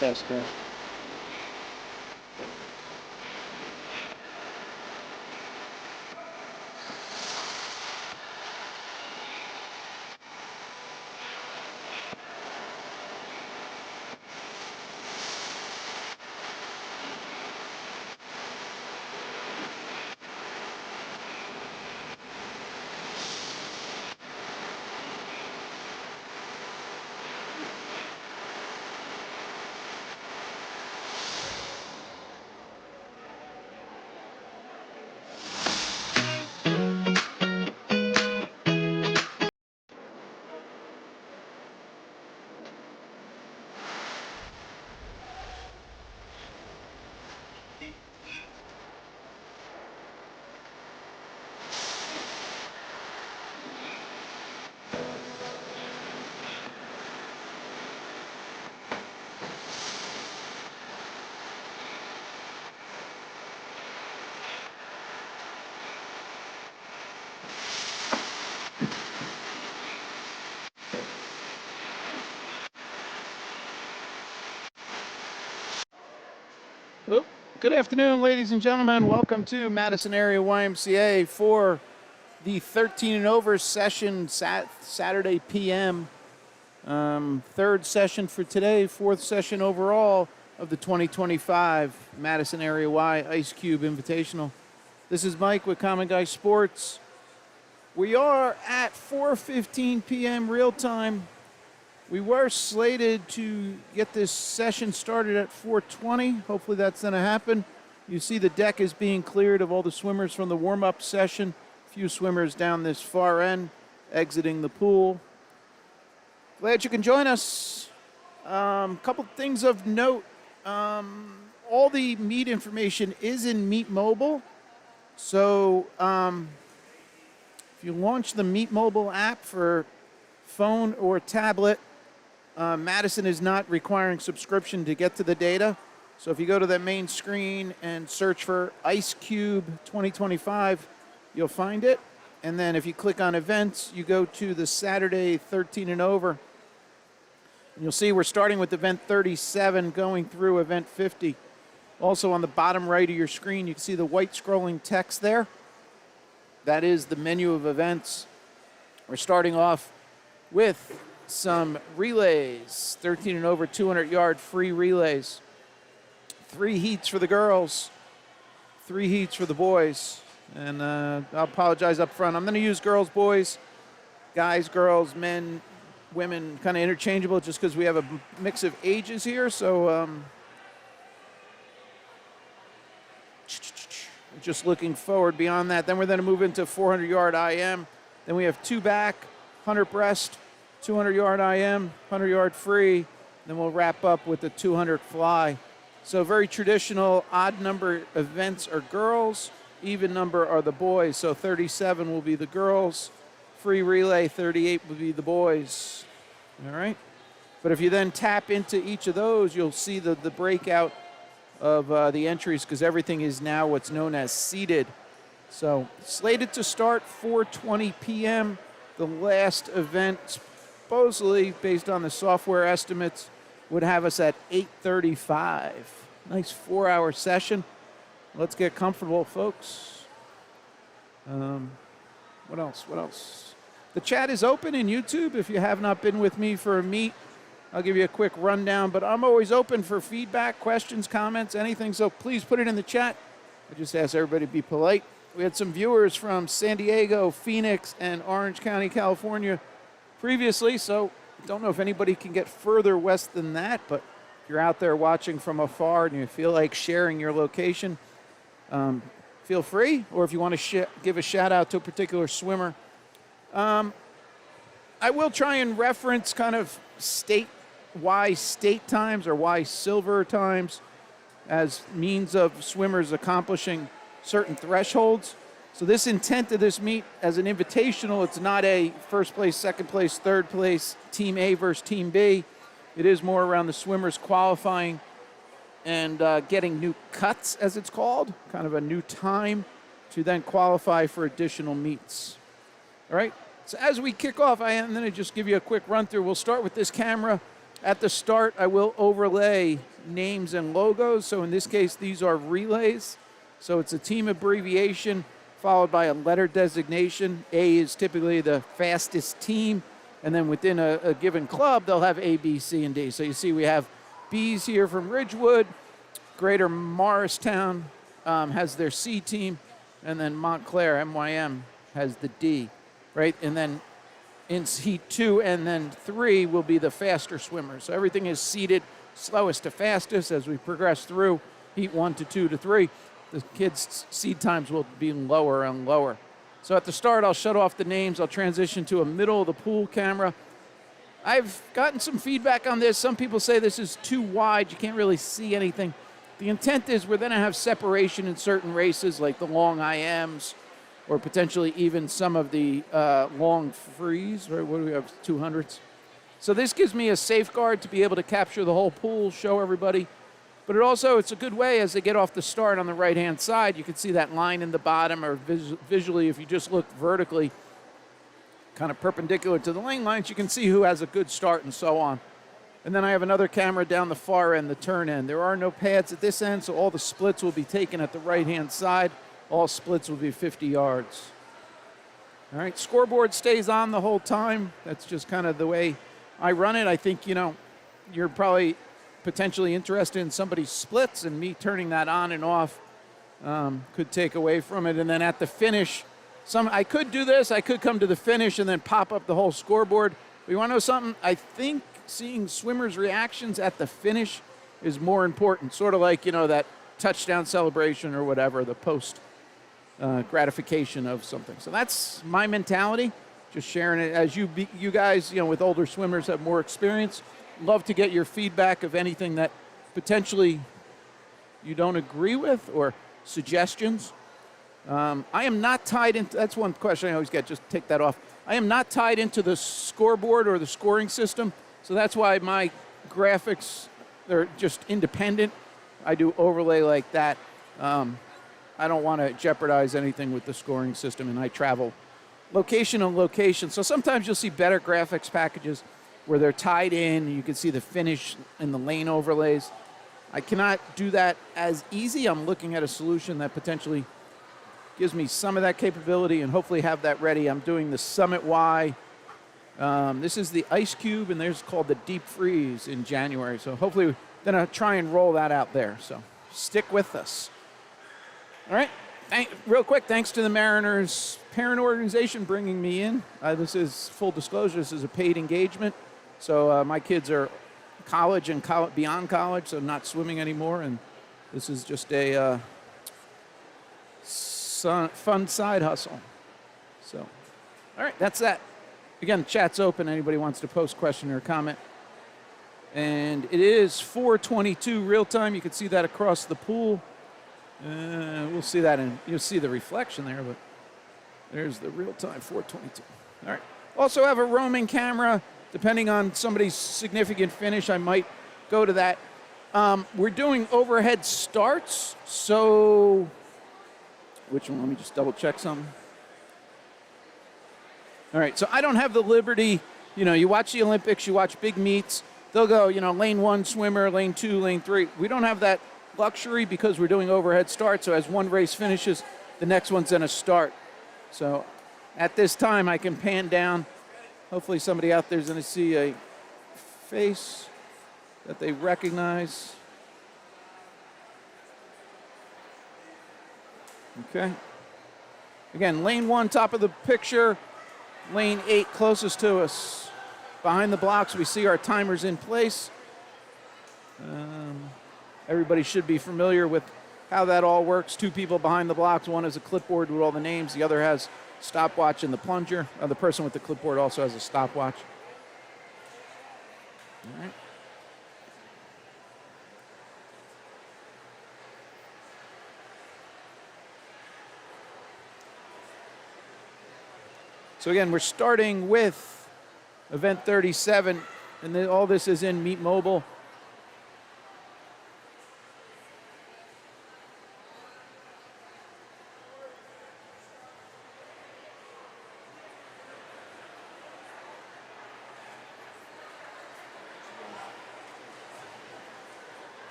That's correct. Well, good afternoon, ladies and gentlemen. Welcome to Madison area YMCA for the 13 and over session Saturday p.m. Third session for today, fourth session overall of the 2025 Madison area Y Ice Cube Invitational. This is Mike with Common Guy Sports. We are at 4:15 p.m. real time. We were slated to get this session started at 4:20. Hopefully that's going to happen. You see the deck is being cleared of all the swimmers from the warm-up session. A few swimmers down this far end exiting the pool. Glad you can join us. Couple things of note. All the meet information is in Meet Mobile. So if you launch the Meet Mobile app for phone or tablet, Madison is not requiring subscription to get to the data. So if you go to that main screen and search for Ice Cube 2025, you'll find it. And then if you click on events, you go to the Saturday 13 and over. And you'll see we're starting with event 37 going through event 50. Also on the bottom right of your screen, you can see the white scrolling text there. That is the menu of events. We're starting off with some relays, 13 and over 200-yard free relays. 3 heats for the girls, 3 heats for the boys. And I'll apologize up front. I'm going to use girls, boys, guys, girls, men, women, kind of interchangeable just because we have a mix of ages here. So just looking forward beyond that. Then we're going to move into 400-yard IM. Then we have 2 back, 100 breast, 200-yard IM, 100-yard free. Then we'll wrap up with the 200 fly. So very traditional, odd number events are girls, even number are the boys. So 37 will be the girls, free relay 38 will be the boys. All right? But if you then tap into each of those, you'll see the breakout of the entries because everything is now what's known as seeded. So slated to start 4:20 p.m. The last event, supposedly, based on the software estimates, would have us at 8:35. Nice 4-hour session. Let's get comfortable, folks. What else? The chat is open in YouTube. If you have not been with me for a meet, I'll give you a quick rundown. But I'm always open for feedback, questions, comments, anything. So please put it in the chat. I just ask everybody to be polite. We had some viewers from San Diego, Phoenix, and Orange County, California previously, so don't know if anybody can get further west than that, but if you're out there watching from afar and you feel like sharing your location, feel free, or if you want to give a shout out to a particular swimmer. I will try and reference kind of state times or Y silver times as means of swimmers accomplishing certain thresholds. So this intent of this meet as an invitational, it's not a first place, second place, third place, team A versus team B. It is more around the swimmers qualifying and getting new cuts, as it's called, kind of a new time to then qualify for additional meets. All right, so as we kick off, I'm going to just give you a quick run through. We'll start with this camera. At the start, I will overlay names and logos. So in this case, these are relays. So it's a team abbreviation followed by a letter designation. A is typically the fastest team. And then within a given club, they'll have A, B, C, and D. So you see we have B's here from Ridgewood. Greater Morristown has their C team. And then Montclair, MYM, has the D, right? And then in heat 2 and then 3 will be the faster swimmers. So everything is seeded slowest to fastest as we progress through heat 1 to 2 to 3. The kids' seed times will be lower and lower. So at the start, I'll shut off the names. I'll transition to a middle of the pool camera. I've gotten some feedback on this. Some people say this is too wide. You can't really see anything. The intent is we're going to have separation in certain races like the long IMs or potentially even some of the long frees, right? What do we have, 200s? So this gives me a safeguard to be able to capture the whole pool, show everybody. But it's a good way as they get off the start on the right-hand side. You can see that line in the bottom, or visually, if you just look vertically, kind of perpendicular to the lane lines, you can see who has a good start and so on. And then I have another camera down the far end, the turn end. There are no pads at this end, so all the splits will be taken at the right-hand side. All splits will be 50 yards. All right, scoreboard stays on the whole time. That's just kind of the way I run it. I think, you're probably potentially interested in somebody's splits, and me turning that on and off could take away from it. And then at the finish, I could do this. I could come to the finish and then pop up the whole scoreboard. But you want to know something? I think seeing swimmers' reactions at the finish is more important, sort of like, that touchdown celebration or whatever, the post gratification of something. So that's my mentality, just sharing it. As you guys, with older swimmers have more experience, love to get your feedback of anything that potentially you don't agree with or suggestions. I am not tied into, that's one question I always get, just take that off. I am not tied into the scoreboard or the scoring system, so that's why my graphics, they're just independent. I do overlay like that. I don't want to jeopardize anything with the scoring system, and I travel location on location. So sometimes you'll see better graphics packages where they're tied in, and you can see the finish in the lane overlays. I cannot do that as easy. I'm looking at a solution that potentially gives me some of that capability and hopefully have that ready. I'm doing the Summit Y. This is the Ice Cube, and there's called the Deep Freeze in January. So hopefully then I'll try and roll that out there. So stick with us. All right. Real quick, thanks to the Mariners parent organization bringing me in. This is, full disclosure, this is a paid engagement. So my kids are college and beyond college, so not swimming anymore. And this is just a fun side hustle. So, all right, that's that. Again, chat's open. Anybody wants to post question or comment. And it is 4:22 real time. You can see that across the pool. We'll see that, and you'll see the reflection there, but there's the real time, 4:22. All right. Also have a roaming camera. Depending on somebody's significant finish, I might go to that. We're doing overhead starts, so which one? Let me just double check something. All right, so I don't have the liberty. You watch the Olympics, you watch big meets. They'll go, lane 1 swimmer, lane 2, lane 3. We don't have that luxury because we're doing overhead starts. So as one race finishes, the next one's going to start. So at this time, I can pan down. Hopefully somebody out there is going to see a face that they recognize. Okay. Again, lane 1, top of the picture. Lane 8, closest to us. Behind the blocks, we see our timers in place. Everybody should be familiar with how that all works. 2 people behind the blocks. One has a clipboard with all the names. The other has stopwatch and the plunger. The person with the clipboard also has a stopwatch. All right. So again, we're starting with event 37, and then all this is in Meet Mobile.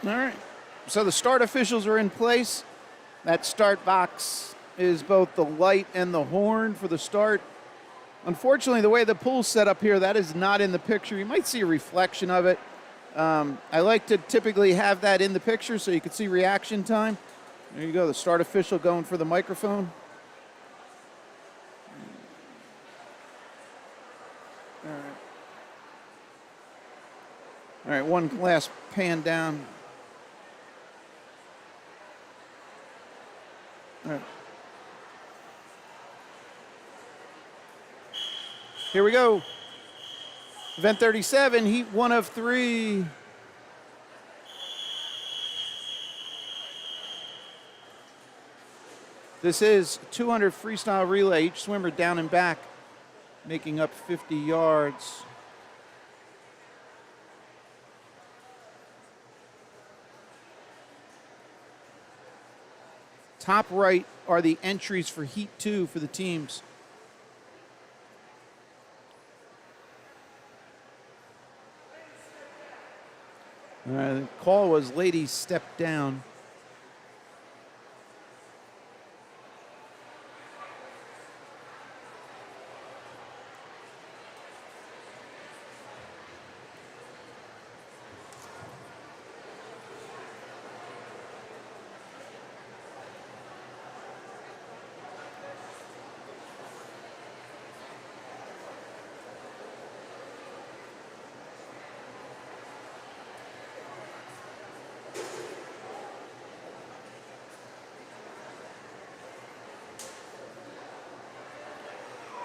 All right. So the start officials are in place. That start box is both the light and the horn for the start. Unfortunately, the way the pool's set up here, that is not in the picture. You might see a reflection of it. I like to typically have that in the picture so you can see reaction time. There you go, the start official going for the microphone. All right. All right, one last pan down. All right. Here we go. Event 37, heat 1 of 3. This is 200 freestyle relay, each swimmer down and back, making up 50 yards. Top right are the entries for heat 2 for the teams. The call was ladies step down.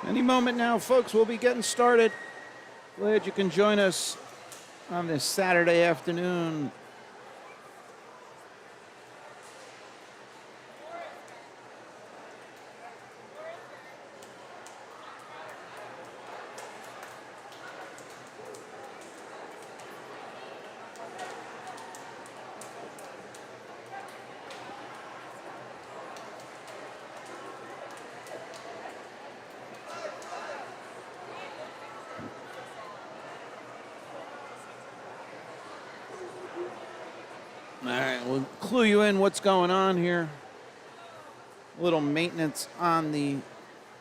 Any moment now, folks, we'll be getting started. Glad you can join us on this Saturday afternoon. All right, we'll clue you in what's going on here. A little maintenance on the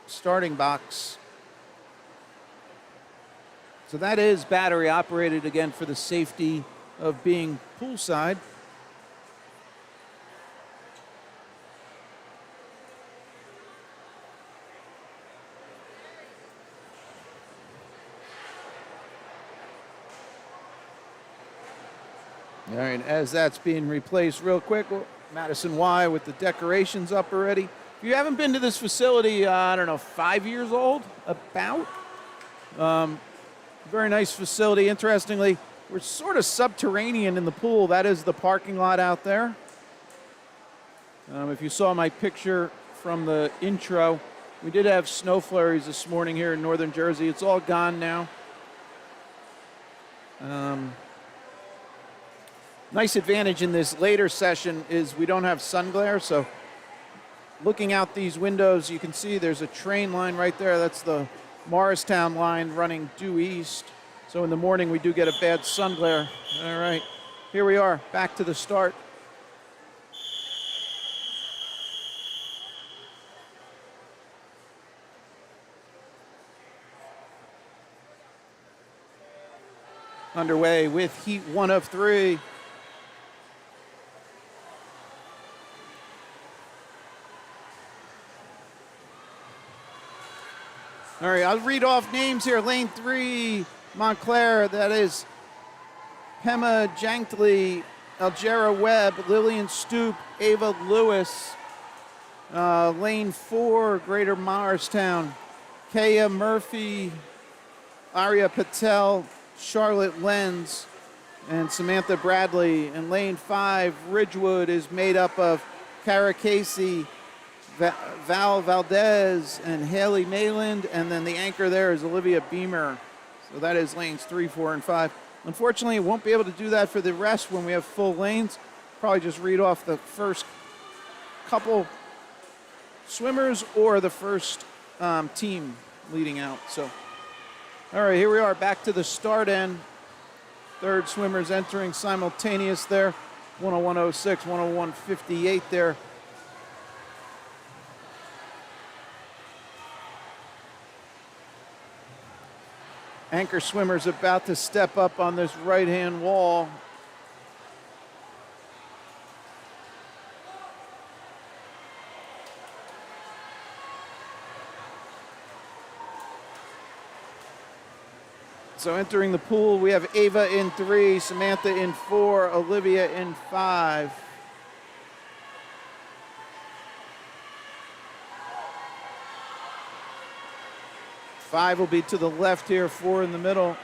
starting box. So that is battery operated again for the safety of being poolside. All right, as that's being replaced real quick, Madison Y with the decorations up already. If you haven't been to this facility, I don't know, 5 years old, about. Very nice facility. Interestingly, we're sort of subterranean in the pool. That is the parking lot out there. If you saw my picture from the intro, we did have snow flurries this morning here in northern Jersey. It's all gone now. Nice advantage in this later session is we don't have sun glare, so looking out these windows, you can see there's a train line right there. That's the Morristown line running due east. So in the morning, we do get a bad sun glare. All right, here we are, back to the start. Underway with heat 1 of 3. All right, I'll read off names here. Lane 3, Montclair, that is Pema Jankley, Algera Webb, Lillian Stoop, Ava Lewis. Lane 4, Greater Morristown, Kaya Murphy, Arya Patel, Charlotte Lenz, and Samantha Bradley. And lane 5, Ridgewood, is made up of Cara Casey, Val Valdez, and Haley Mayland, and then the anchor there is Olivia Beamer. So that is lanes 3, 4, and 5. Unfortunately, won't be able to do that for the rest when we have full lanes. Probably just read off the first couple swimmers or the first team leading out. So, all right, here we are back to the start end. Third swimmers entering simultaneous there. 101.06, 101.58 there. Anchor swimmer's about to step up on this right-hand wall. So entering the pool, we have Ava in 3, Samantha in 4, Olivia in 5. Five will be to the left here, 4 in the middle.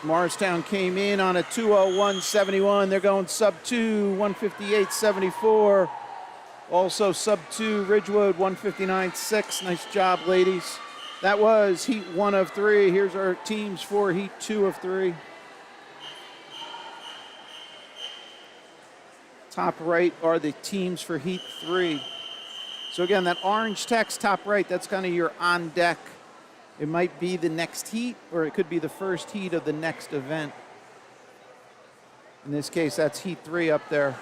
Morristown came in on a 2:01.71. They're going sub 2, 158.74. Also sub 2, Ridgewood, 159.6. Nice job, ladies. That was heat 1 of 3. Here's our teams for heat 2 of 3. Top right are the teams for heat 3. So again, that orange text top right, that's kind of your on deck. It might be the next heat, or it could be the first heat of the next event. In this case, that's heat 3 up there.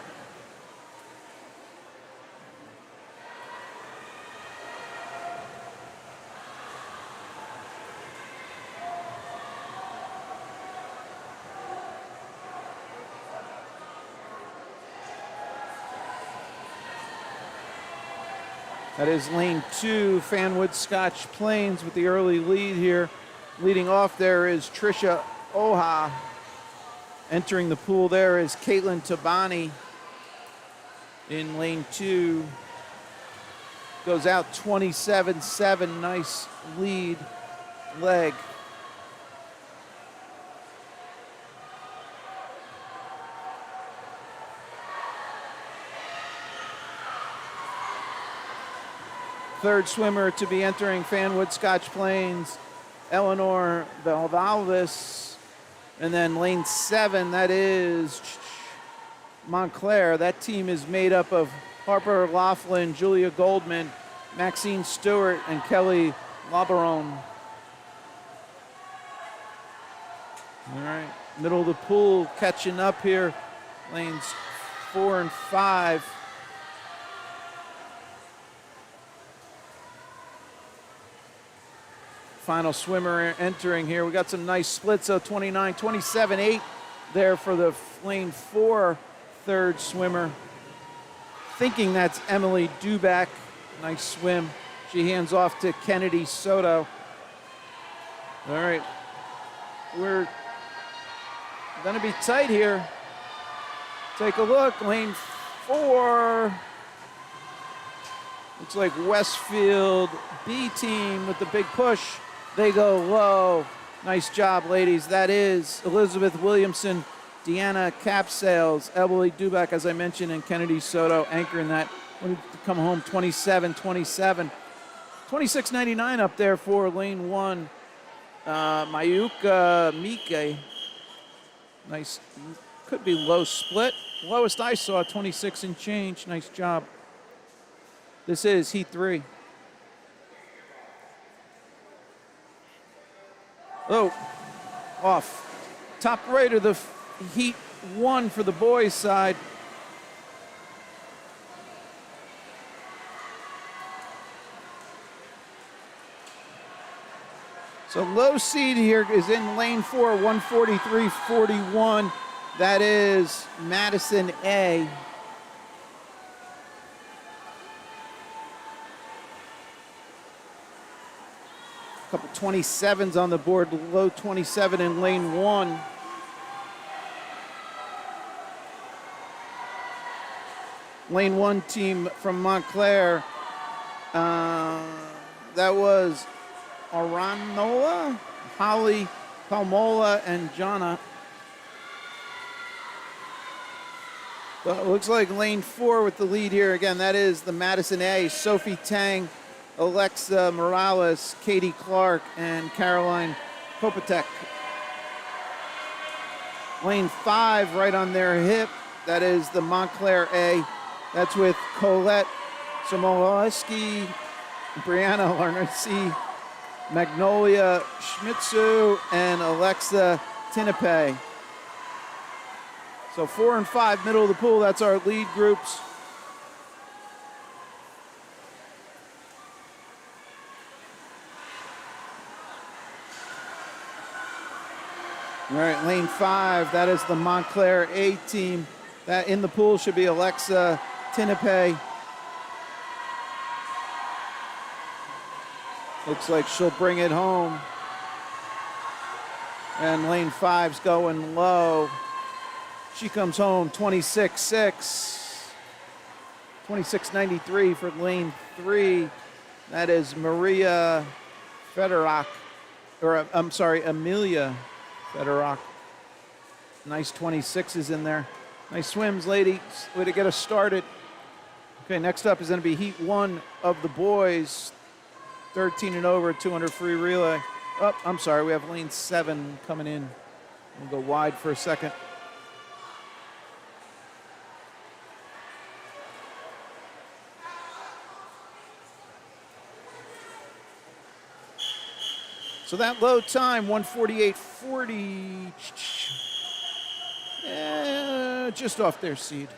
That is lane 2, Fanwood Scotch Plains with the early lead here. Leading off there is Trisha Oha. Entering the pool there is Caitlin Tabani in lane 2. Goes out 27.7, nice lead leg. Third swimmer to be entering Fanwood Scotch Plains, Eleanor Belvalvis. And then lane 7, that is Montclair. That team is made up of Harper Laughlin, Julia Goldman, Maxine Stewart, and Kelly Labaron. All right, middle of the pool catching up here, lanes 4 and 5. Final swimmer entering here. We got some nice splits, so 29, 27.8 there for the lane 4 third swimmer. Thinking that's Emily Duback. Nice swim. She hands off to Kennedy Soto. All right, we're gonna be tight here. Take a look, lane 4. Looks like Westfield B team with the big push. They go low. Nice job, ladies. That is Elizabeth Williamson, Deanna Capsales, Emily Duback, as I mentioned, and Kennedy Soto anchoring that. Wanted to come home 27-27. 26.99 up there for lane 1. Mayuka Mike. Nice, could be low split. Lowest I saw, 26 and change. Nice job. This is heat 3. Oh, off. Top right of the heat 1 for the boys' side. So low seed here is in lane 4, 143.41. That is Madison A. Couple 27s on the board, low 27 in lane 1. Lane 1 team from Montclair, that was Aranola, Holly Palmola, and Jonna. But it looks like lane 4 with the lead here. Again, that is the Madison A, Sophie Tang, Alexa Morales, Katie Clark, and Caroline Kopatek. Lane 5 right on their hip. That is the Montclair A. That's with Colette Samoleski, Brianna Larncy, Magnolia Schmitzu, and Alexa Tinape. So 4 and 5, middle of the pool. That's our lead groups. All right, lane 5, that is the Montclair A team. That in the pool should be Alexa Tinape. Looks like she'll bring it home. And lane 5's going low. She comes home 26-6. 26.93 for lane 3. That is Maria Federock, or I'm sorry, Amelia Federock. Nice 26s in there. Nice swims, ladies. Way to get us started. Okay, next up is going to be heat 1 of the boys. 13 and over, 200 free relay. Oh, I'm sorry, we have lane 7 coming in. We'll go wide for a second. So that low time, 148.40, just off their seed.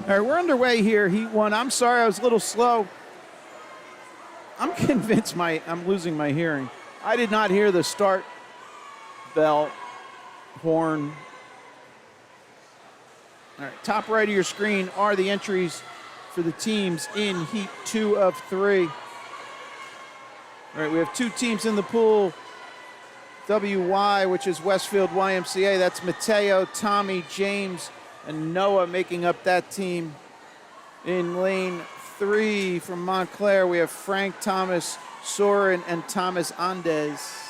All right, we're underway here, heat 1. I'm sorry, I was a little slow. I'm convinced I'm losing my hearing. I did not hear the start bell, horn. All right, top right of your screen are the entries for the teams in heat 2 of 3. All right, we have 2 teams in the pool. WY, which is Westfield YMCA. That's Mateo, Tommy, James, and Noah making up that team. In lane 3 from Montclair, we have Frank, Thomas, Soren, and Thomas Andes.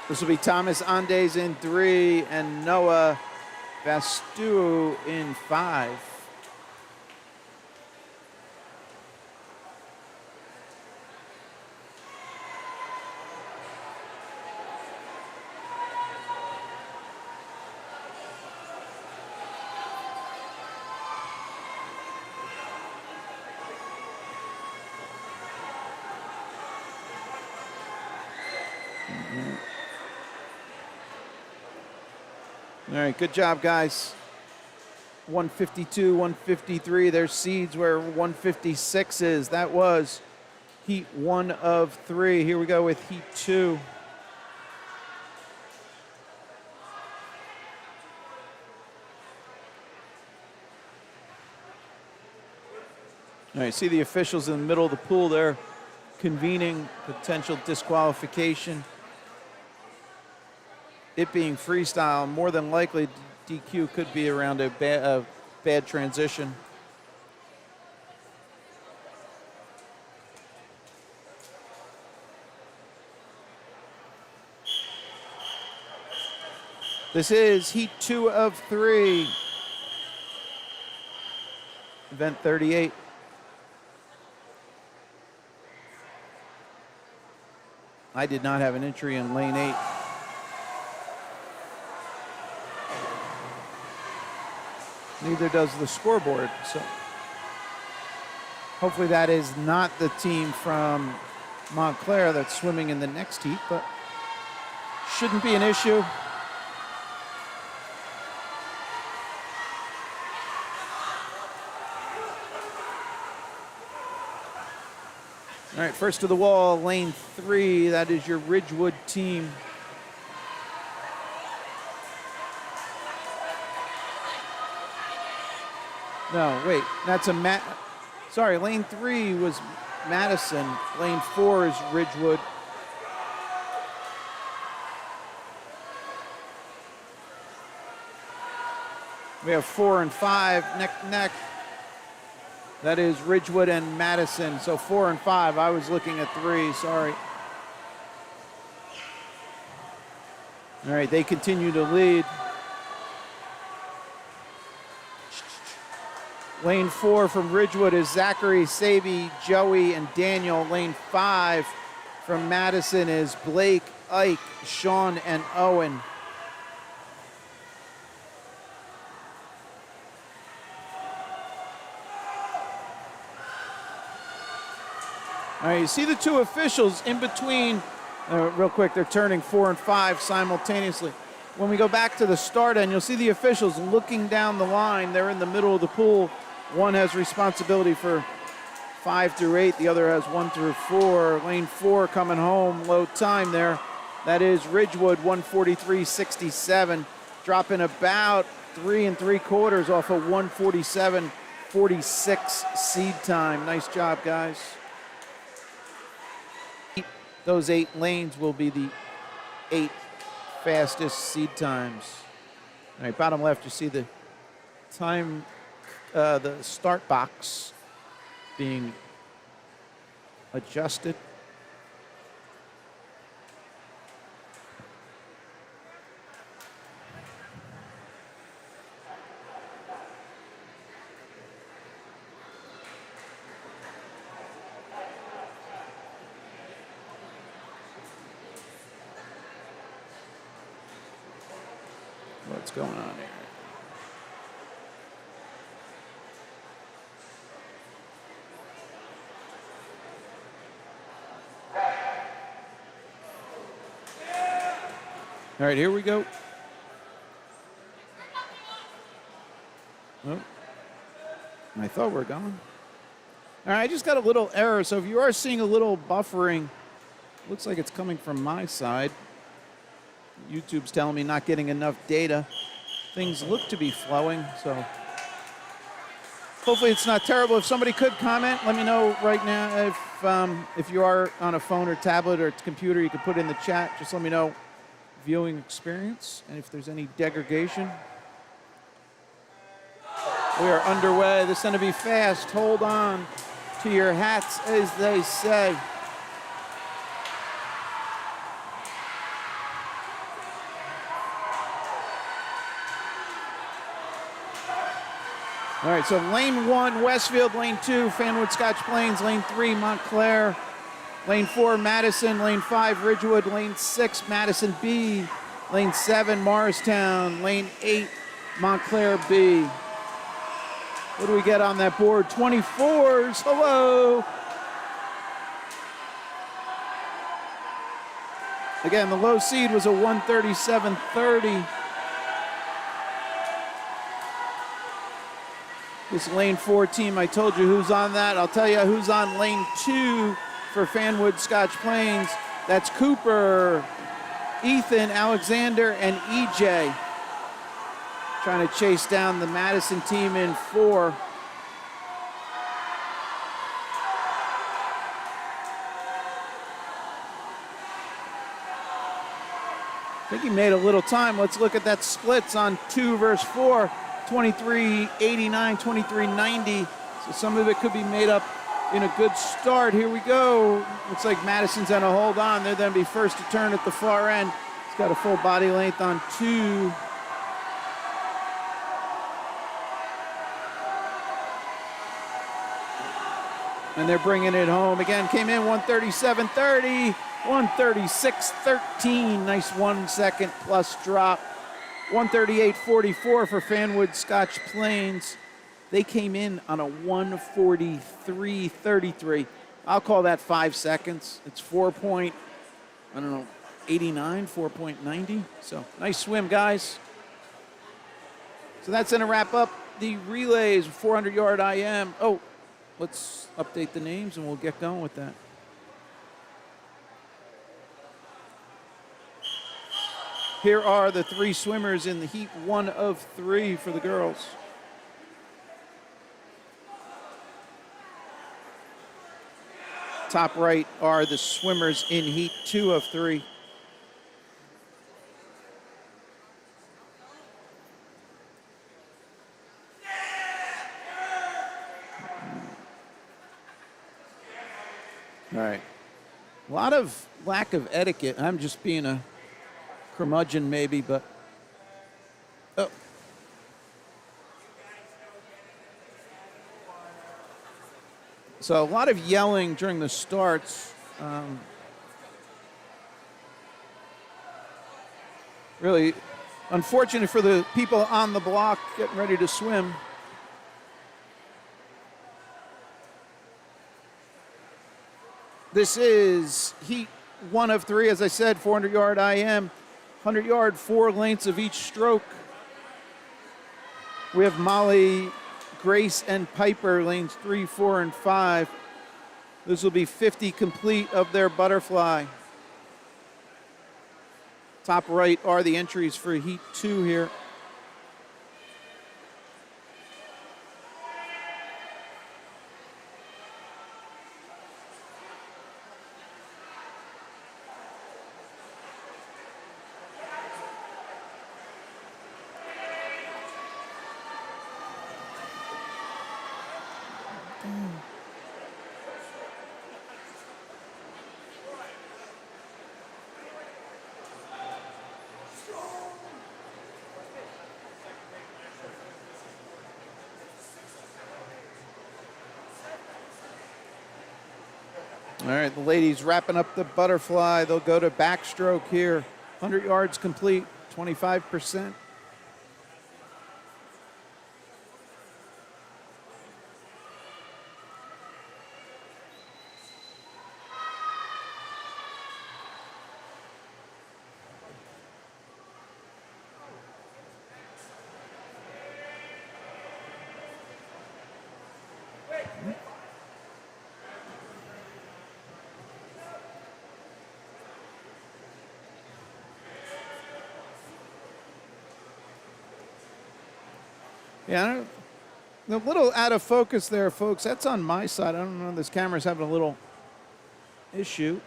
This will be Thomas Andes in 3 and Noah Bastu in 5. All right, good job, guys. 152, 153. Their seeds were 156s. That was heat 1 of 3. Here we go with heat 2. All right, see the officials in the middle of the pool there convening potential disqualification. It being freestyle, more than likely DQ could be around a bad transition. This is heat 2 of 3. Event 38. I did not have an entry in lane 8. Neither does the scoreboard, so hopefully that is not the team from Montclair that's swimming in the next heat, but shouldn't be an issue. All right, first to the wall, lane 3. That is your Ridgewood team. No, wait, that's a sorry, lane 3 was Madison. Lane 4 is Ridgewood. We have 4 and 5 neck to neck. That is Ridgewood and Madison. So 4 and 5. I was looking at 3. Sorry. All right, they continue to lead. Lane 4 from Ridgewood is Zachary, Sabi, Joey, and Daniel. Lane 5 from Madison is Blake, Ike, Sean, and Owen. All right, you see the two officials in between. Real quick, they're turning 4 and 5 simultaneously. When we go back to the start end, you'll see the officials looking down the line. They're in the middle of the pool. One has responsibility for 5 through 8. The other has 1 through 4. Lane 4 coming home, low time there. That is Ridgewood, 143.67, dropping about 3 3/4 off a 147.46 seed time. Nice job, guys. Those 8 lanes will be the 8 fastest seed times. All right, bottom left, you see the time, the start box being adjusted. What's going on here? All right, here we go. Oh, I thought we were going. All right, I just got a little error. So if you are seeing a little buffering, looks like it's coming from my side. YouTube's telling me not getting enough data. Things look to be flowing, so hopefully it's not terrible. If somebody could comment, let me know right now. If you are on a phone or tablet or computer, you can put in the chat. Just let me know viewing experience and if there's any degradation. We are underway. This is going to be fast. Hold on to your hats, as they say. All right, so lane 1, Westfield, lane 2, Fanwood Scotch Plains, lane 3, Montclair, lane 4, Madison, lane 5, Ridgewood, lane 6, Madison B, lane 7, Morristown, lane 8, Montclair B. What do we get on that board? 24s, hello. Again, the low seed was a 137.30. This lane 4 team, I told you who's on that. I'll tell you who's on lane 2 for Fanwood Scotch Plains. That's Cooper, Ethan, Alexander, and EJ. Trying to chase down the Madison team in 4. I think he made a little time. Let's look at that splits on 2 versus 4. 23.89, 23.90. So some of it could be made up in a good start. Here we go. Looks like Madison's going to hold on. They're going to be first to turn at the far end. He's got a full body length on 2. And they're bringing it home. Again, came in 137.30, 136.13. Nice 1 second plus drop. 138.44 for Fanwood Scotch Plains. They came in on a 143.33. I'll call that 5 seconds. It's 4.89, 4.90. So nice swim, guys. So that's going to wrap up the relays, 400-yard IM. Oh, let's update the names and we'll get going with that. Here are the three swimmers in the heat 1 of 3 for the girls. Top right are the swimmers in heat 2 of 3. All right. A lot of lack of etiquette. I'm just being a curmudgeon maybe, but oh. So a lot of yelling during the starts. Really unfortunate for the people on the block getting ready to swim. This is heat 1 of 3, as I said, 400-yard IM, 100-yard, 4 lengths of each stroke. We have Molly, Grace, and Piper, lanes 3, 4, and 5. This will be 50 complete of their butterfly. Top right are the entries for heat 2 here. All right, the ladies wrapping up the butterfly. They'll go to backstroke here. 100 yards complete, 25%. Yeah, a little out of focus there, folks. That's on my side. I don't know. This camera's having a little issue.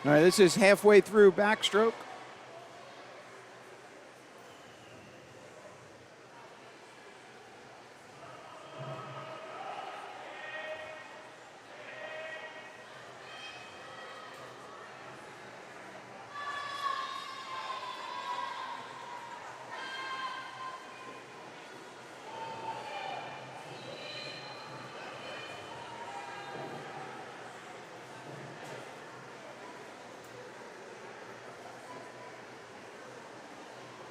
All right, this is halfway through backstroke.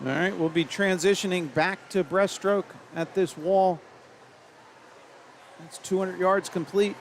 All right, we'll be transitioning back to breaststroke at this wall. It's 200 yards complete.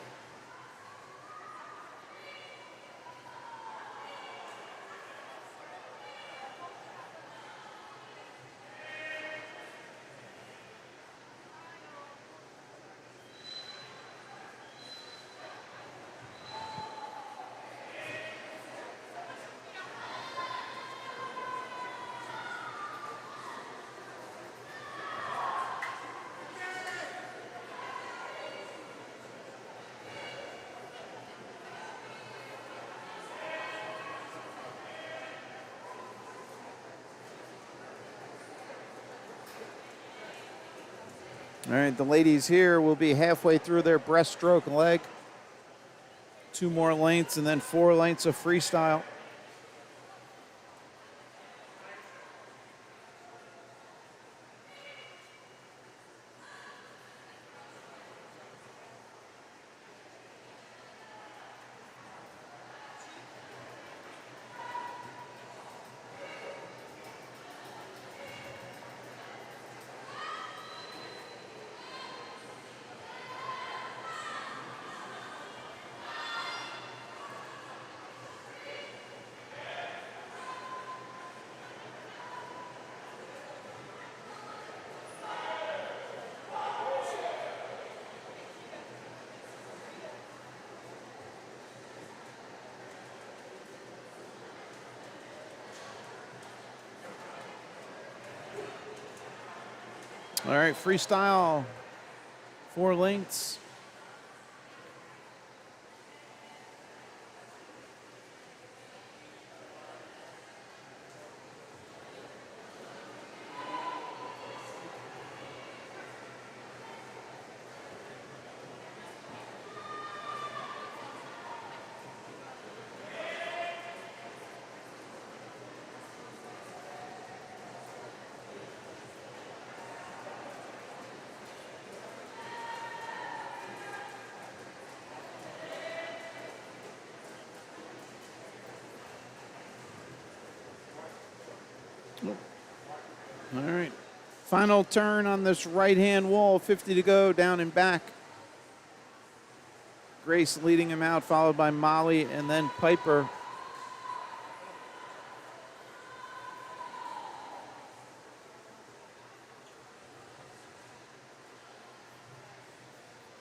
All right, the ladies here will be halfway through their breaststroke leg. 2 more lengths and then 4 lengths of freestyle. All right, freestyle, 4 lengths. All right. Final turn on this right-hand wall, 50 to go, down and back. Grace leading him out, followed by Molly and then Piper.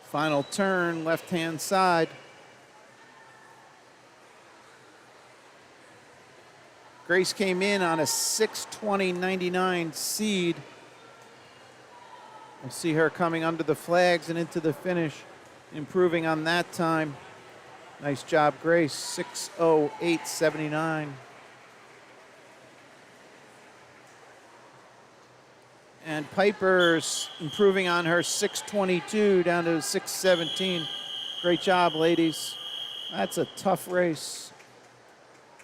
Final turn, left-hand side. Grace came in on a 6:20.99 seed. We'll see her coming under the flags and into the finish, improving on that time. Nice job, Grace, 6:08.79. And Piper's improving on her 6:22 down to 6:17. Great job, ladies. That's a tough race.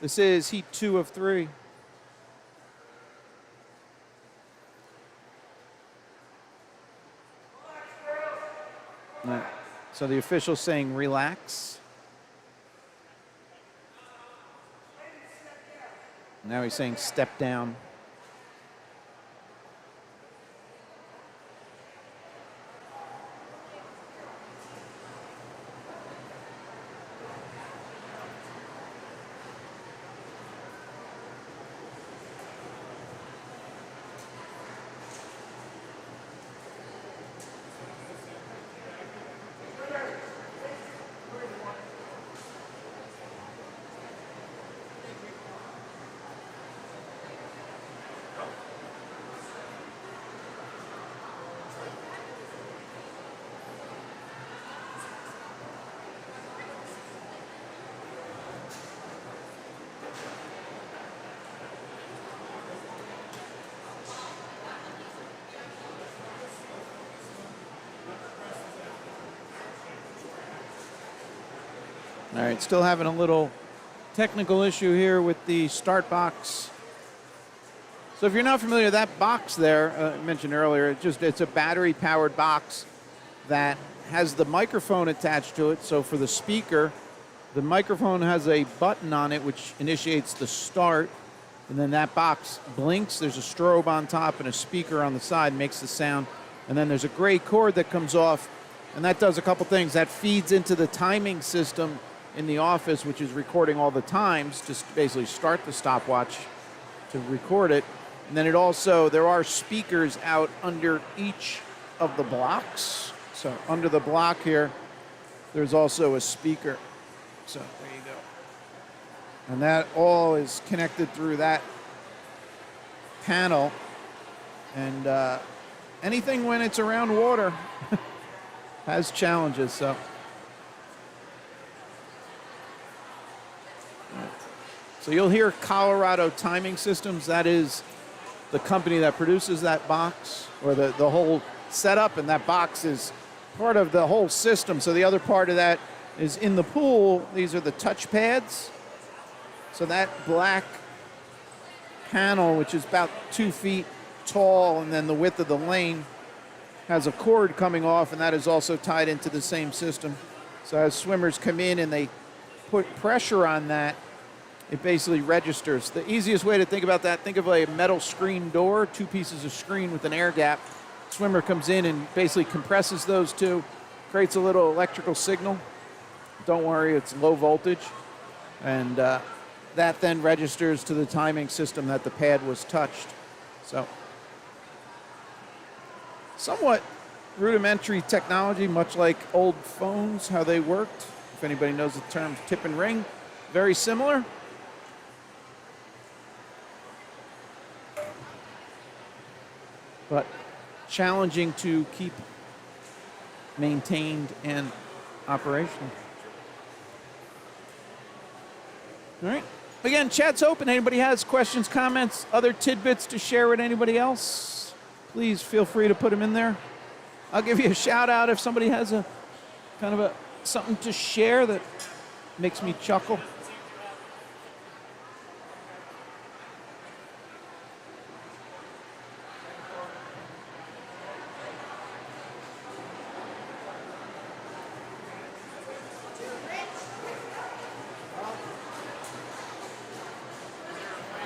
This is heat 2 of 3. Right. So the official's saying relax. Now he's saying step down. All right, still having a little technical issue here with the start box. So if you're not familiar, that box there, I mentioned earlier, it's a battery-powered box that has the microphone attached to it. So for the speaker, the microphone has a button on it which initiates the start, and then that box blinks. There's a strobe on top and a speaker on the side, makes the sound. And then there's a gray cord that comes off, and that does a couple things. That feeds into the timing system in the office, which is recording all the times, just basically start the stopwatch to record it. And then it also, there are speakers out under each of the blocks. So under the block here, there's also a speaker. So there you go. And that all is connected through that panel. And anything when it's around water has challenges, so. So you'll hear Colorado Timing Systems. That is the company that produces that box, or the whole setup, and that box is part of the whole system. So the other part of that is in the pool. These are the touch pads. So that black panel, which is about 2 feet tall, and then the width of the lane, has a cord coming off, and that is also tied into the same system. So as swimmers come in and they put pressure on that, it basically registers. The easiest way to think about that, think of a metal screen door, 2 pieces of screen with an air gap. Swimmer comes in and basically compresses those two, creates a little electrical signal. Don't worry, it's low voltage. And that then registers to the timing system that the pad was touched. So, somewhat rudimentary technology, much like old phones, how they worked. If anybody knows the term tip and ring, very similar. But challenging to keep maintained and operational. All right. Again, chat's open. Anybody has questions, comments, other tidbits to share with anybody else, please feel free to put them in there. I'll give you a shout out if somebody has a kind of a something to share that makes me chuckle.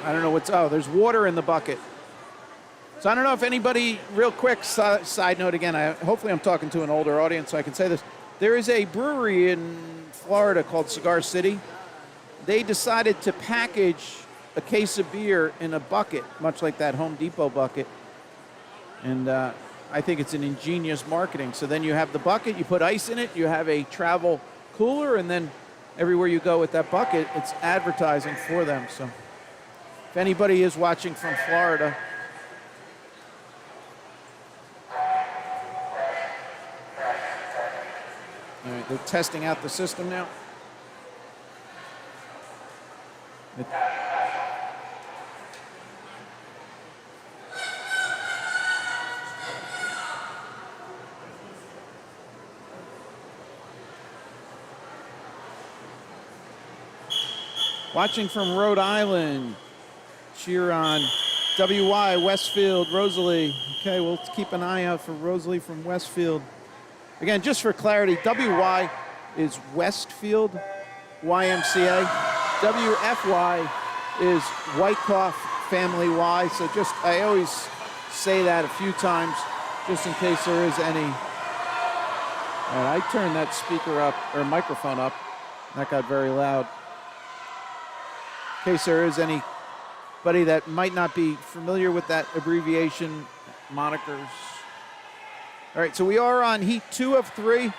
I don't know what's, oh, there's water in the bucket. So I don't know if anybody, real quick side note again, hopefully I'm talking to an older audience so I can say this. There is a brewery in Florida called Cigar City. They decided to package a case of beer in a bucket, much like that Home Depot bucket. And I think it's an ingenious marketing. So then you have the bucket, you put ice in it, you have a travel cooler, and then everywhere you go with that bucket, it's advertising for them. So if anybody is watching from Florida, all right, they're testing out the system now. Watching from Rhode Island, cheer on WY, Westfield, Rosalie. Okay, we'll keep an eye out for Rosalie from Westfield. Again, just for clarity, WY is Westfield YMCA. WFY is Wyckoff Family Y. So just, I always say that a few times just in case there is any. All right, I turned that speaker up, or microphone up. That got very loud. In case there is anybody that might not be familiar with that abbreviation, monikers. All right, so we are on heat 2 of 3.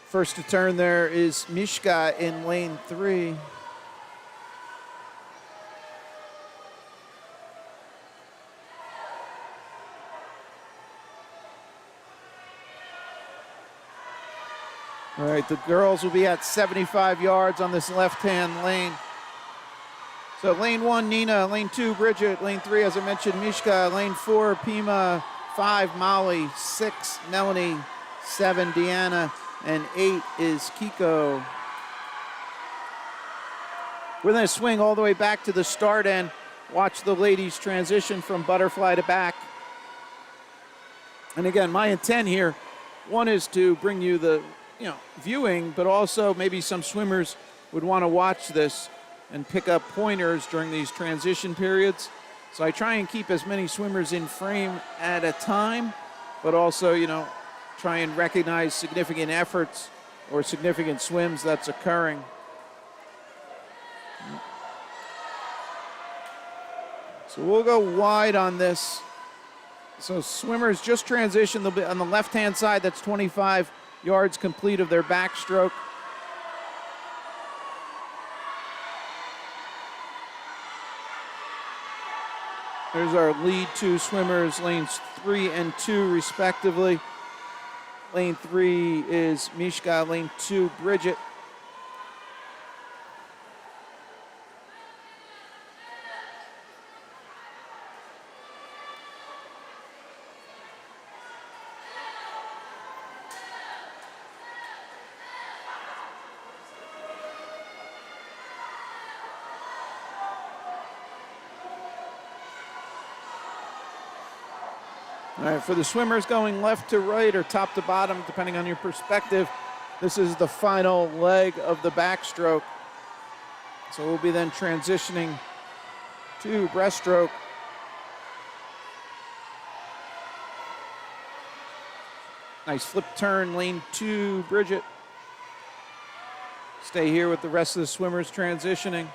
First to turn there is Mishka in lane 3. All right, the girls will be at 75 yards on this left-hand lane. So lane 1, Nina. Lane 2, Bridget. Lane 3, as I mentioned, Mishka. Lane 4, Pima. 5, Molly. 6, Melanie. 7, Deanna. And 8 is Kiko. We're going to swing all the way back to the start and watch the ladies transition from butterfly to back. And again, my intent here, one is to bring you the viewing, but also maybe some swimmers would want to watch this and pick up pointers during these transition periods. So I try and keep as many swimmers in frame at a time, but also, try and recognize significant efforts or significant swims that's occurring. So we'll go wide on this. So swimmers just transition. They'll be on the left-hand side. That's 25 yards complete of their backstroke. There's our lead 2 swimmers, lanes 3 and 2 respectively. Lane 3 is Mishka, lane 2, Bridget. All right, for the swimmers going left to right or top to bottom, depending on your perspective, this is the final leg of the backstroke. So we'll be then transitioning to breaststroke. Nice flip turn, lane 2, Bridget. Stay here with the rest of the swimmers transitioning.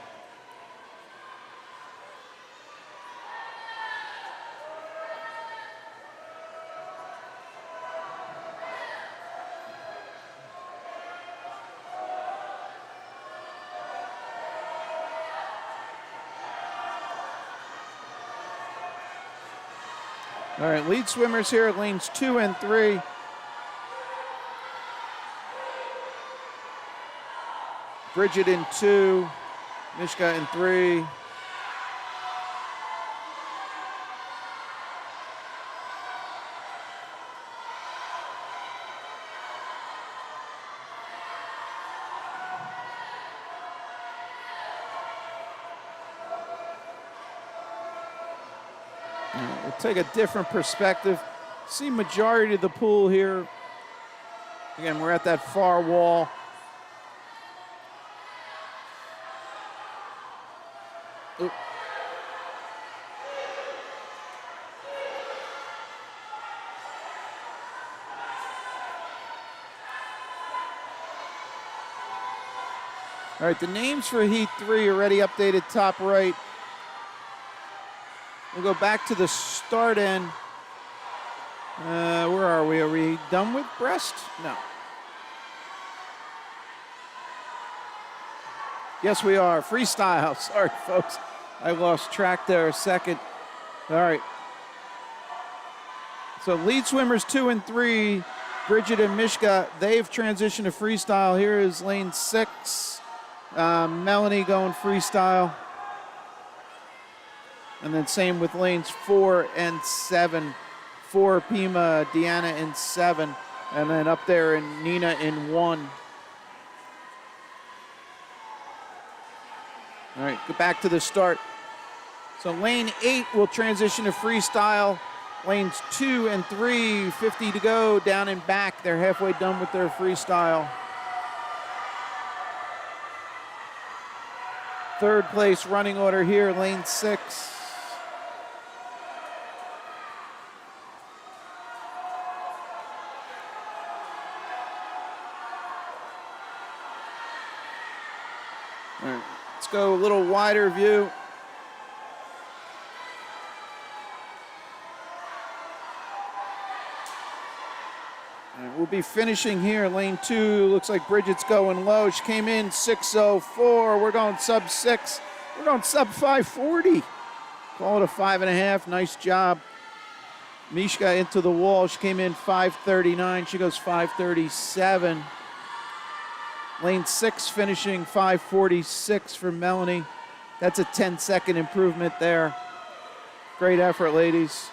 All right, lead swimmers here, lanes 2 and 3. Bridget in 2, Mishka in 3. We'll take a different perspective. See majority of the pool here. Again, we're at that far wall. Oop. All right, the names for Heat 3 already updated top right. We'll go back to the start end. Where are we? Are we done with breast? No. Yes, we are. Freestyle. Sorry, folks. I lost track there a second. All right. So lead swimmers 2 and 3, Bridget and Mishka, they've transitioned to freestyle. Here is lane 6. Melanie going freestyle. And then same with lanes 4 and 7. 4, Pima, Deanna in 7. And then up there in Nina in 1. All right, go back to the start. So lane 8 will transition to freestyle. Lanes 2 and 3, 50 to go, down and back. They're halfway done with their freestyle. Third place running order here, lane 6. All right, let's go a little wider view. We'll be finishing here, lane 2. Looks like Bridget's going low. She came in 6:04. We're going sub 6. We're going sub 5:40. Call it a 5.5. Nice job. Mishka into the wall. She came in 5:39. She goes 5:37. Lane 6 finishing 5:46 for Melanie. That's a 10-second improvement there. Great effort, ladies.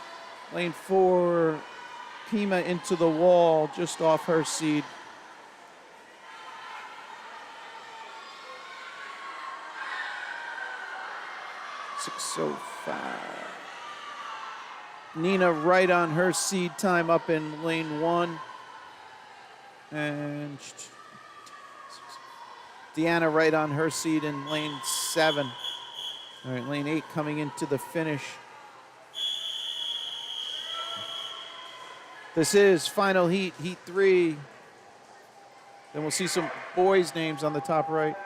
Lane 4. Pima into the wall, just off her seed. $6:05. Nina right on her seed time up in lane 1. And Deanna right on her seed in lane 7. All right, lane 8 coming into the finish. This is final heat, heat 3. Then we'll see some boys' names on the top right.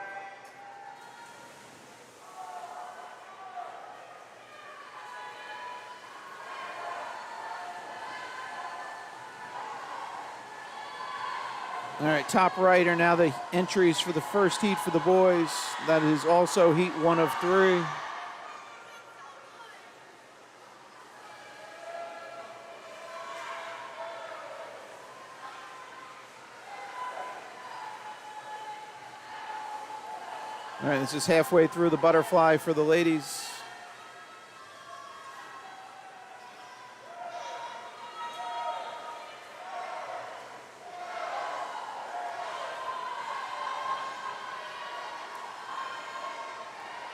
All right, top right are now the entries for the first heat for the boys. That is also heat 1 of 3. All right, this is halfway through the butterfly for the ladies.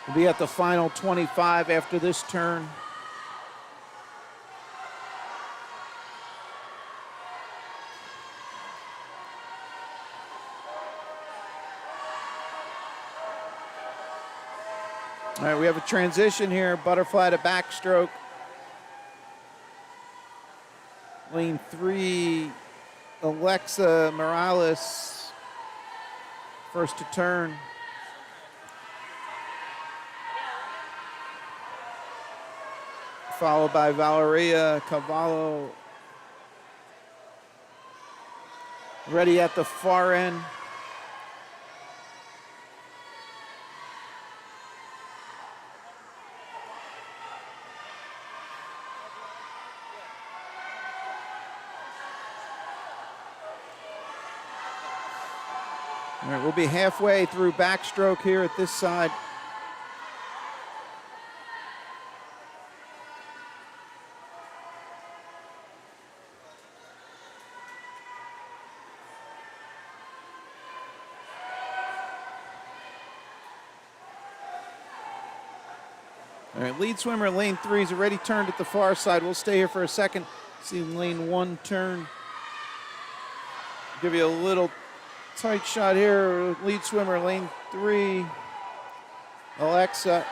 We'll be at the final 25 after this turn. All right, we have a transition here, butterfly to backstroke. Lane 3, Alexa Morales, first to turn. Followed by Valeria Cavallo. Ready at the far end. All right, we'll be halfway through backstroke here at this side. All right, lead swimmer, lane 3 is already turned at the far side. We'll stay here for a second. See lane 1 turn. Give you a little tight shot here. Lead swimmer, lane 3, Alexa.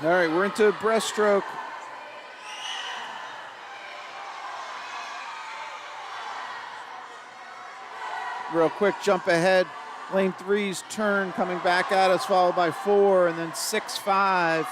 All right, we're into breaststroke. Real quick jump ahead. Lane 3's turn coming back at us, followed by 4, and then 6, 5.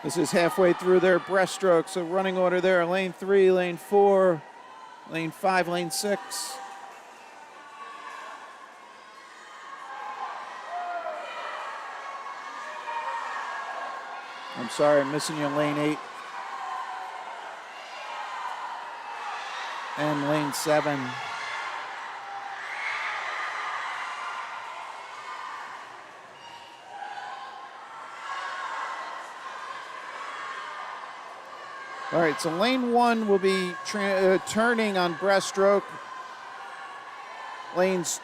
This is halfway through their breaststroke, so running order there, lane 3, lane 4, lane 5, lane 6. I'm sorry, I'm missing you, lane 8. And lane 7. All right, so lane 1 will be turning on breaststroke. Lanes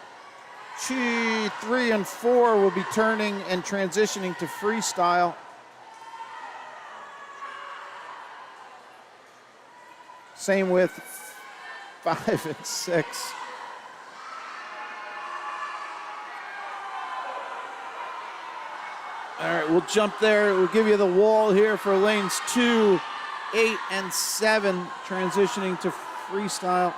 2, 3, and 4 will be turning and transitioning to freestyle. Same with 5 and 6. All right, we'll jump there. We'll give you the wall here for lanes 2, 8, and 7, transitioning to freestyle.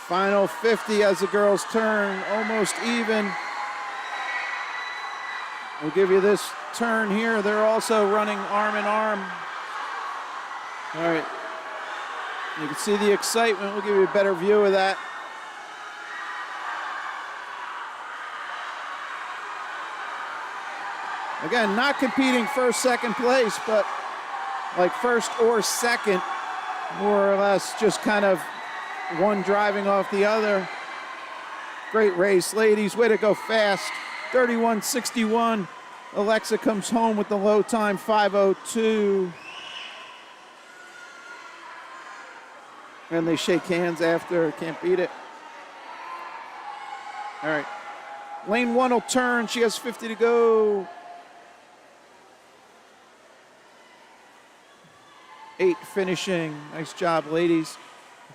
Final 50 as the girls turn, almost even. We'll give you this turn here. They're also running arm in arm. All right. You can see the excitement. We'll give you a better view of that. Again, not competing first, second place, but like first or second, more or less just kind of one driving off the other. Great race, ladies. Way to go fast. 31:61. Alexa comes home with the low time, 5:02. And they shake hands after. Can't beat it. All right. Lane 1 will turn. She has 50 to go. 8 finishing. Nice job, ladies.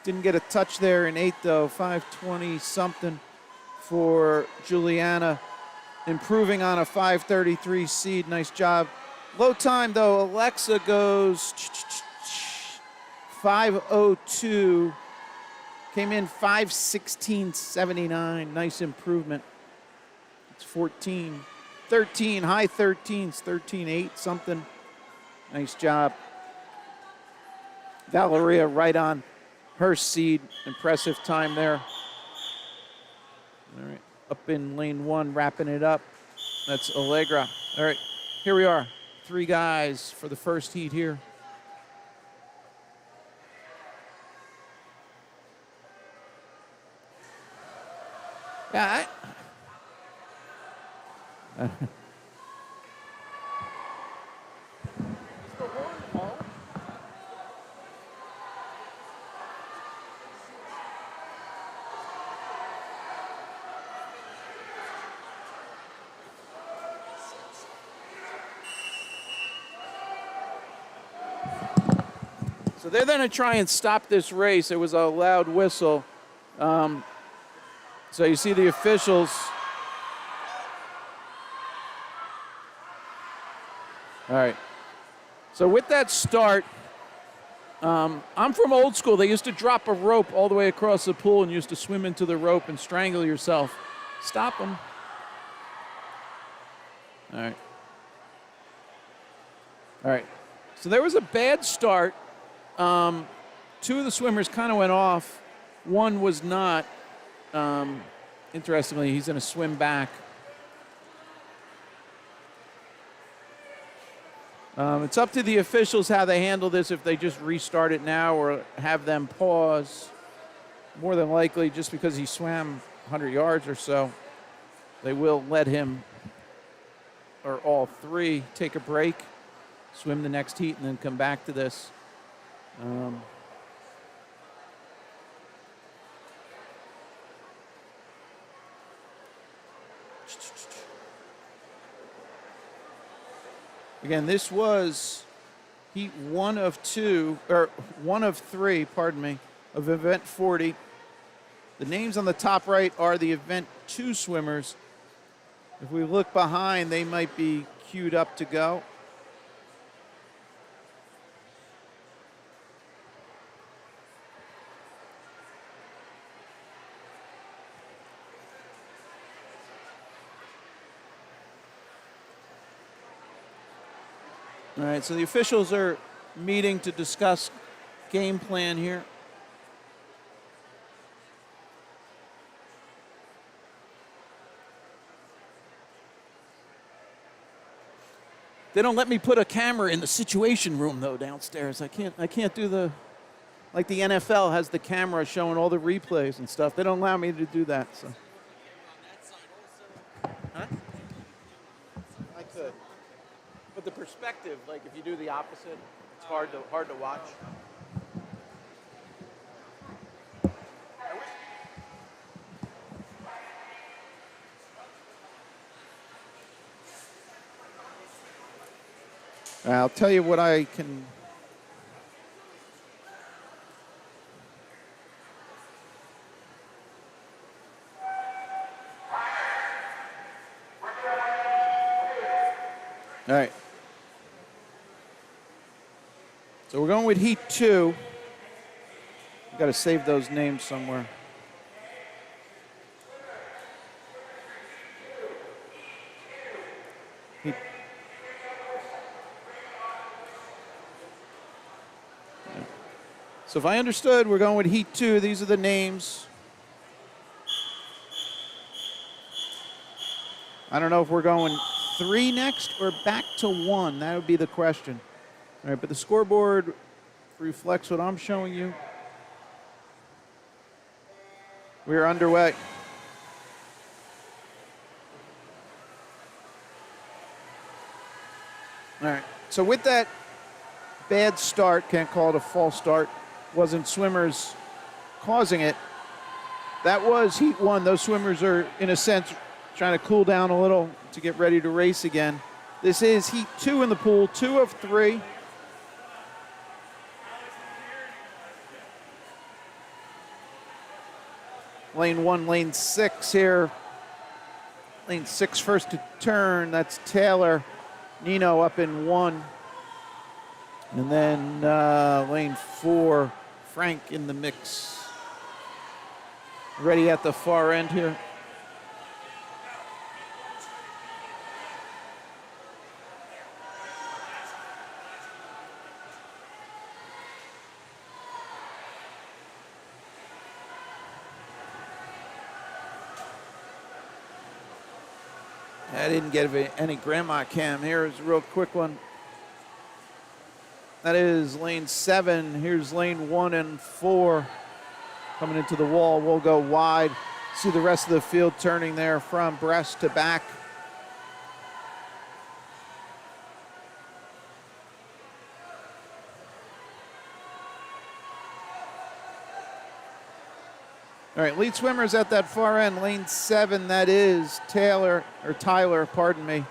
Didn't get a touch there in 8, though. 5:20 something for Juliana. Improving on a 5:33 seed. Nice job. Low time, though. Alexa goes 5:02. Came in 5:16.79. Nice improvement. It's 14, 13, high 13s, 13.8 something. Nice job. Valeria right on her seed. Impressive time there. All right, up in lane 1, wrapping it up. That's Allegra. All right, here we are. 3 guys for the first heat here. Yeah, So they're going to try and stop this race. There was a loud whistle. So you see the officials. All right. So with that start, I'm from old school. They used to drop a rope all the way across the pool and used to swim into the rope and strangle yourself. Stop them. All right. All right. So there was a bad start. Two of the swimmers kind of went off. One was not. Interestingly, he's going to swim back. It's up to the officials how they handle this, if they just restart it now or have them pause. More than likely, just because he swam 100 yards or so, they will let him, or all three, take a break, swim the next heat, and then come back to this. Again, this was heat one of three, of event 40. The names on the top right are the event 2 swimmers. If we look behind, they might be queued up to go. All right, so the officials are meeting to discuss game plan here. They don't let me put a camera in the situation room though downstairs. I can't do the, like the NFL has the camera showing all the replays and stuff. They don't allow me to do that. So. Huh? I could. But the perspective, like if you do the opposite, it's hard to watch. I'll tell you what I can. All right. So we're going with heat 2. We've got to save those names somewhere. So if I understood, we're going with heat 2. These are the names. I don't know if we're going 3 next or back to 1. That would be the question. All right, but the scoreboard reflects what I'm showing you. We are underway. All right, so with that bad start, can't call it a false start, wasn't swimmers causing it. That was heat 1. Those swimmers are, in a sense, trying to cool down a little to get ready to race again. This is heat 2 in the pool, 2 of 3. Lane 1, lane 6 here. Lane 6 first to turn. That's Taylor. Nino up in 1. And then lane 4, Frank in the mix. Ready at the far end here. I didn't get any grandma cam. Here's a real quick one. That is lane 7. Here's lane 1 and 4 coming into the wall. We'll go wide. See the rest of the field turning there from breast to back. All right, lead swimmers at that far end. Lane 7, that is Tyler, pardon me.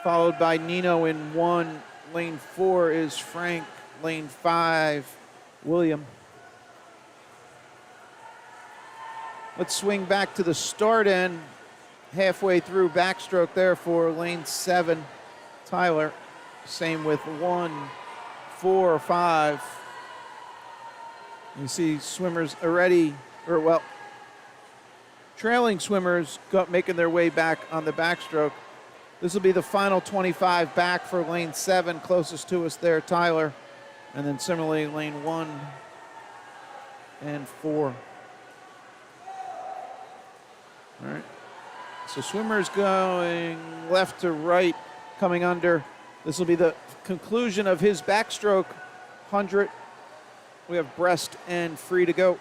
Followed by Nino in 1. Lane 4 is Frank. lane 5, William. Let's swing back to the start end. Halfway through backstroke there for lane 7, Tyler. Same with 1, 4, 5. You see swimmers already, trailing swimmers making their way back on the backstroke. This will be the final 25 back for lane 7, closest to us there, Tyler. And then similarly, lane 1 and 4. All right. So swimmers going left to right, coming under. This will be the conclusion of his backstroke 100. We have breast and free to go.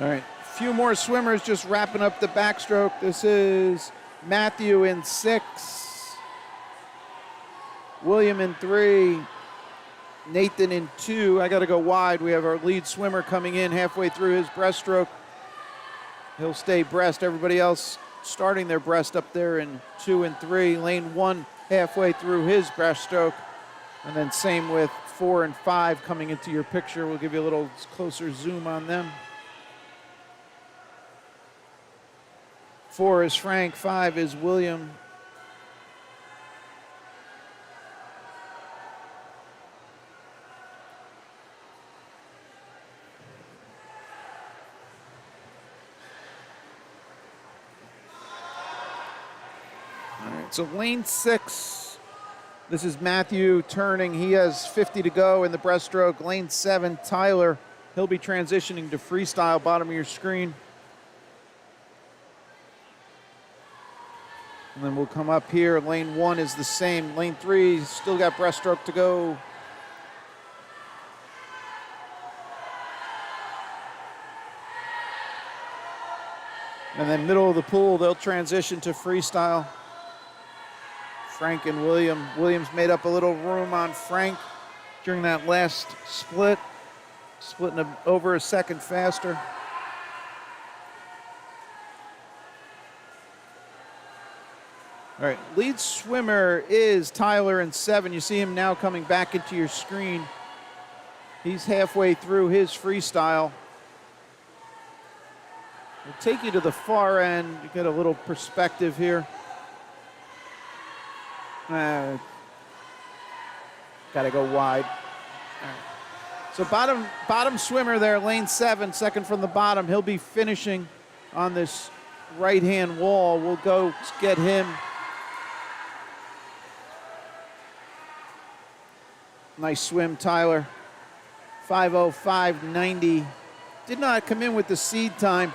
All right, a few more swimmers just wrapping up the backstroke. This is Matthew in 6, William in 3, Nathan in 2. I got to go wide. We have our lead swimmer coming in halfway through his breaststroke. He'll stay breast. Everybody else starting their breast up there in 2 and 3. Lane 1 halfway through his breaststroke. And then same with 4 and 5 coming into your picture. We'll give you a little closer zoom on them. 4 is Frank, 5 is William. All right, so lane 6, this is Matthew turning. He has 50 to go in the breaststroke. Lane 7, Tyler, he'll be transitioning to freestyle, bottom of your screen. And then we'll come up here. Lane 1 is the same. Lane 3, still got breaststroke to go. And then middle of the pool, they'll transition to freestyle. Frank and William. Williams made up a little room on Frank during that last split, splitting him over a second faster. All right, lead swimmer is Tyler in 7. You see him now coming back into your screen. He's halfway through his freestyle. We'll take you to the far end. You get a little perspective here. Got to go wide. All right. So bottom swimmer there, lane 7, second from the bottom. He'll be finishing on this right-hand wall. We'll go get him. Nice swim, Tyler. 5:05.90. Did not come in with the seed time,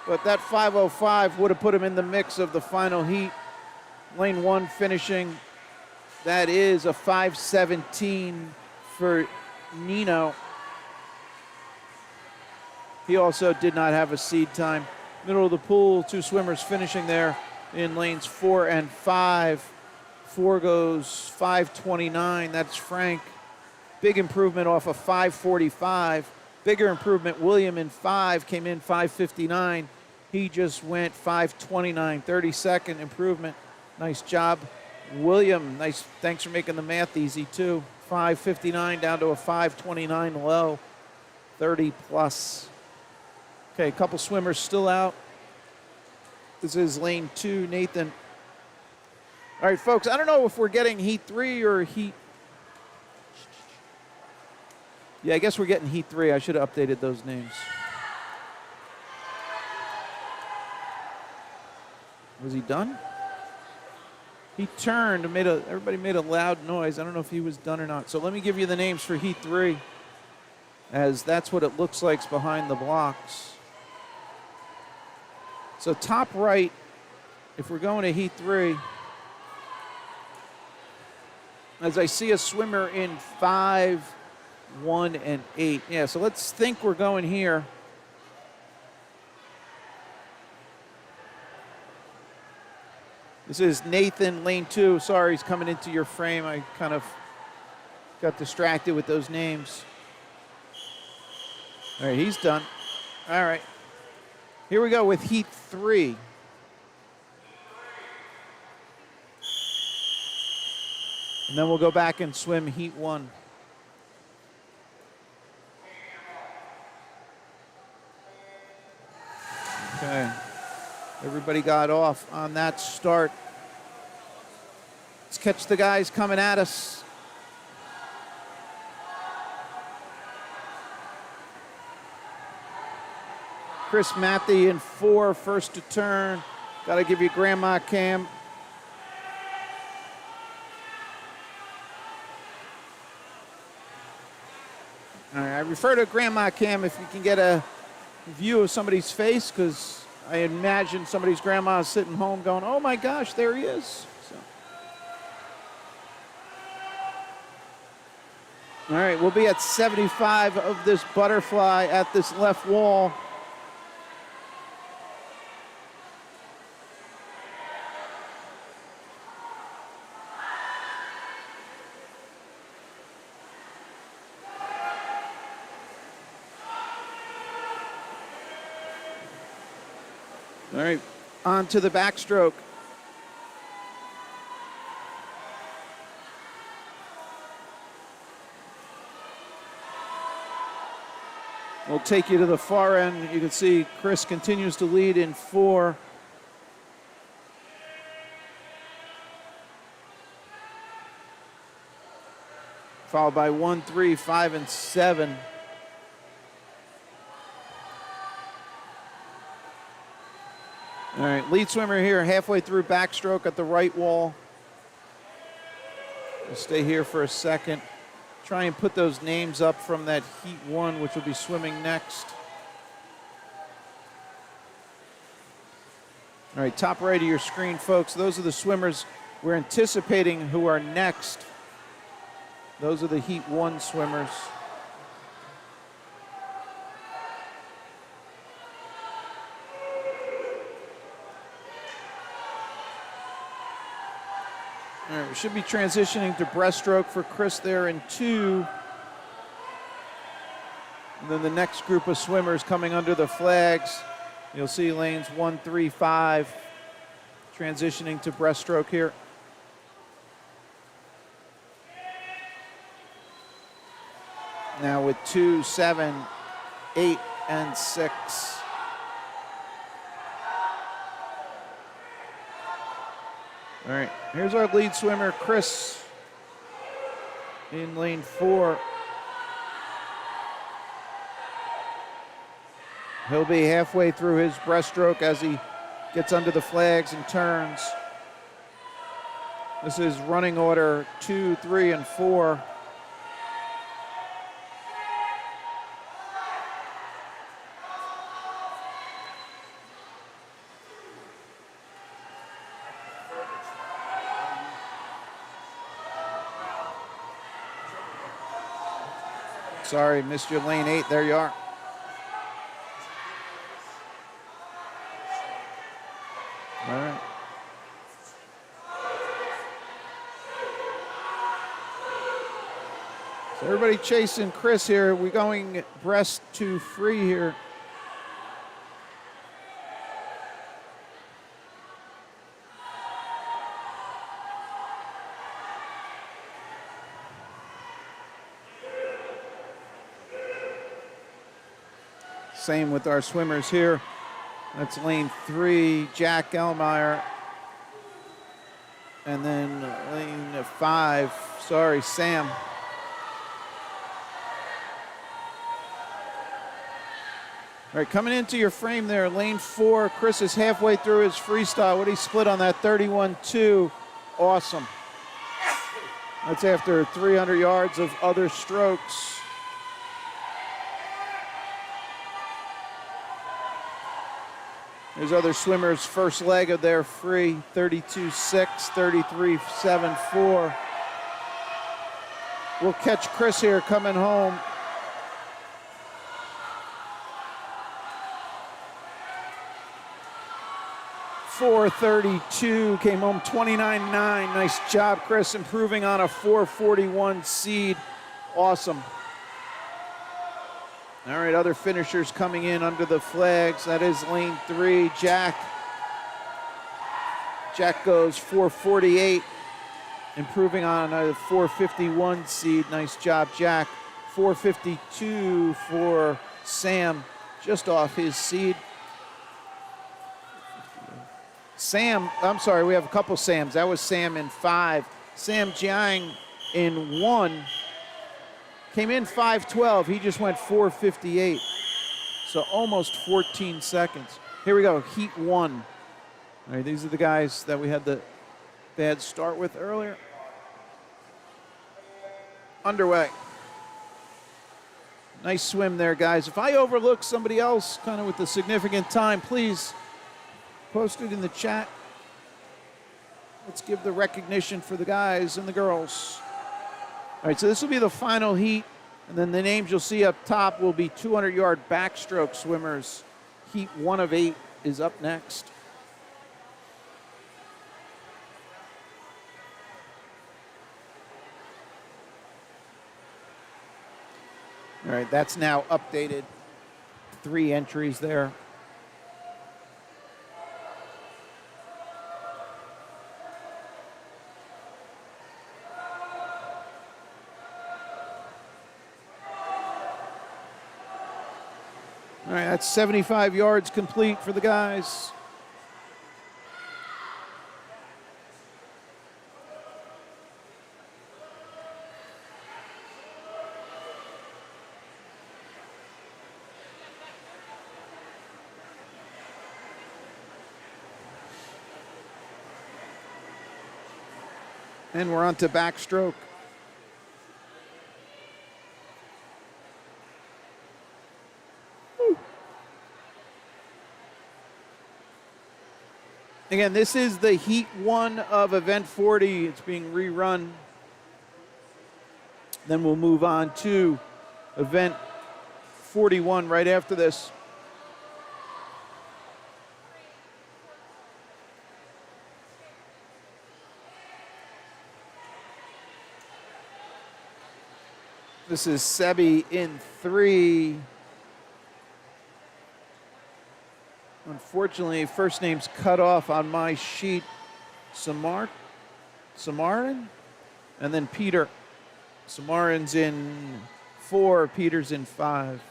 but that 5:05 would have put him in the mix of the final heat. Lane 1 finishing. That is a 5:17 for Nino. He also did not have a seed time. Middle of the pool, 2 swimmers finishing there in lanes 4 and 5. 4 goes 5:29. That's Frank. Big improvement off of 5:45. Bigger improvement, William in 5 came in 5:59. He just went 5:29, 30-second improvement. Nice job, William. Nice, thanks for making the math easy too. 5:59 down to a 5:29 low, 30 plus. Okay, a couple swimmers still out. This is lane 2, Nathan. All right, folks, I don't know if we're getting heat 3 or heat. Yeah, I guess we're getting heat 3. I should have updated those names. Was he done? He turned and everybody made a loud noise. I don't know if he was done or not. So let me give you the names for heat 3, as that's what it looks like behind the blocks. So top right, if we're going to heat 3, as I see a swimmer in 5, 1, and 8. Yeah, so let's think we're going here. This is Nathan, lane 2. Sorry, he's coming into your frame. I kind of got distracted with those names. All right, he's done. All right. Here we go with heat 3. And then we'll go back and swim heat 1. Okay. Everybody got off on that start. Let's catch the guys coming at us. Chris Matthey in 4, first to turn. Got to give you grandma cam. All right, I refer to grandma cam if you can get a view of somebody's face, because I imagine somebody's grandma is sitting home going, oh my gosh, there he is. So. All right, we'll be at 75 of this butterfly at this left wall. All right, on to the backstroke. We'll take you to the far end. You can see Chris continues to lead in 4. Followed by 1, 3, 5, and 7. All right, lead swimmer here halfway through backstroke at the right wall. We'll stay here for a second. Try and put those names up from that heat 1, which will be swimming next. All right, top right of your screen, folks. Those are the swimmers we're anticipating who are next. Those are the heat 1 swimmers. All right, we should be transitioning to breaststroke for Chris there in 2. And then the next group of swimmers coming under the flags. You'll see lanes 1, 3, 5 transitioning to breaststroke here. Now with 2, 7, 8, and 6. All right, here's our lead swimmer, Chris, in lane 4. He'll be halfway through his breaststroke as he gets under the flags and turns. This is running order 2, 3, and 4. Sorry, missed your lane 8. There you are. All right. So everybody chasing Chris here. We're going breast to free here. Same with our swimmers here. That's lane 3, Jack Elmeyer. And then lane 5, sorry, Sam. All right, coming into your frame there, lane 4, Chris is halfway through his freestyle. What he split on that 31-2, awesome. That's after 300 yards of other strokes. There's other swimmers' first leg of their free, 32-6, 33-7-4. We'll catch Chris here coming home. 4:32, came home 29.9. Nice job, Chris, improving on a 4:41 seed. Awesome. All right, other finishers coming in under the flags. That is lane 3, Jack. Jack goes 4:48, improving on a 4:51 seed. Nice job, Jack. 4:52 for Sam, just off his seed. Sam, I'm sorry, we have a couple Sams. That was Sam in 5. Sam Jiang in 1. Came in 5:12. He just went 4:58. So almost 14 seconds. Here we go, heat 1. All right, these are the guys that we had the bad start with earlier. Underway. Nice swim there, guys. If I overlook somebody else kind of with a significant time, please post it in the chat. Let's give the recognition for the guys and the girls. All right, so this will be the final heat, and then the names you'll see up top will be 200-yard backstroke swimmers. Heat 1 of 8 is up next. All right, that's now updated. 3 entries there. All right, that's 75 yards complete for the guys. And we're on to backstroke. Again, this is the heat 1 of event 40. It's being rerun. Then we'll move on to event 41 right after this. This is Sebi in 3. Unfortunately, first name's cut off on my sheet. Samarin, and then Peter. Samarin's in 4, Peter's in 5.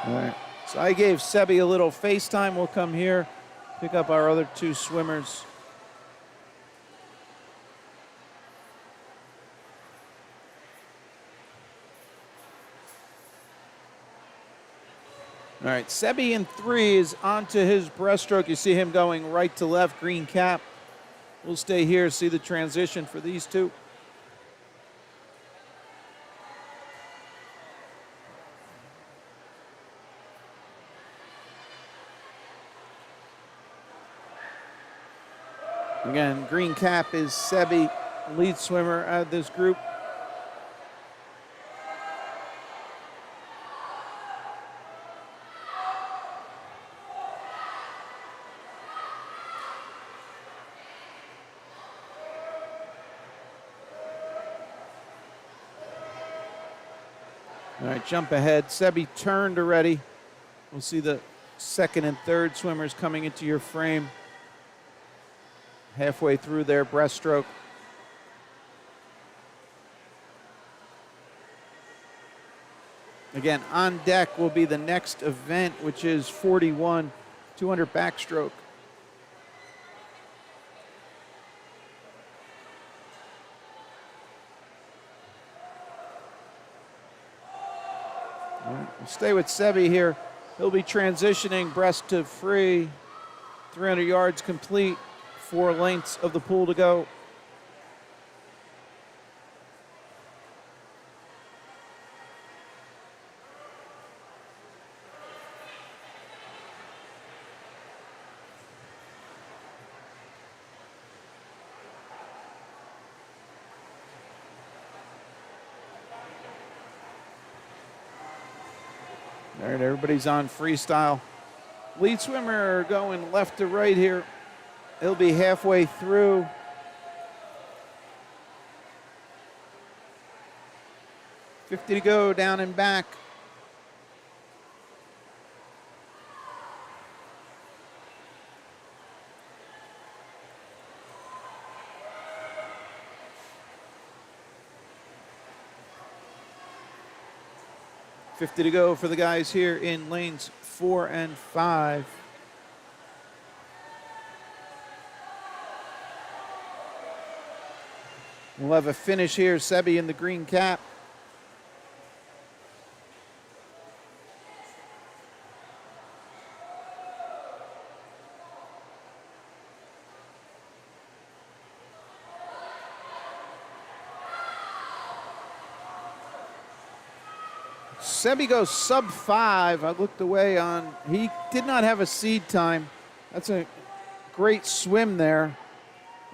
All right. So I gave Sebi a little FaceTime. We'll come here, pick up our other 2 swimmers. All right, Sebi in 3 is onto his breaststroke. You see him going right to left, green cap. We'll stay here, see the transition for these 2. Again, green cap is Sebi, lead swimmer of this group. All right, jump ahead. Sebi turned already. We'll see the second and third swimmers coming into your frame. Halfway through their breaststroke. Again, on deck will be the next event, which is 41, 200 backstroke. All right, we'll stay with Sebi here. He'll be transitioning breast to free, 300 yards complete. 4 lengths of the pool to go. All right, everybody's on freestyle. Lead swimmer going left to right here. He'll be halfway through. $50 to go, down and back. $50 to go for the guys here in lanes 4 and 5. We'll have a finish here. Sebi in the green cap. Sebi goes sub 5. I looked away on, he did not have a seed time. That's a great swim there.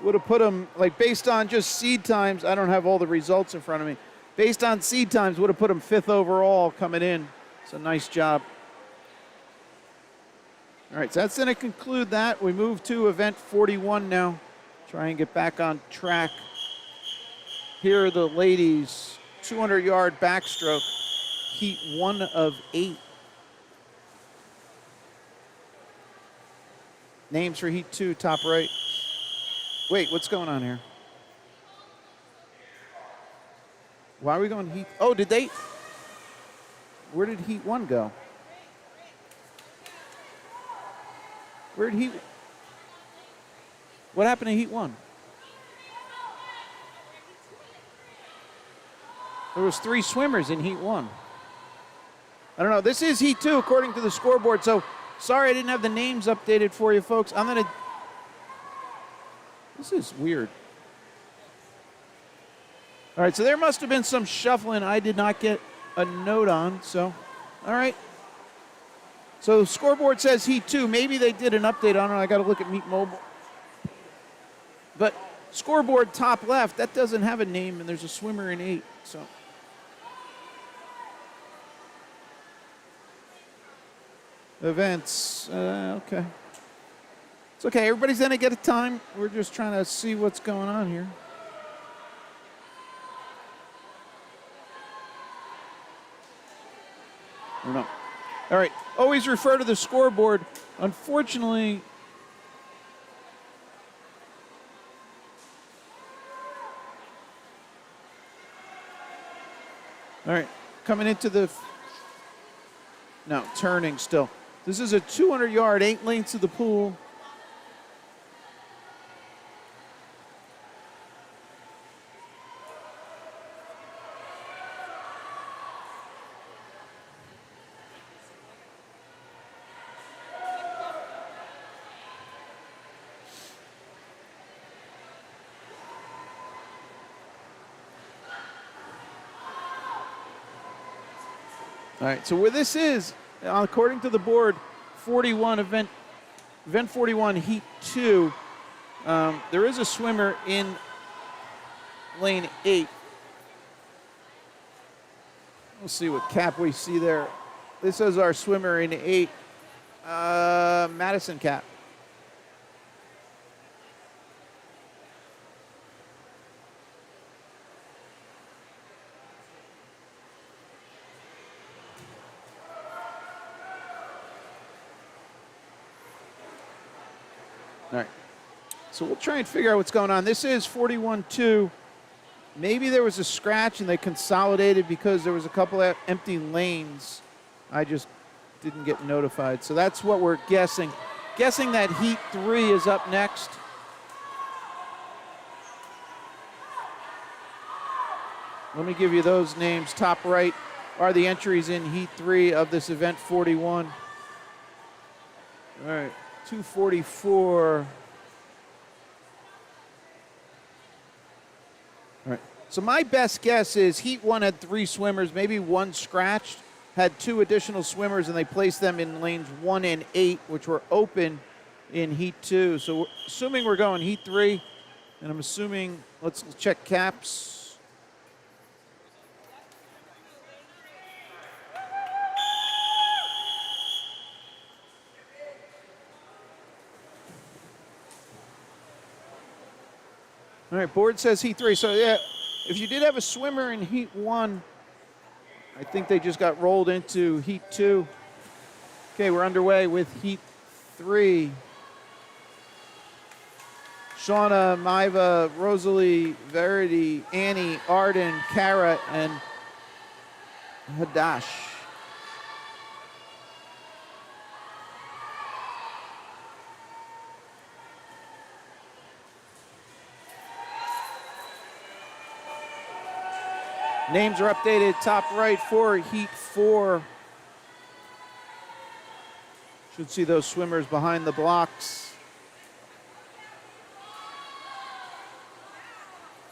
Would have put him, like based on just seed times, I don't have all the results in front of me. Based on seed times, would have put him 5th overall coming in. It's a nice job. All right, so that's going to conclude that. We move to event 41 now. Try and get back on track. Here are the ladies, 200-yard backstroke. Heat 1 of 8. Names for heat 2, top right. Wait, what's going on here? Why are we going heat? Oh, did they? Where did heat 1 go? Where did heat? What happened to heat 1? There was 3 swimmers in heat 1. I don't know. This is heat 2 according to the scoreboard. So sorry I didn't have the names updated for you folks. I'm going to. This is weird. All right, so there must have been some shuffling I did not get a note on. So, all right. So scoreboard says heat 2. Maybe they did an update on it. I got to look at Meet Mobile. But scoreboard top left, that doesn't have a name, and there's a swimmer in 8. So. Events, okay. It's okay, everybody's gonna get a time. We're just trying to see what's going on here. I don't know. All right, always refer to the scoreboard. Unfortunately, all right, coming into the, no, turning still. This is a 200-yard, 8 lengths of the pool. All right, so where this is, according to the board, 41 event 41 heat 2. There is a swimmer in lane 8. We'll see what cap we see there. This is our swimmer in 8, Madison cap. All right, so we'll try and figure out what's going on. This is 41-2. Maybe there was a scratch and they consolidated because there was a couple of empty lanes. I just didn't get notified. So that's what we're guessing. Guessing that heat 3 is up next. Let me give you those names. Top right are the entries in heat 3 of this event 41. All right. 244. All right. So my best guess is heat 1 had 3 swimmers, maybe 1 scratched, had 2 additional swimmers, and they placed them in lanes 1 and 8, which were open in heat 2. So assuming we're going heat 3, and I'm assuming, let's check caps. All right, board says heat 3. So, yeah, if you did have a swimmer in heat 1, I think they just got rolled into heat 2. Okay, we're underway with heat 3. Shauna, Maiva, Rosalie, Verity, Annie, Arden, Kara, and Hadash. Names are updated top right for heat 4. Should see those swimmers behind the blocks.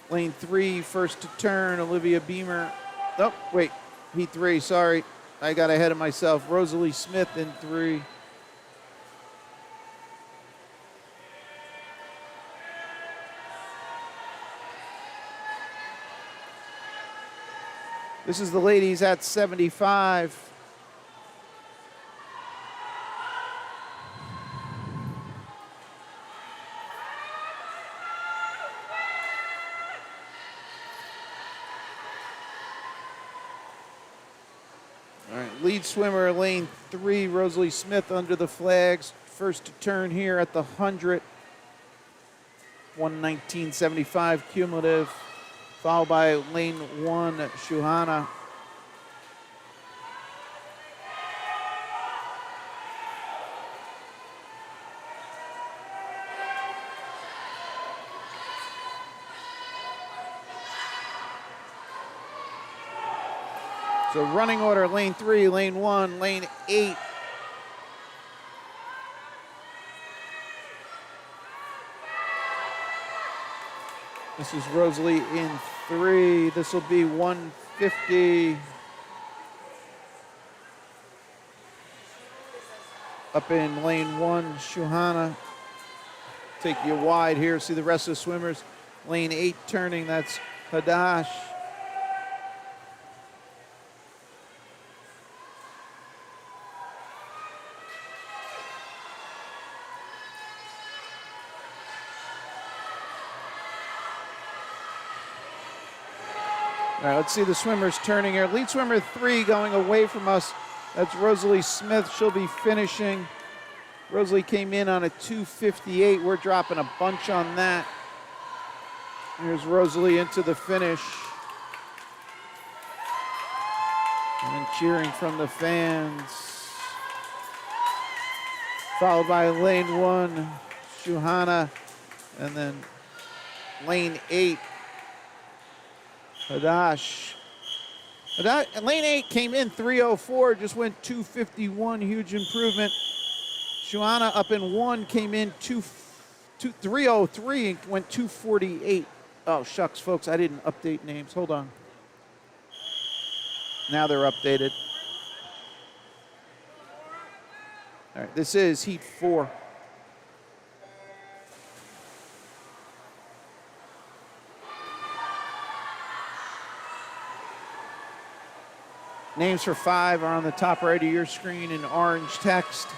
Lane 3, first to turn, Olivia Beamer. Oh, wait, heat 3, sorry. I got ahead of myself. Rosalie Smith in 3. This is the ladies at 75. All right, lead swimmer, lane 3, Rosalie Smith under the flags. First to turn here at the 100. 119.75 cumulative. Followed by lane 1, Shuhana. So running order, lane 3, lane 1, lane 8. This is Rosalie in 3. This will be 150. Up in lane 1, Shuhana. Take you wide here, see the rest of the swimmers. Lane 8 turning, that's Hadash. All right, let's see the swimmers turning here. Lead swimmer 3 going away from us. That's Rosalie Smith. She'll be finishing. Rosalie came in on a 2:58. We're dropping a bunch on that. Here's Rosalie into the finish. And cheering from the fans. Followed by lane 1, Shuhana. And then lane 8, Hadash. Lane 8 came in 3:04, just went 2:51, huge improvement. Shuhana up in 1 came in 3:03 and went 2:48. Oh, shucks, folks, I didn't update names. Hold on. Now they're updated. All right, this is heat 4. Names for 5 are on the top right of your screen in orange text.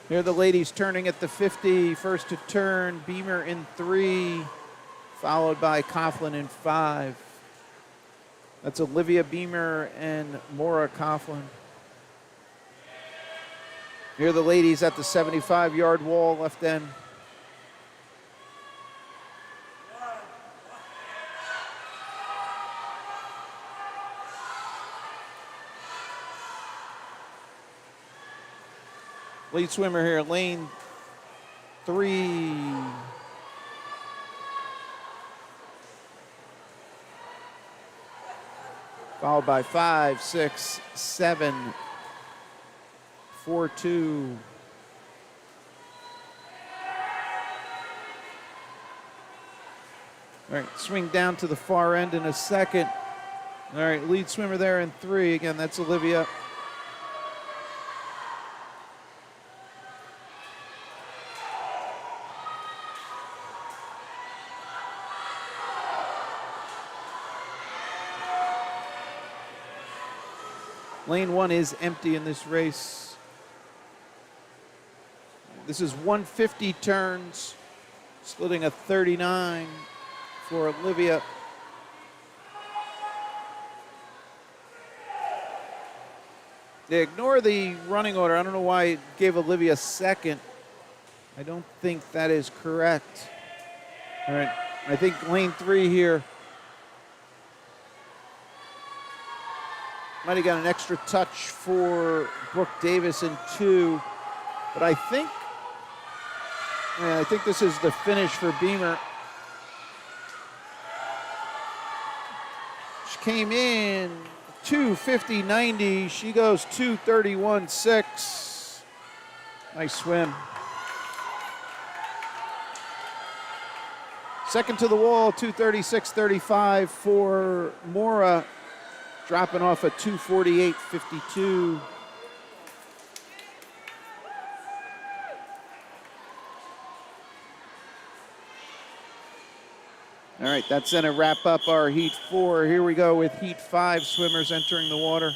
Here are the ladies turning at the 50. First to turn, Beamer in 3, followed by Coughlin in 5. That's Olivia Beamer and Maura Coughlin. Here are the ladies at the 75-yard wall, left end. Lead swimmer here, lane 3. Followed by 5, 6, 7, 4, 2. All right, swing down to the far end in a second. All right, lead swimmer there in 3. Again, that's Olivia. Lane 1 is empty in this race. This is 150 turns, splitting a 39 for Olivia. They ignore the running order. I don't know why it gave Olivia second. I don't think that is correct. All right, I think lane 3 here might have got an extra touch for Brooke Davis in 2, but I think this is the finish for Beamer. She came in 2:50.90. She goes 2:31.6. Nice swim. Second to the wall, 2:36.35 for Mora, dropping off a 2:48.52. All right, that's going to wrap up our Heat 4. Here we go with Heat 5 swimmers entering the water.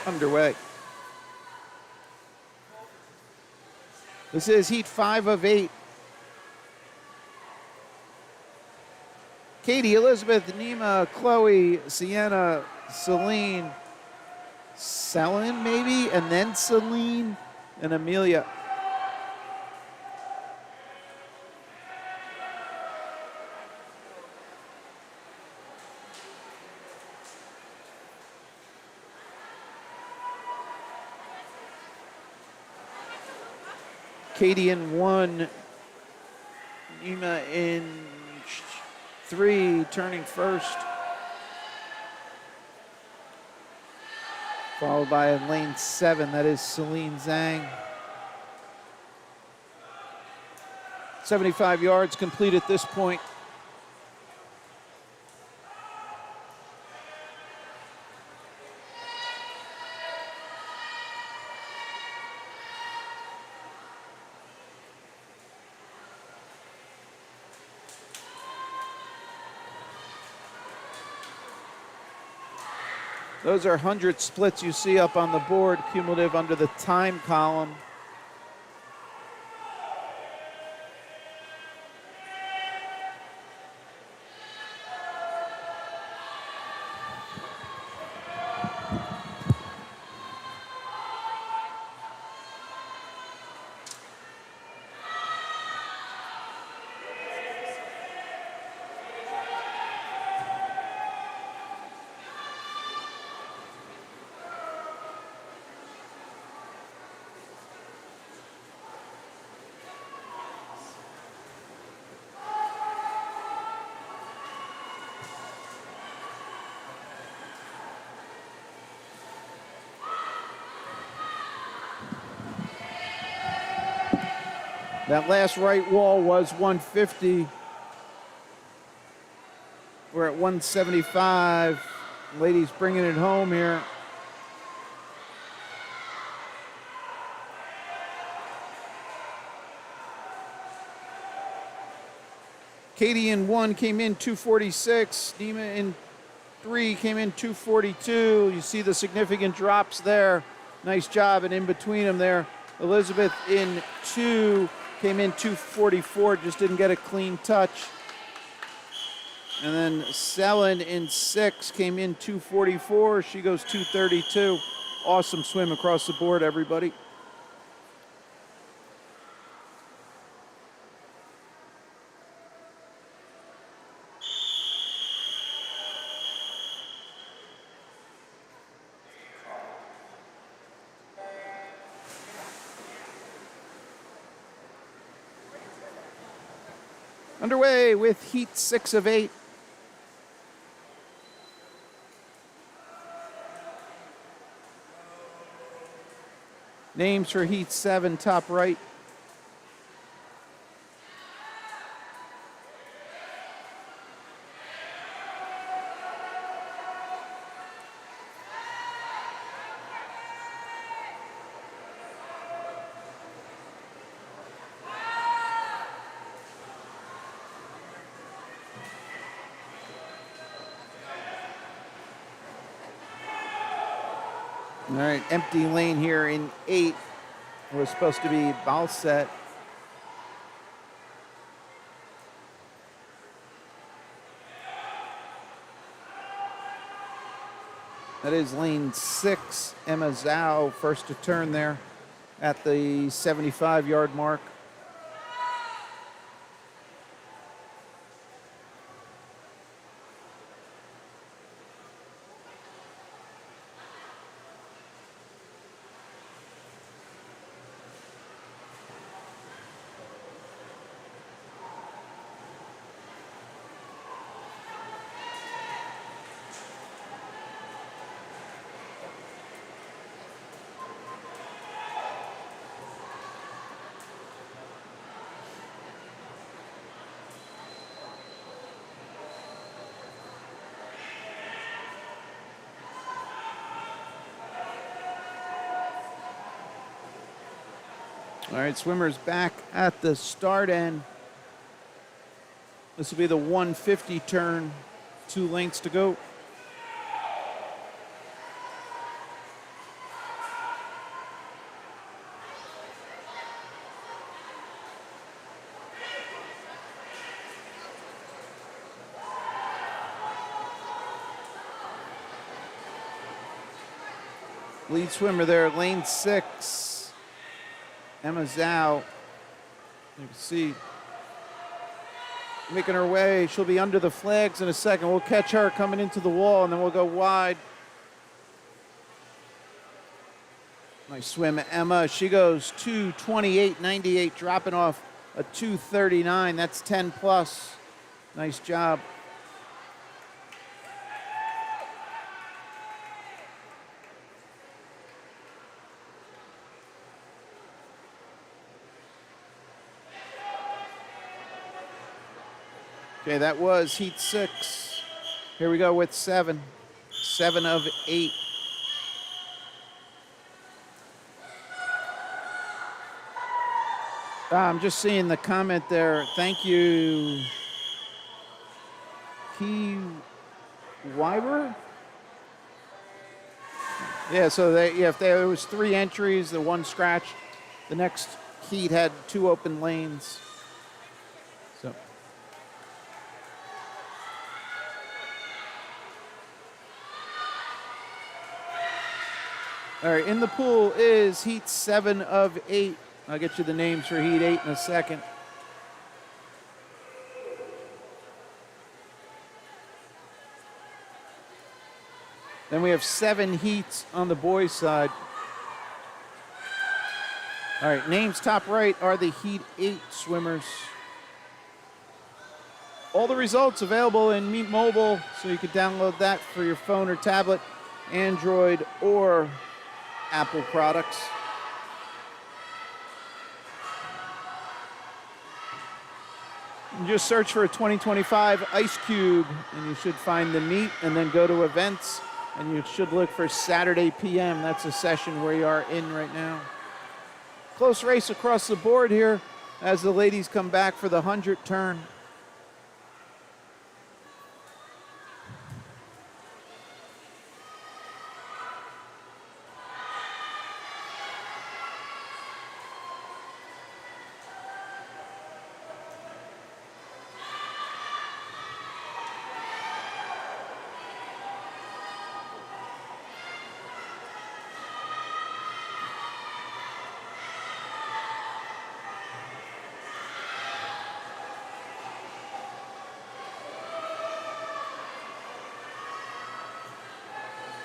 Underway. This is Heat 5 of 8. Katie, Elizabeth, Nima, Chloe, Sienna, Celine, Selin maybe, and then Celine and Amelia. Katie in 1, Nima in 3, turning first. Followed by in lane 7, that is Celine Zhang. 75 yards complete at this point. Those are 100 splits you see up on the board, cumulative under the time column. That last right wall was 150. We're at 175. Ladies bringing it home here. Katie in 1 came in 246. Nima in 3 came in 242. You see the significant drops there. Nice job, and in between them there, Elizabeth in 2 came in 244, just didn't get a clean touch. And then Selin in 6 came in 244. She goes 232. Awesome swim across the board, everybody. Underway with Heat 6 of 8. Names for heat 7, top right. All right, empty lane here in 8. We're supposed to be ball set. That is lane 6. Emma Zhao, first to turn there at the 75-yard mark. All right, swimmers back at the start end. This will be the 150 turn, 2 lengths to go. Lead swimmer there, lane 6, Emma Zhao. You can see making her way. She'll be under the flags in a second. We'll catch her coming into the wall, and then we'll go wide. Nice swim, Emma. She goes 2:28.98, dropping off a 2:39. That's 10 plus. Nice job. Okay, that was heat 6. Here we go with 7. 7 of 8. I'm just seeing the comment there. Thank you, Key Weiber. Yeah, so if there was 3 entries, the 1 scratched. The next heat had 2 open lanes. So. All right, in the pool is heat 7 of 8. I'll get you the names for heat 8 in a second. Then we have 7 heats on the boys' side. All right, names top right are the heat 8 swimmers. All the results available in Meet Mobile, so you can download that for your phone or tablet, Android or Apple products. You just search for a 2025 Ice Cube, and you should find the meet, and then go to events, and you should look for Saturday PM. That's a session where you are in right now. Close race across the board here as the ladies come back for the 100 turn.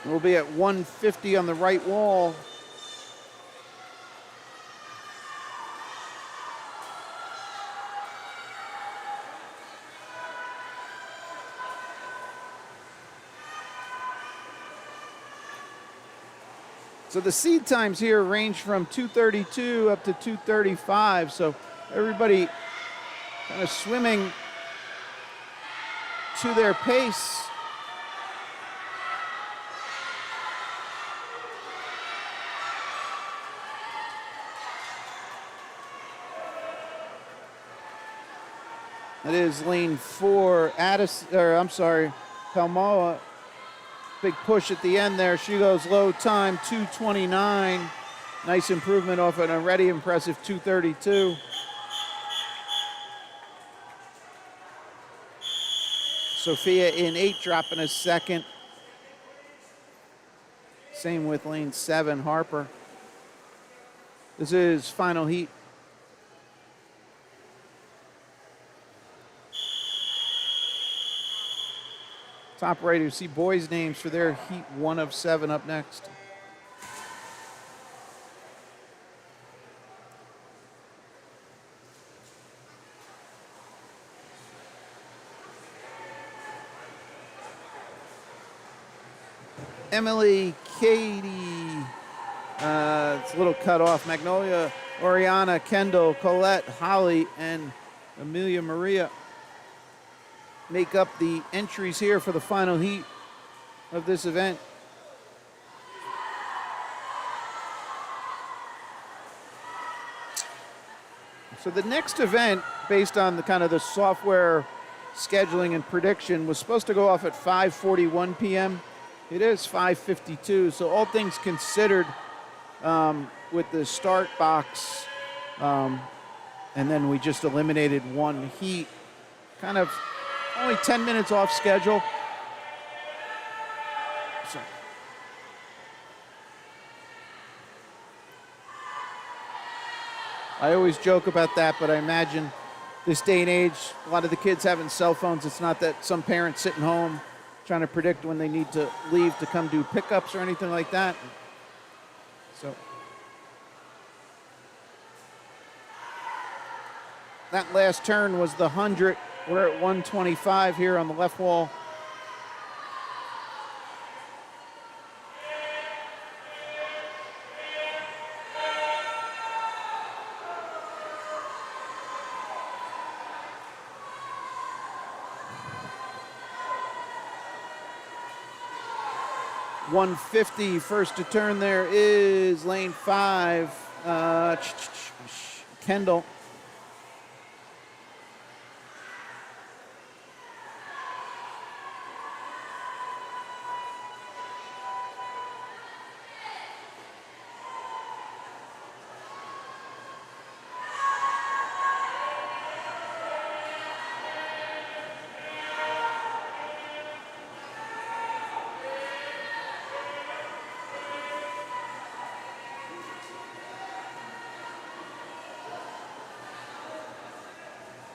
We'll be at 150 on the right wall. So the seed times here range from 2:32 up to 2:35. So everybody kind of swimming to their pace. That is lane 4, Palmoa. Big push at the end there. She goes low time, 2:29. Nice improvement off an already impressive 2:32. Sophia in 8, dropping a second. Same with lane 7, Harper. This is final heat. Top right, you see boys' names for their heat 1 of 7 up next. Emily, Katie, it's a little cut off. Magnolia, Oriana, Kendall, Colette, Holly, and Amelia Maria make up the entries here for the final heat of this event. So the next event, based on the kind of the software scheduling and prediction, was supposed to go off at 5:41 p.m. It is 5:52. So all things considered, with the start box, and then we just eliminated one heat, kind of only 10 minutes off schedule. So I always joke about that, but I imagine this day and age, a lot of the kids having cell phones. It's not that some parents sitting home trying to predict when they need to leave to come do pickups or anything like that. So that last turn was the 100. We're at 125 here on the left wall. $150 first to turn there is lane 5, Kendall.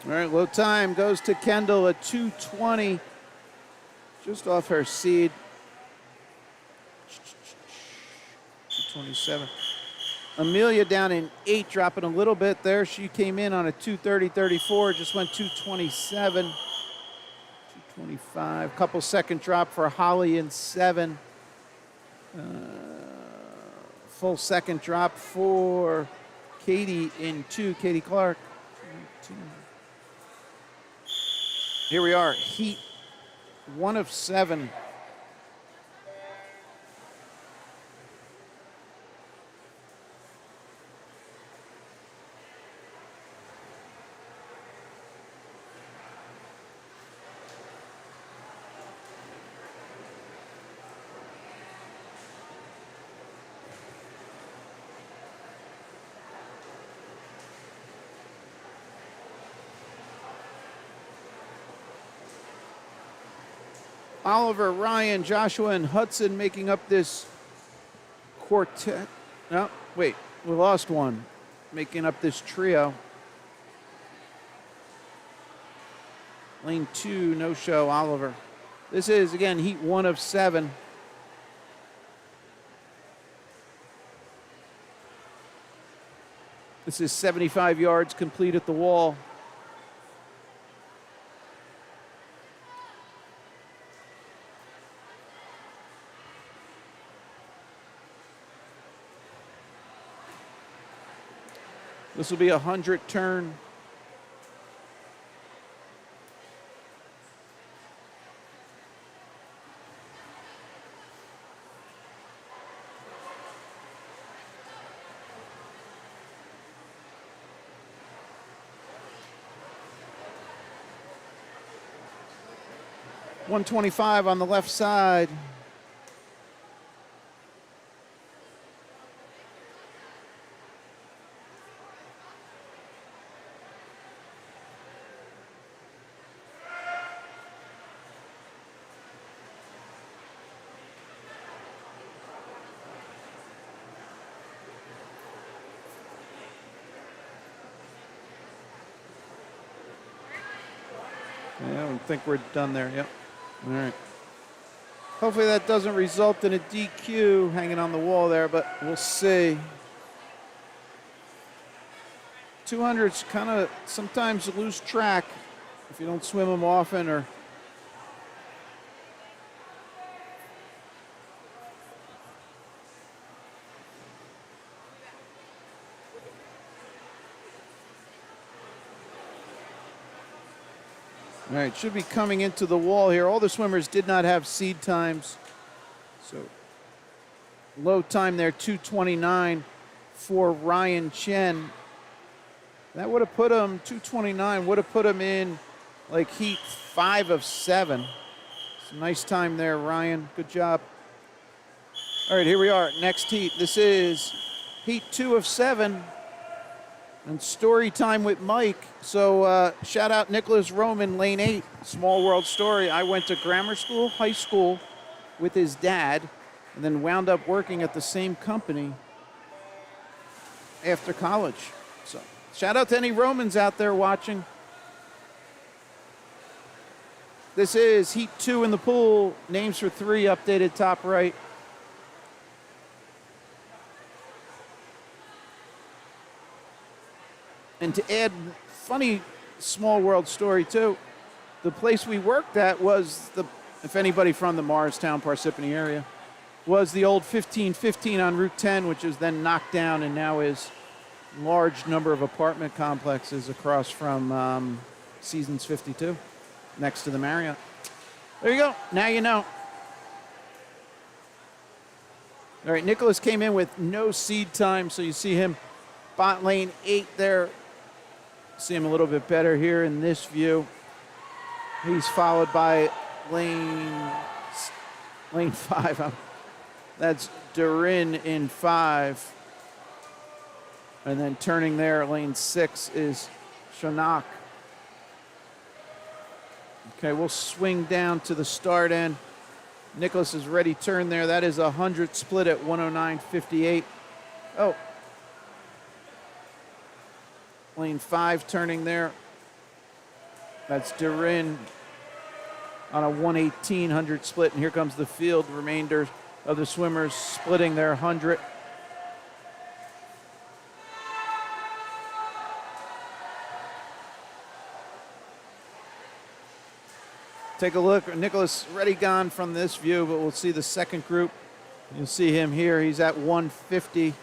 All right, low time goes to Kendall at 2:20, just off her seed. 2:27. Amelia down in 8, dropping a little bit there. She came in on a 2:30.34, just went 2:27. 2:25, couple second drop for Holly in 7. Full second drop for Katie in 2, Katie Clark. Here we are, heat 1 of 7. Oliver, Ryan, Joshua, and Hudson making up this quartet. No, wait, we lost one. Making up this trio. Lane 2, no show, Oliver. This is, again, heat 1 of 7. This is 75 yards complete at the wall. This will be a 100 turn. .125 on the left side. I don't think we're done there. Yep. All right. Hopefully that doesn't result in a DQ hanging on the wall there, but we'll see. 200s kind of sometimes you lose track if you don't swim them often or. All right, should be coming into the wall here. All the swimmers did not have seed times. So low time there, 2:29 for Ryan Chen. That would have put him, 2:29, would have put him in like heat 5 of 7. It's a nice time there, Ryan. Good job. All right, here we are, next heat. This is heat 2 of 7. And story time with Mike. So shout out Nicholas Roman, lane 8, small world story. I went to grammar school, high school with his dad, and then wound up working at the same company after college. So shout out to any Romans out there watching. This is heat 2 in the pool. Names for 3 updated top right. And to add funny small world story too, the place we worked at was if anybody from the Morristown, Parsippany area, was the old 1515 on Route 10, which is then knocked down and now is a large number of apartment complexes across from Seasons 52, next to the Marriott. There you go. Now you know. All right, Nicholas came in with no seed time, so you see him bot lane 8 there. See him a little bit better here in this view. He's followed by lane 5. That's Durin in 5. And then turning there, lane 6 is Shanak. Okay, we'll swing down to the start end. Nicholas is ready turn there. That is 100 split at 109.58. Oh. Lane 5 turning there. That's Durin on a 118 split. And here comes the field. Remainder of the swimmers splitting their 100. Take a look. Nicholas already gone from this view, but we'll see the second group. You'll see him here. He's at 150.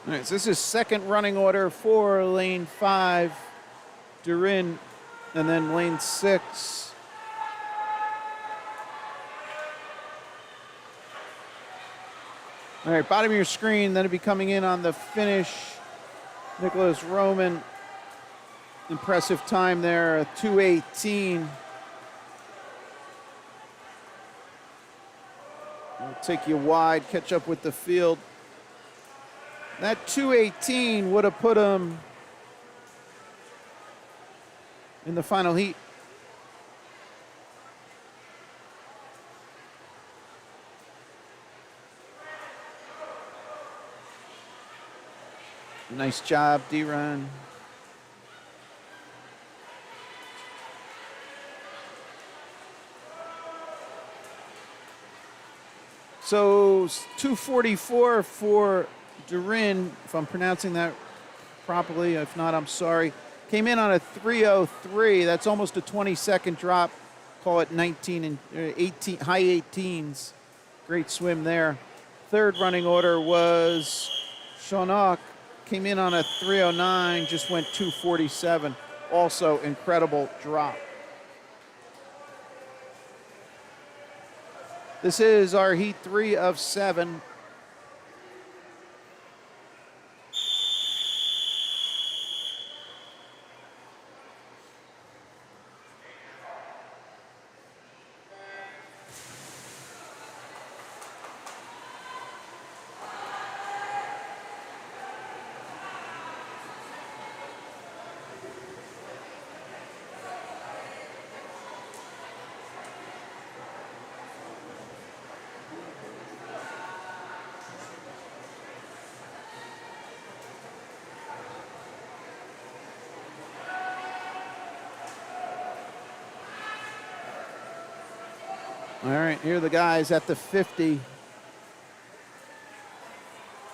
All right, so this is second running order for lane 5, Durin, and then lane 6. All right, bottom of your screen, then it'll be coming in on the finish. Nicholas Roman, impressive time there, 2:18. We'll take you wide, catch up with the field. That 2:18 would have put him in the final heat. Nice job, D-Run. So 2:44 for Durin, if I'm pronouncing that properly. If not, I'm sorry. Came in on a 3:03. That's almost a 20-second drop. Call it 19 and 18, high 18s. Great swim there. Third running order was Shawnock. Came in on a 3:09, just went 2:47. Also incredible drop. This is our heat 3 of 7. All right, here are the guys at the 50.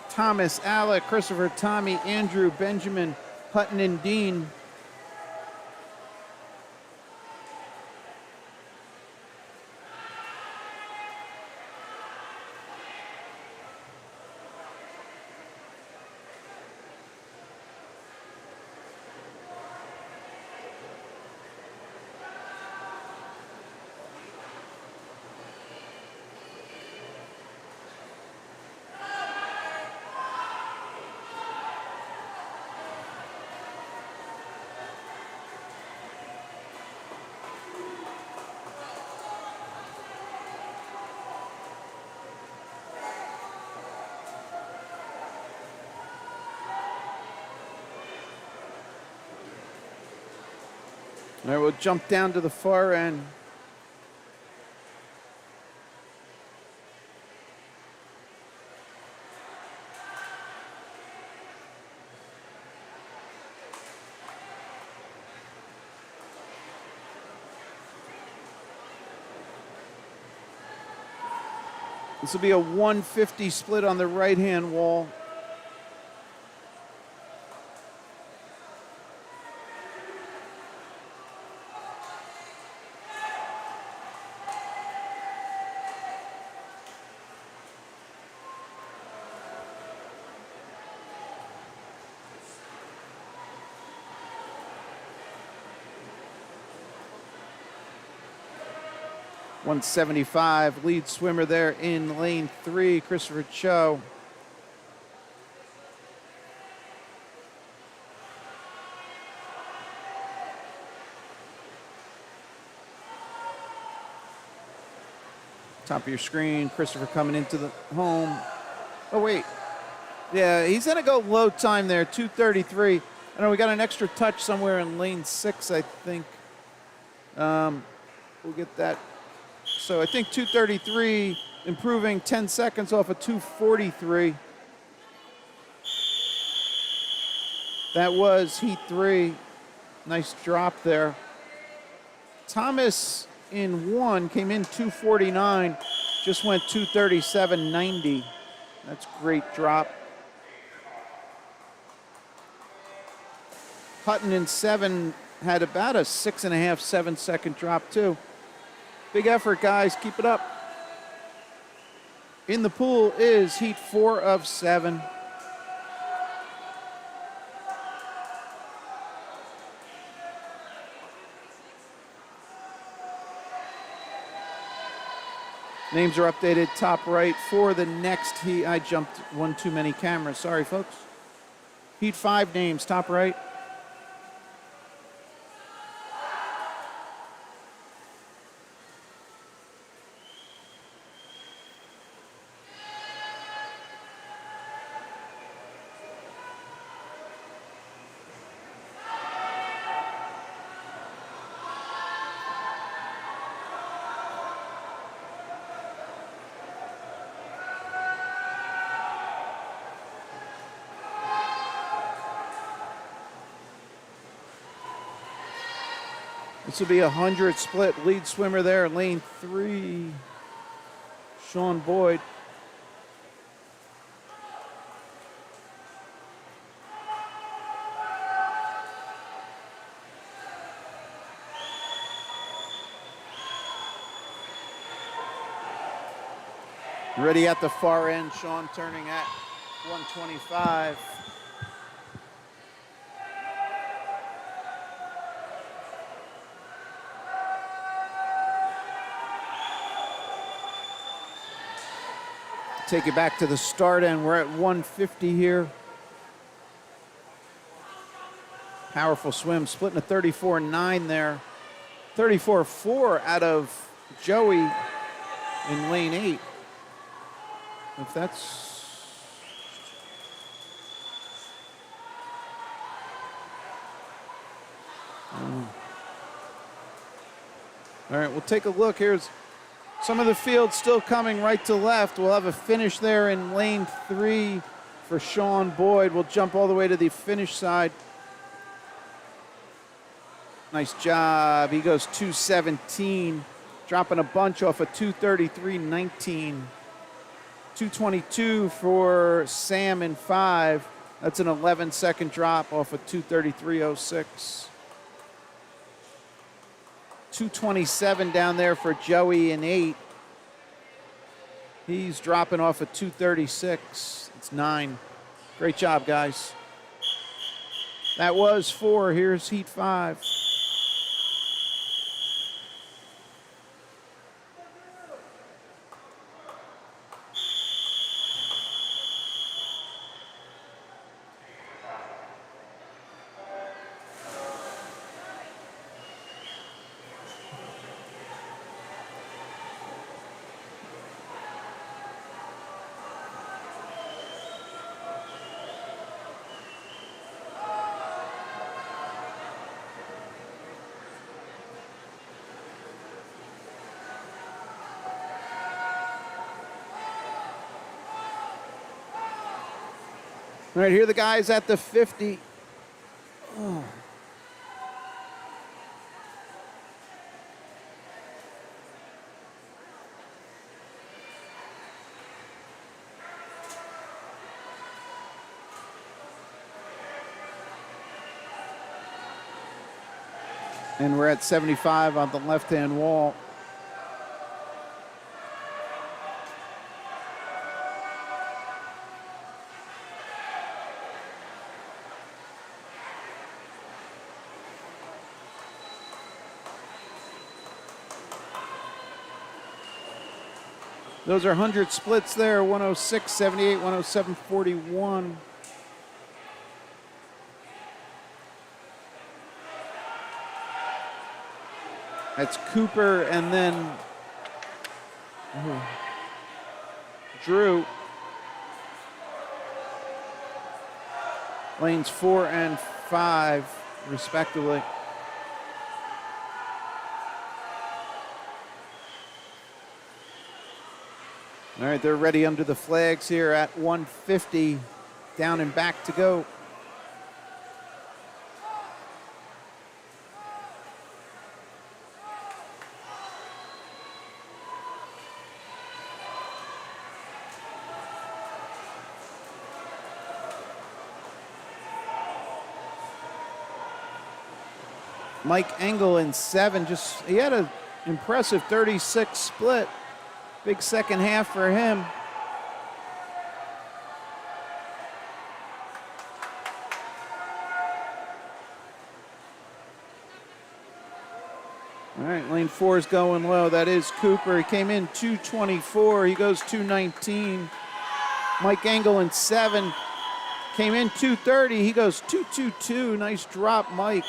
Thomas, Alec, Christopher, Tommy, Andrew, Benjamin, Hutton, and Dean. All right, we'll jump down to the far end. This will be a 150 split on the right-hand wall. .175, lead swimmer there in lane 3, Christopher Cho. Top of your screen, Christopher coming into the home. Oh, wait. Yeah, he's going to go low time there, 2:33. I know we got an extra touch somewhere in lane 6, I think. We'll get that. So I think 2:33, improving 10 seconds off of 2:43. That was heat 3. Nice drop there. Thomas in 1 came in 2:49, just went 2:37.90. That's great drop. Hutton in 7 had about a 6.5, 7-second drop too. Big effort, guys. Keep it up. In the pool is heat 4 of 7. Names are updated top right for the next heat. I jumped one too many cameras. Sorry, folks. Heat 5 names, top right. This will be a 100 split. Lead swimmer there, lane 3, Sean Boyd. Ready at the far end, Sean turning at 125. Take it back to the start end. We're at 150 here. Powerful swim, splitting a 34.9 there. 34.4 out of Joey in lane 8. If that's... All right, we'll take a look. Here's some of the field still coming right to left. We'll have a finish there in lane 3 for Sean Boyd. We'll jump all the way to the finish side. Nice job. He goes 217, dropping a bunch off a 233.19. 222 for Sam in 5. That's an 11-second drop off a 233.06. 227 down there for Joey in 8. He's dropping off a 236. It's 9. Great job, guys. That was 4. Here's heat 5. All right, here are the guys at the 50. Oh. And we're at 75 on the left-hand wall. Those are 100 splits there, 106, 78, 107, 41. That's Cooper and then Drew. Lanes 4 and 5, respectively. All right, they're ready under the flags here at 150, down and back to go. Mike Engel in 7, he had an impressive 36 split. Big second half for him. All right, lane 4 is going low. That is Cooper. He came in 224. He goes 219. Mike Engel in 7. Came in 230. He goes 222. Nice drop, Mike.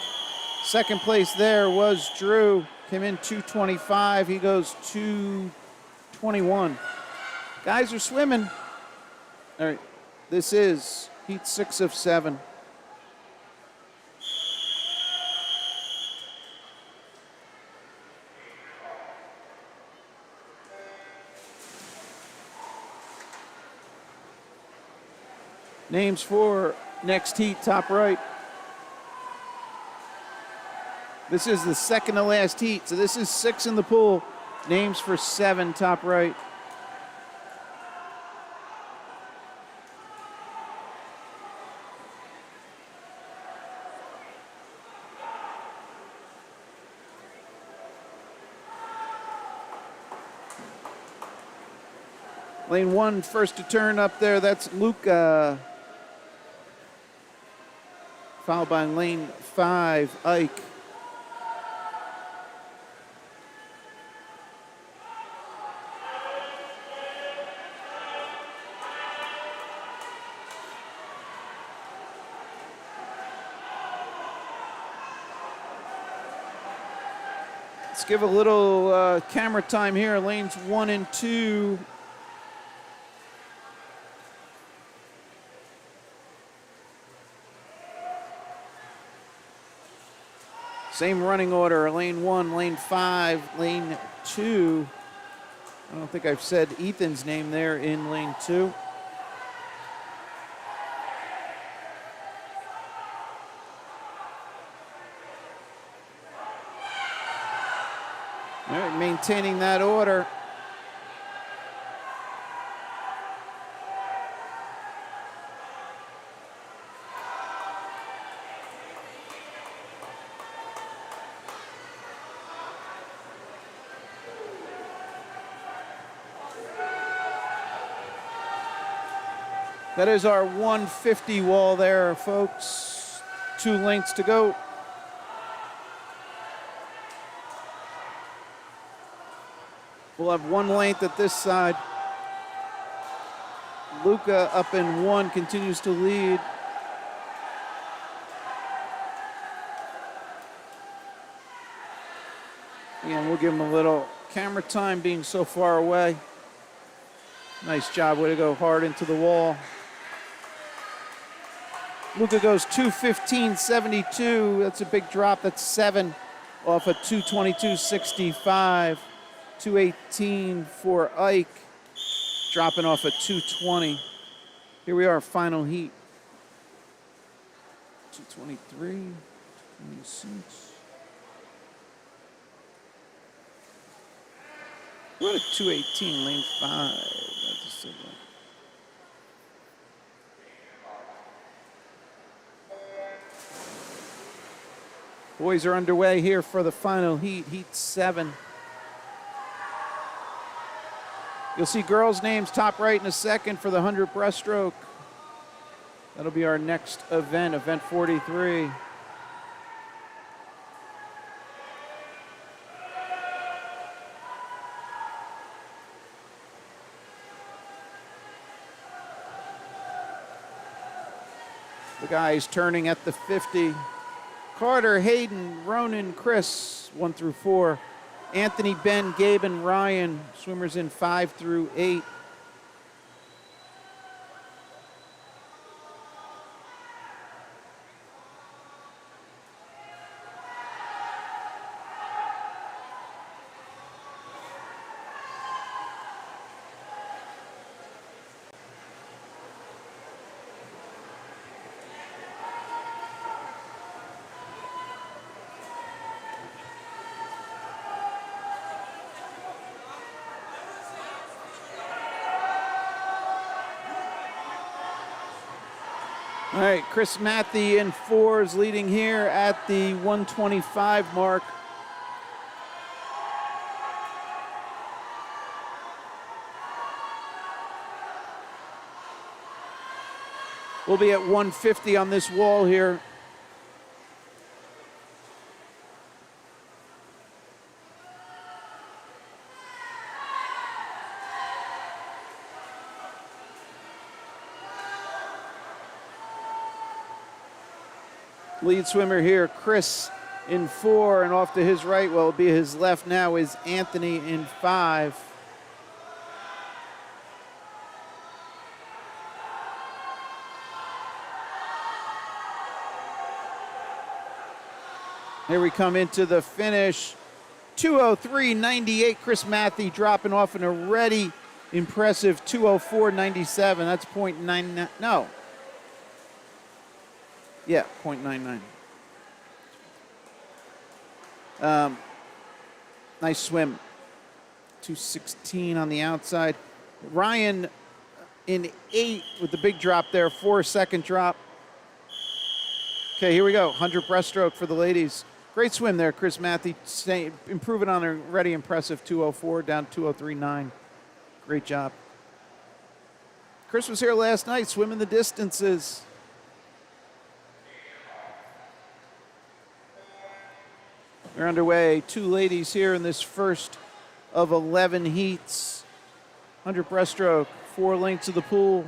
Second place there was Drew. Came in 225. He goes 221. Guys are swimming. All right, this is heat 6 of 7. Names for next heat, top right. This is the second to last heat, so this is 6 in the pool. Names for 7, top right. Lane 1, first to turn up there, that's Luca. Followed by lane 5, Ike. Let's give a little camera time here. Lanes 1 and 2. Same running order, lane 1, lane 5, lane 2. I don't think I've said Ethan's name there in lane 2. All right, maintaining that order. That is our 150 wall there, folks. 2 lengths to go. We'll have 1 length at this side. Luca up in 1, continues to lead. Again, we'll give him a little camera time being so far away. Nice job, way to go hard into the wall. Luca goes 2:15.72. That's a big drop. That's 7 off a 2:22.65. 2:18 for Ike, dropping off a 2:20. Here we are, final heat. 2:23, 2:26. We're at 2:18, lane 5. That's a signal. Boys are underway here for the final heat, heat 7. You'll see girls' names top right in a second for the 100 breaststroke. That'll be our next event, event 43. The guys turning at the 50. Carter, Hayden, Ronan, Chris, 1 through 4. Anthony, Ben, Gabe, and Ryan, swimmers in 5 through 8. All right, Chris Matthey in 4s leading here at the 125 mark. We'll be at 150 on this wall here. Lead swimmer here, Chris in 4, and off to his right, well, it'll be his left now, is Anthony in 5. Here we come into the finish. 2:03.98, Chris Matthey dropping off an already impressive 2:04.97. That's 0.99, no. Yeah, 0.99. Nice swim. 2:16 on the outside. Ryan in 8 with the big drop there, 4-second drop. Okay, here we go. 100 breaststroke for the ladies. Great swim there, Chris Matthey, improving on a already impressive 2:04 down 2:03.9. Great job. Chris was here last night swimming the distances. We're underway. 2 ladies here in this first of 11 heats. 100 breaststroke, 4 lengths of the pool.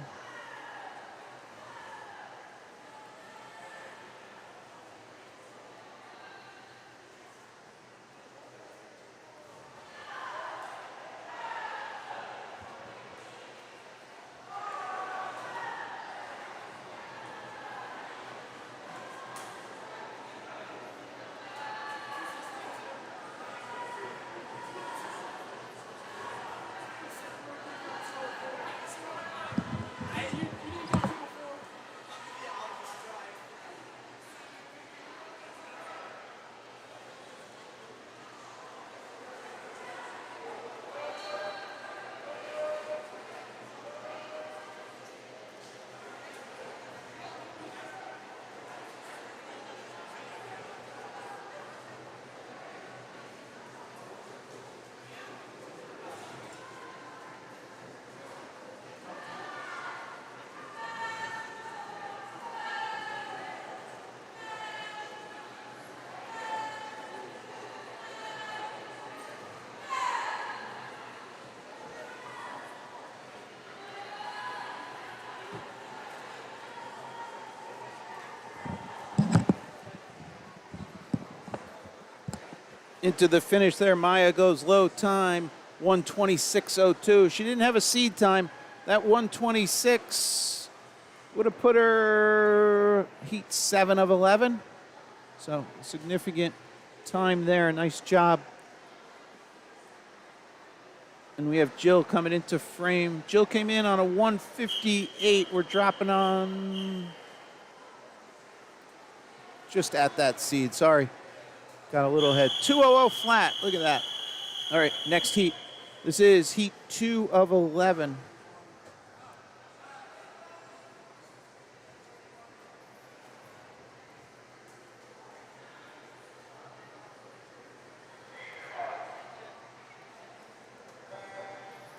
Into the finish there, Maya goes low time, 1:26.02. She didn't have a seed time. That 1:26 would have put her heat 7 of 11. So significant time there. Nice job. And we have Jill coming into frame. Jill came in on a 1:58. We're dropping on just at that seed. Sorry. Got a little ahead. 2:00 flat. Look at that. All right, next heat. This is heat 2 of 11.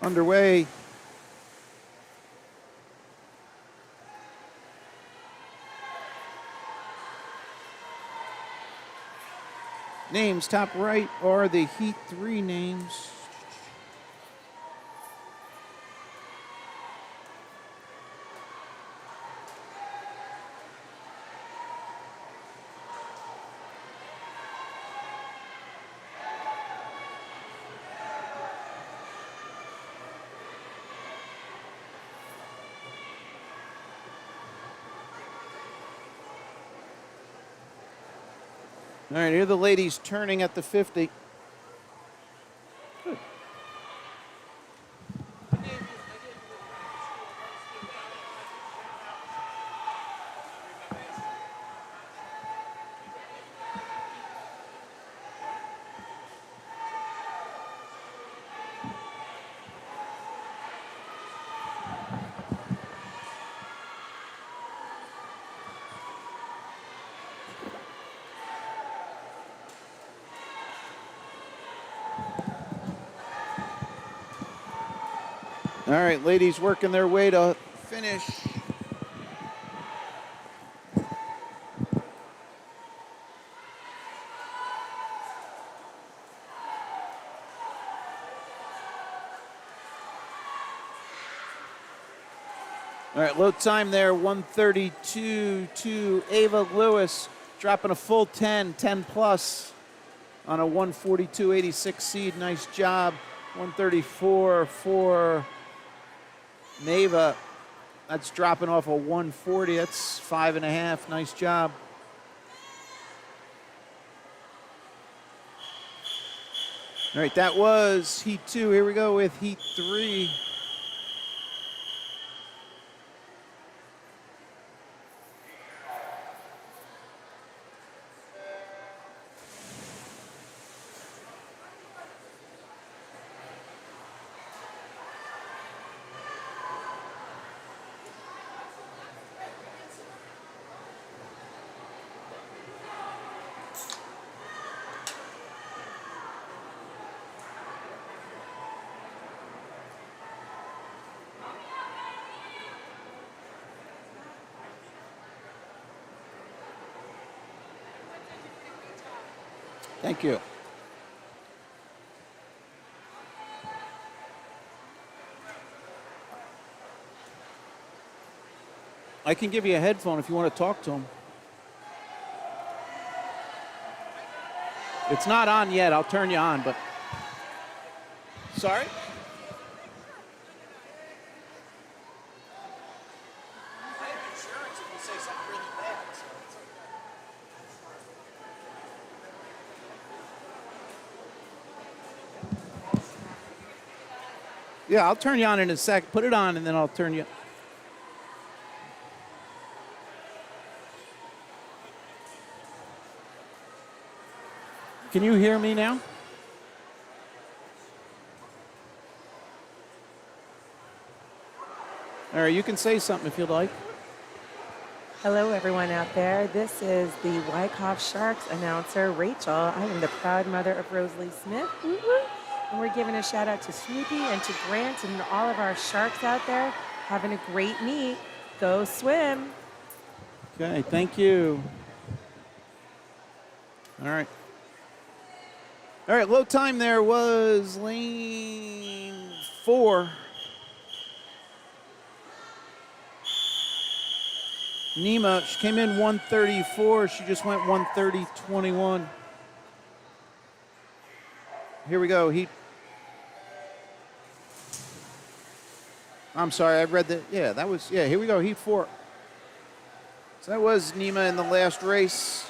Underway. Names top right are the heat 3 names. All right, here are the ladies turning at the 50. Good. All right, ladies working their way to finish. All right, low time there, 1:32 to Ava Lewis, dropping a full 10 plus on a 1:42.86 seed. Nice job. 1:34 for Nava. That's dropping off a 1:40. That's 5.5. Nice job. All right, that was heat 2. Here we go with heat 3. Thank you. I can give you a headphone if you want to talk to him. It's not on yet. I'll turn you on, but... Sorry? Yeah, I'll turn you on in a sec. Put it on, and then I'll turn you... Can you hear me now? All right, you can say something if you'd like. Hello, everyone out there. This is the Wyckoff Sharks announcer, Rachel. I am the proud mother of Rosalie Smith. Woo-hoo. And we're giving a shout out to Snoopy and to Grant and all of our sharks out there having a great meet. Go swim. Okay, thank you. All right. All right, low time there was lane 4. Nima, she came in 134. She just went 130.21. Here we go. I'm sorry, I read that. Yeah, that was, here we go, heat 4. So that was Nima in the last race.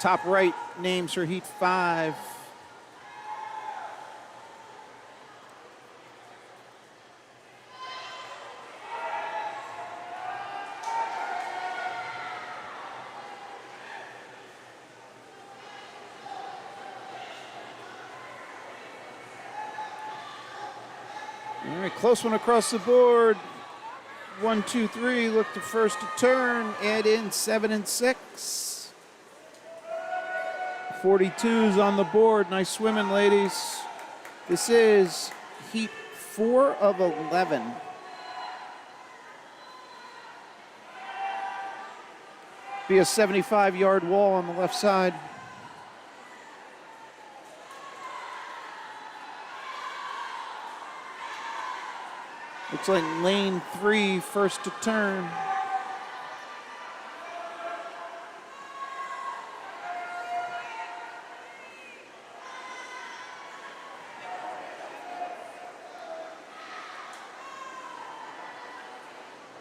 Top right names for heat 5. All right, close one across the board. 1, 2, 3, look to first to turn, add in 7 and 6. 42's on the board. Nice swimming, ladies. This is heat 4 of 11. Be a 75-yard wall on the left side. Looks like lane 3, first to turn.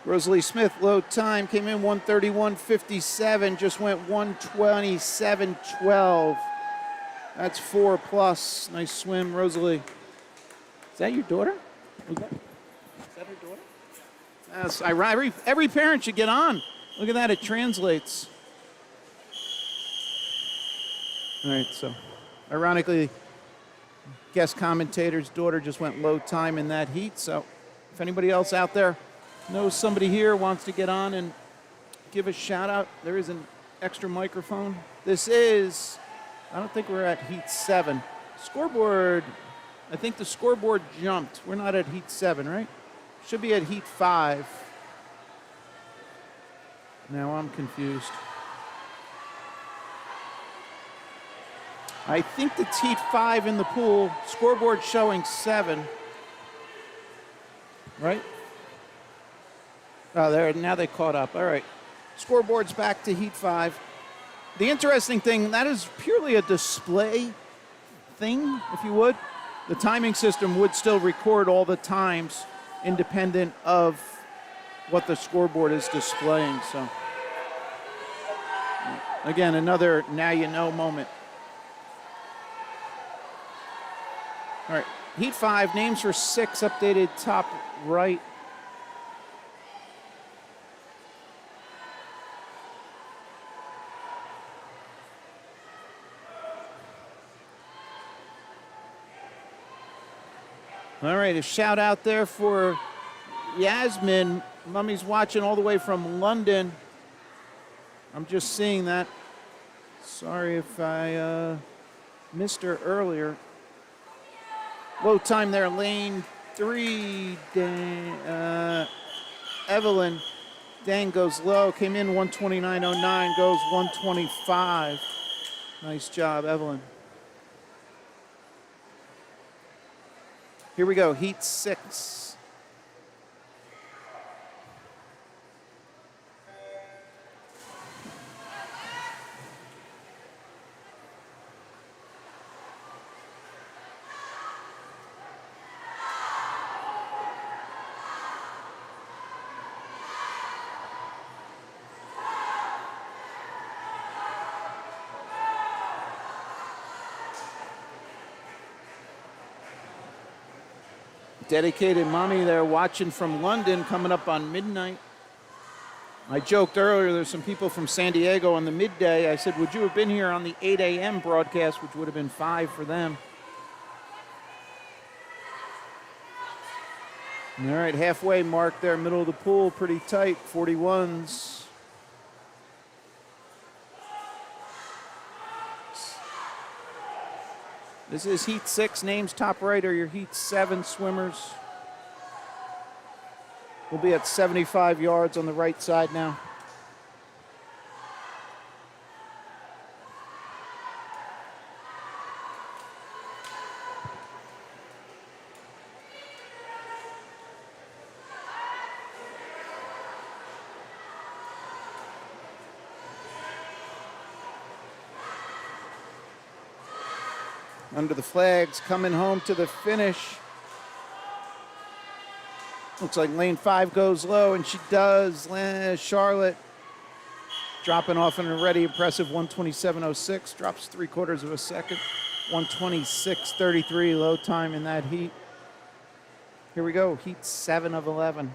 Rosalie Smith, low time, came in 131.57, just went 127.12. That's 4 plus. Nice swim, Rosalie. Is that your daughter? Is that her daughter? That's every parent should get on. Look at that, it translates. All right, so ironically, guest commentator's daughter just went low time in that heat. So if anybody else out there knows somebody here wants to get on and give a shout out, there is an extra microphone. This is, I don't think we're at heat 7. Scoreboard, I think the scoreboard jumped. We're not at heat 7, right? Should be at heat 5. Now I'm confused. I think it's heat 5 in the pool. Scoreboard showing 7. Right? Oh, there, now they caught up. All right. Scoreboard's back to heat 5. The interesting thing, that is purely a display thing, if you would. The timing system would still record all the times independent of what the scoreboard is displaying. So, again, another now you know moment. All right. Heat 5, names for 6 updated top right. All right, a shout out there for Yasmin. Mummy's watching all the way from London. I'm just seeing that. Sorry if I missed her earlier. Low time there, lane 3. Evelyn Dang goes low, came in 129.09, goes 125. Nice job, Evelyn. Here we go, heat 6. Dedicated mommy there watching from London, coming up on midnight. I joked earlier, there's some people from San Diego on the midday. I said, would you have been here on the 8 a.m. broadcast, which would have been 5 for them? All right, halfway mark there, middle of the pool, pretty tight, 41s. This is heat 6. Names top right are your heat 7 swimmers. We'll be at 75 yards on the right side now. Under the flags, coming home to the finish. Looks like lane 5 goes low, and she does. Charlotte dropping off an already impressive 127.06, drops 3/4 of a second. 126.33 low time in that heat. Here we go, heat 7 of 11.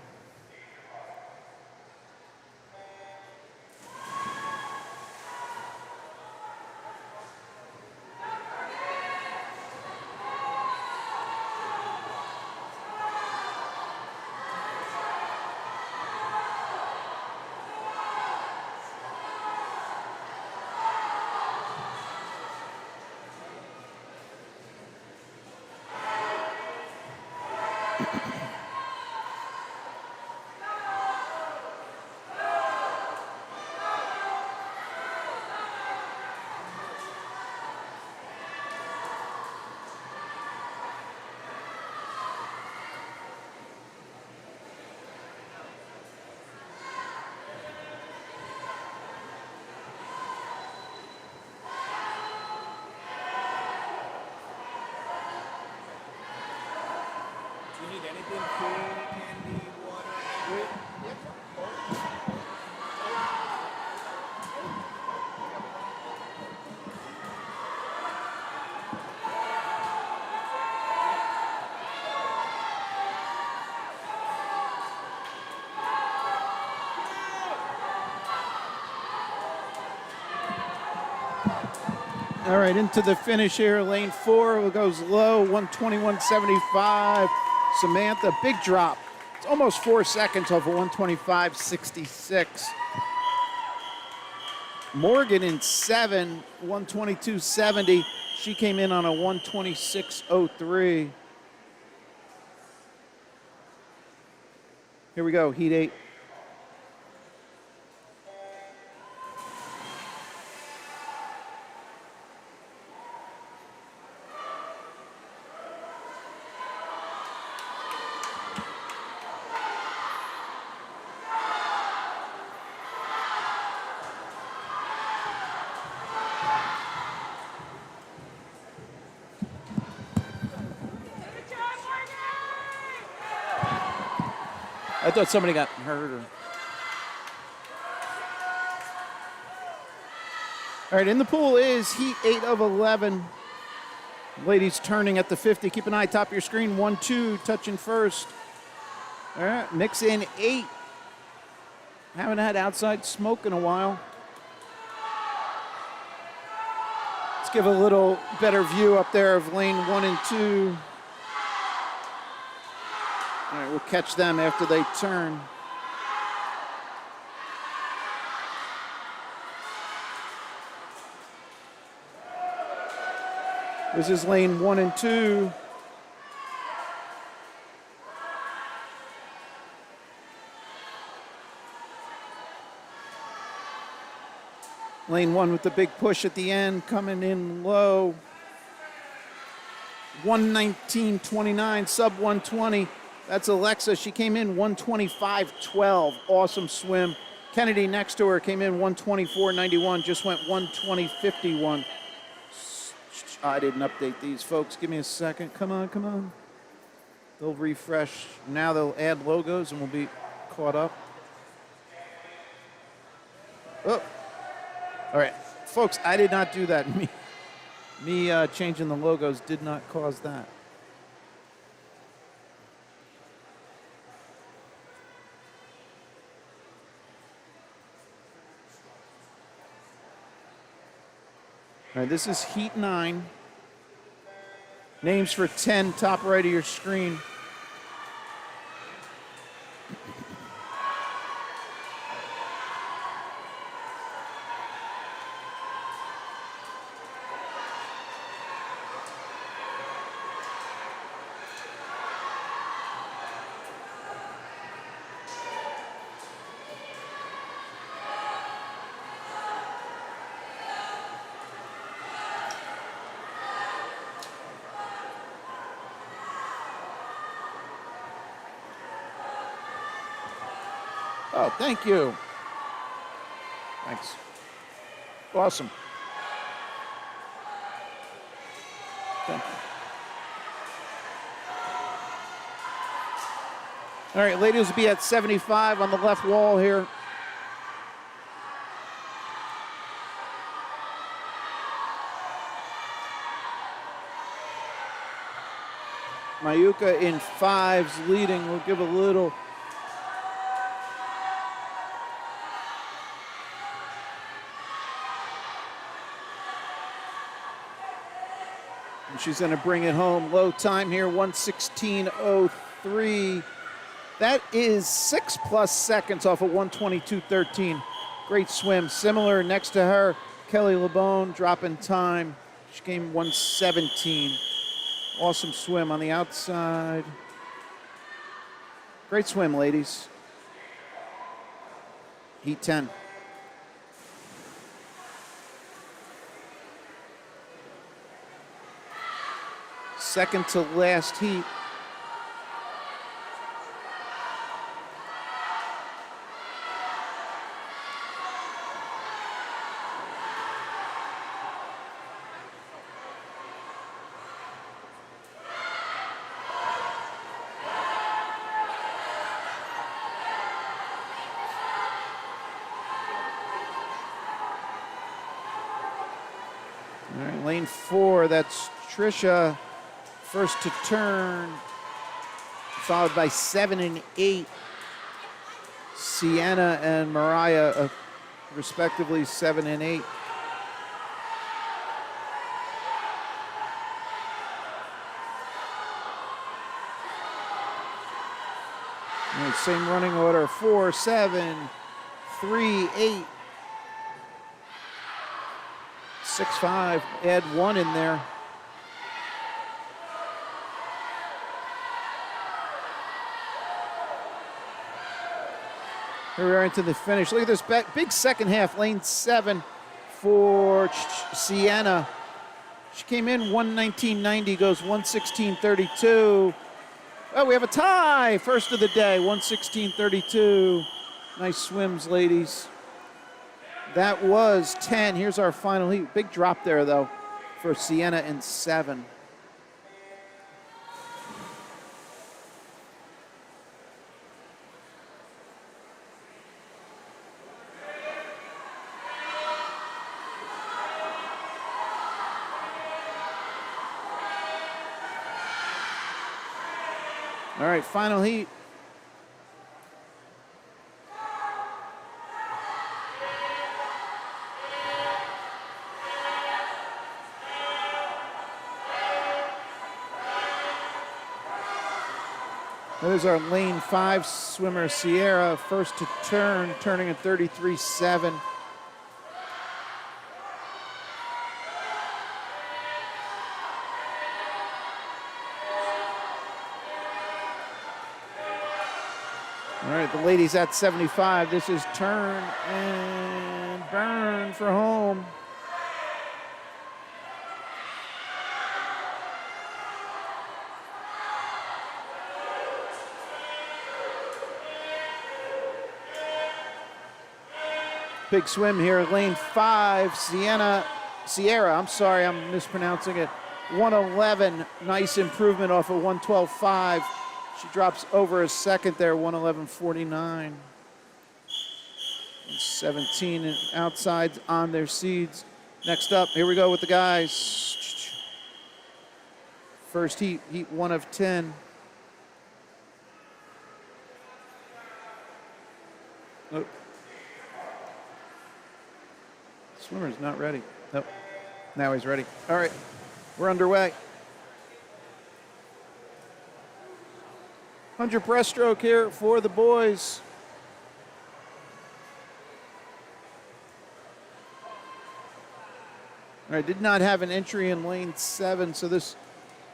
All right, into the finish here, lane 4 goes low, 121.75. Samantha, big drop. It's almost 4 seconds off of 125.66. Morgan in 7, 122.70. She came in on a 126.03. Here we go, heat 8. I thought somebody got hurt. All right, in the pool is heat 8 of 11. Ladies turning at the 50. Keep an eye top of your screen. 1-2, touching first. All right, mix in 8. Haven't had outside smoke in a while. Let's give a little better view up there of lane 1 and 2. All right, we'll catch them after they turn. This is lane 1 and 2. Lane 1 with the big push at the end, coming in low. 119.29, sub 120. That's Alexa. She came in 125.12. Awesome swim. Kennedy next to her came in 124.91. Just went 120.51. I didn't update these, folks. Give me a second. Come on, come on. They'll refresh. Now they'll add logos and we'll be caught up. Oh. All right. Folks, I did not do that. Me changing the logos did not cause that. All right, this is Heat 9. Names for 10, top right of your screen. Oh, thank you. Thanks. Awesome. Thank you. All right, ladies will be at 75 on the left wall here. Mayuka in 5s leading. We'll give a little. And she's going to bring it home. Low time here, 1:16.03. That is 6+ seconds off of 1:22.13. Great swim. Similar next to her, Kelly LeBone dropping time. She came 1:17. Awesome swim on the outside. Great swim, ladies. Heat 10. Second to last heat. All right, lane 4, that's Trisha. First to turn, followed by 7 and 8. Sienna and Mariah, respectively, 7 and 8. All right, same running order, 4, 7, 3, 8, 6, 5. Add 1 in there. Here we are into the finish. Look at this big second half. Lane 7 for Sienna. She came in 1:19.90, goes 1:16.32. Oh, we have a tie. First of the day, 1:16.32. Nice swims, ladies. That was 10. Here's our final heat. Big drop there, though, for Sienna in 7. All right, final heat. There's our lane 5 swimmer, Sierra, first to turn, turning at 33.7. All right, the ladies at 75. This is turn and burn for home. Big swim here, lane 5, Sierra, I'm sorry, I'm mispronouncing it. 111, nice improvement off of 112.5. She drops over a second there, 111.49. 17 outside on their seeds. Next up, here we go with the guys. First heat 1 of 10. Oh. Swimmer's not ready. Nope. Now he's ready. All right, we're underway. 100 breaststroke here for the boys. All right, did not have an entry in lane 7, so this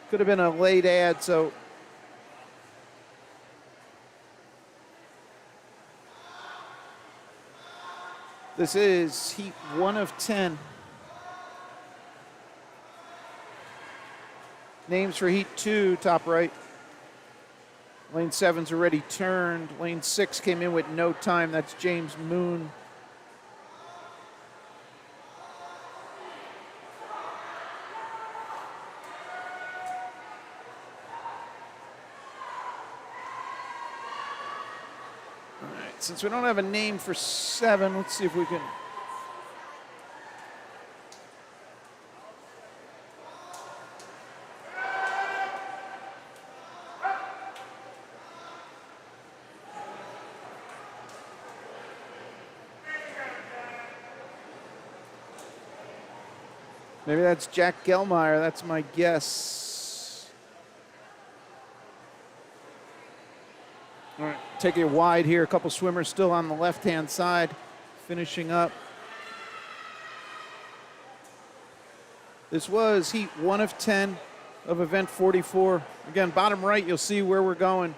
could have been a late ad, so this is heat 1 of 10. Names for heat 2, top right. Lane 7's already turned. Lane 6 came in with no time. That's James Moon. All right, since we don't have a name for 7, let's see if we can. Maybe that's Jack Gelmeyer. That's my guess. All right, take it wide here. A couple swimmers still on the left-hand side, finishing up. This was heat 1 of 10 of event 44. Again, bottom right, you'll see where we're going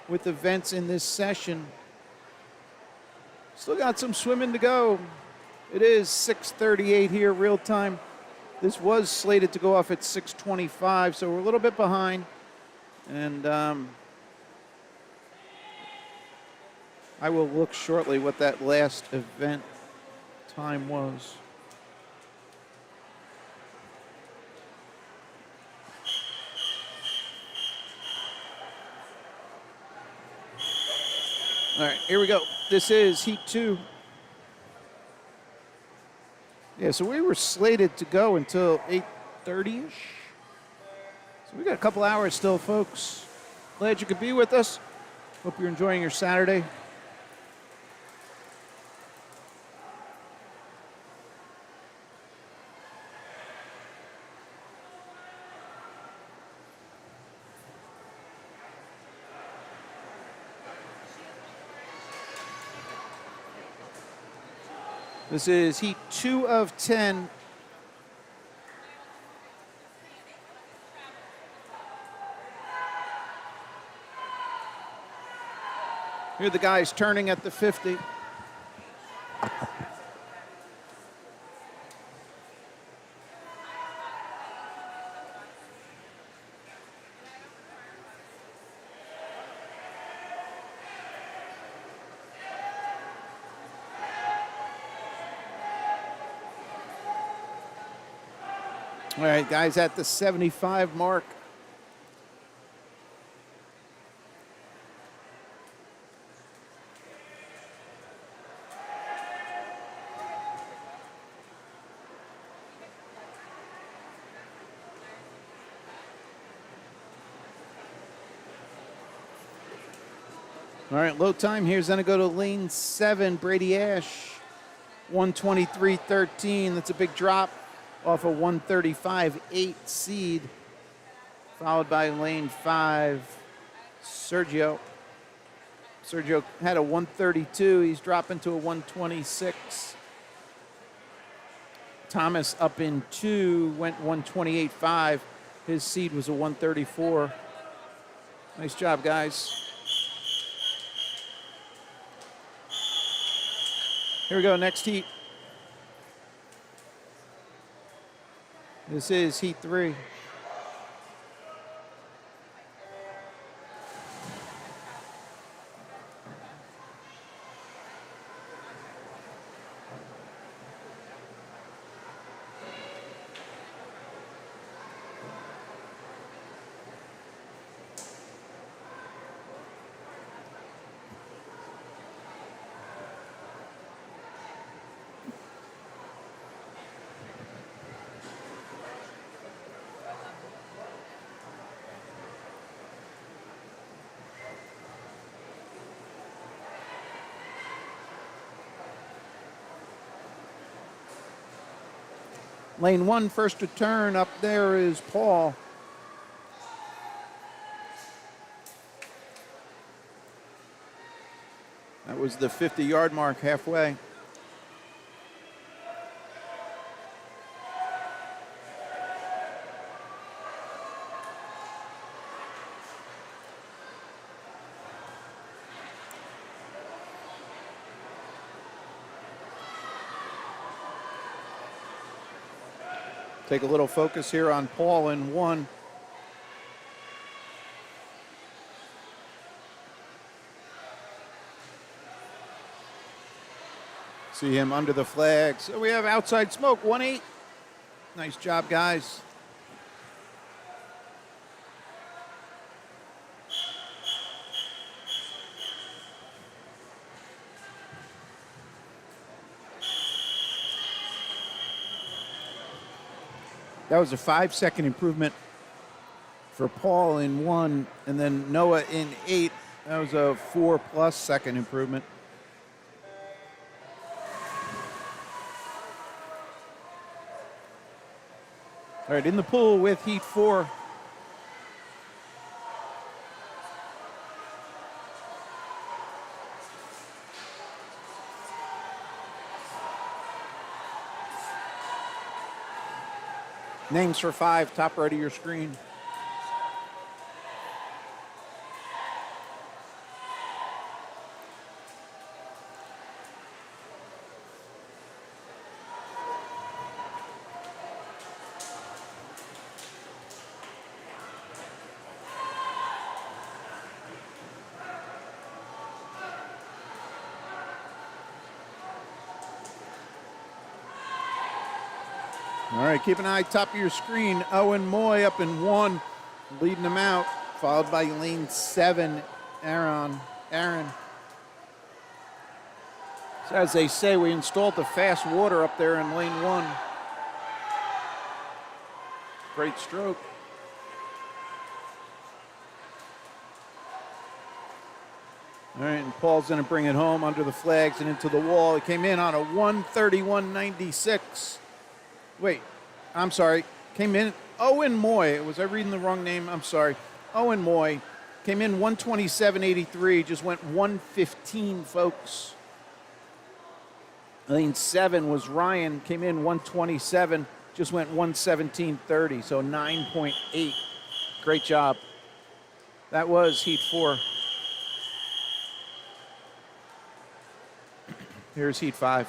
with events in this session. Still got some swimming to go. It is 6:38 here, real time. This was slated to go off at 6:25, so we're a little bit behind. And I will look shortly what that last event time was. All right, here we go. This is heat 2. Yeah, so we were slated to go until 8:30-ish. So we got a couple hours still, folks. Glad you could be with us. Hope you're enjoying your Saturday. This is heat 2 of 10. Here are the guys turning at the 50. All right, guys, at the 75 mark. All right, low time here is going to go to lane 7, Brady Ash, 123.13. That's a big drop off a 135.8 seed, followed by lane 5, Sergio. Sergio had a 132. He's dropping to a 126. Thomas up in 2, went 128.5. His seed was a 134. Nice job, guys. Here we go, next heat. This is heat 3. Lane 1, first to turn. Up there is Paul. That was the 50-yard mark, halfway. Take a little focus here on Paul in 1. See him under the flag. So we have outside smoke, 1-8. Nice job, guys. That was a 5-second improvement for Paul in 1, and then Noah in 8. That was a 4+ second improvement. All right, in the pool with heat 4. Names for 5, top right of your screen. All right, keep an eye top of your screen. Owen Moy up in 1, leading them out, followed by lane 7, Aaron. So as they say, we installed the fast water up there in lane 1. Great stroke. All right, and Paul's going to bring it home under the flags and into the wall. He came in on a 1:31.96. Wait, I'm sorry. Came in, Owen Moy. Was I reading the wrong name? I'm sorry. Owen Moy came in 1:27.83, just went 1:15, folks. Lane 7 was Ryan, came in 1:27, just went 1:17.30, so 9.8. Great job. That was heat 4. Here's heat 5.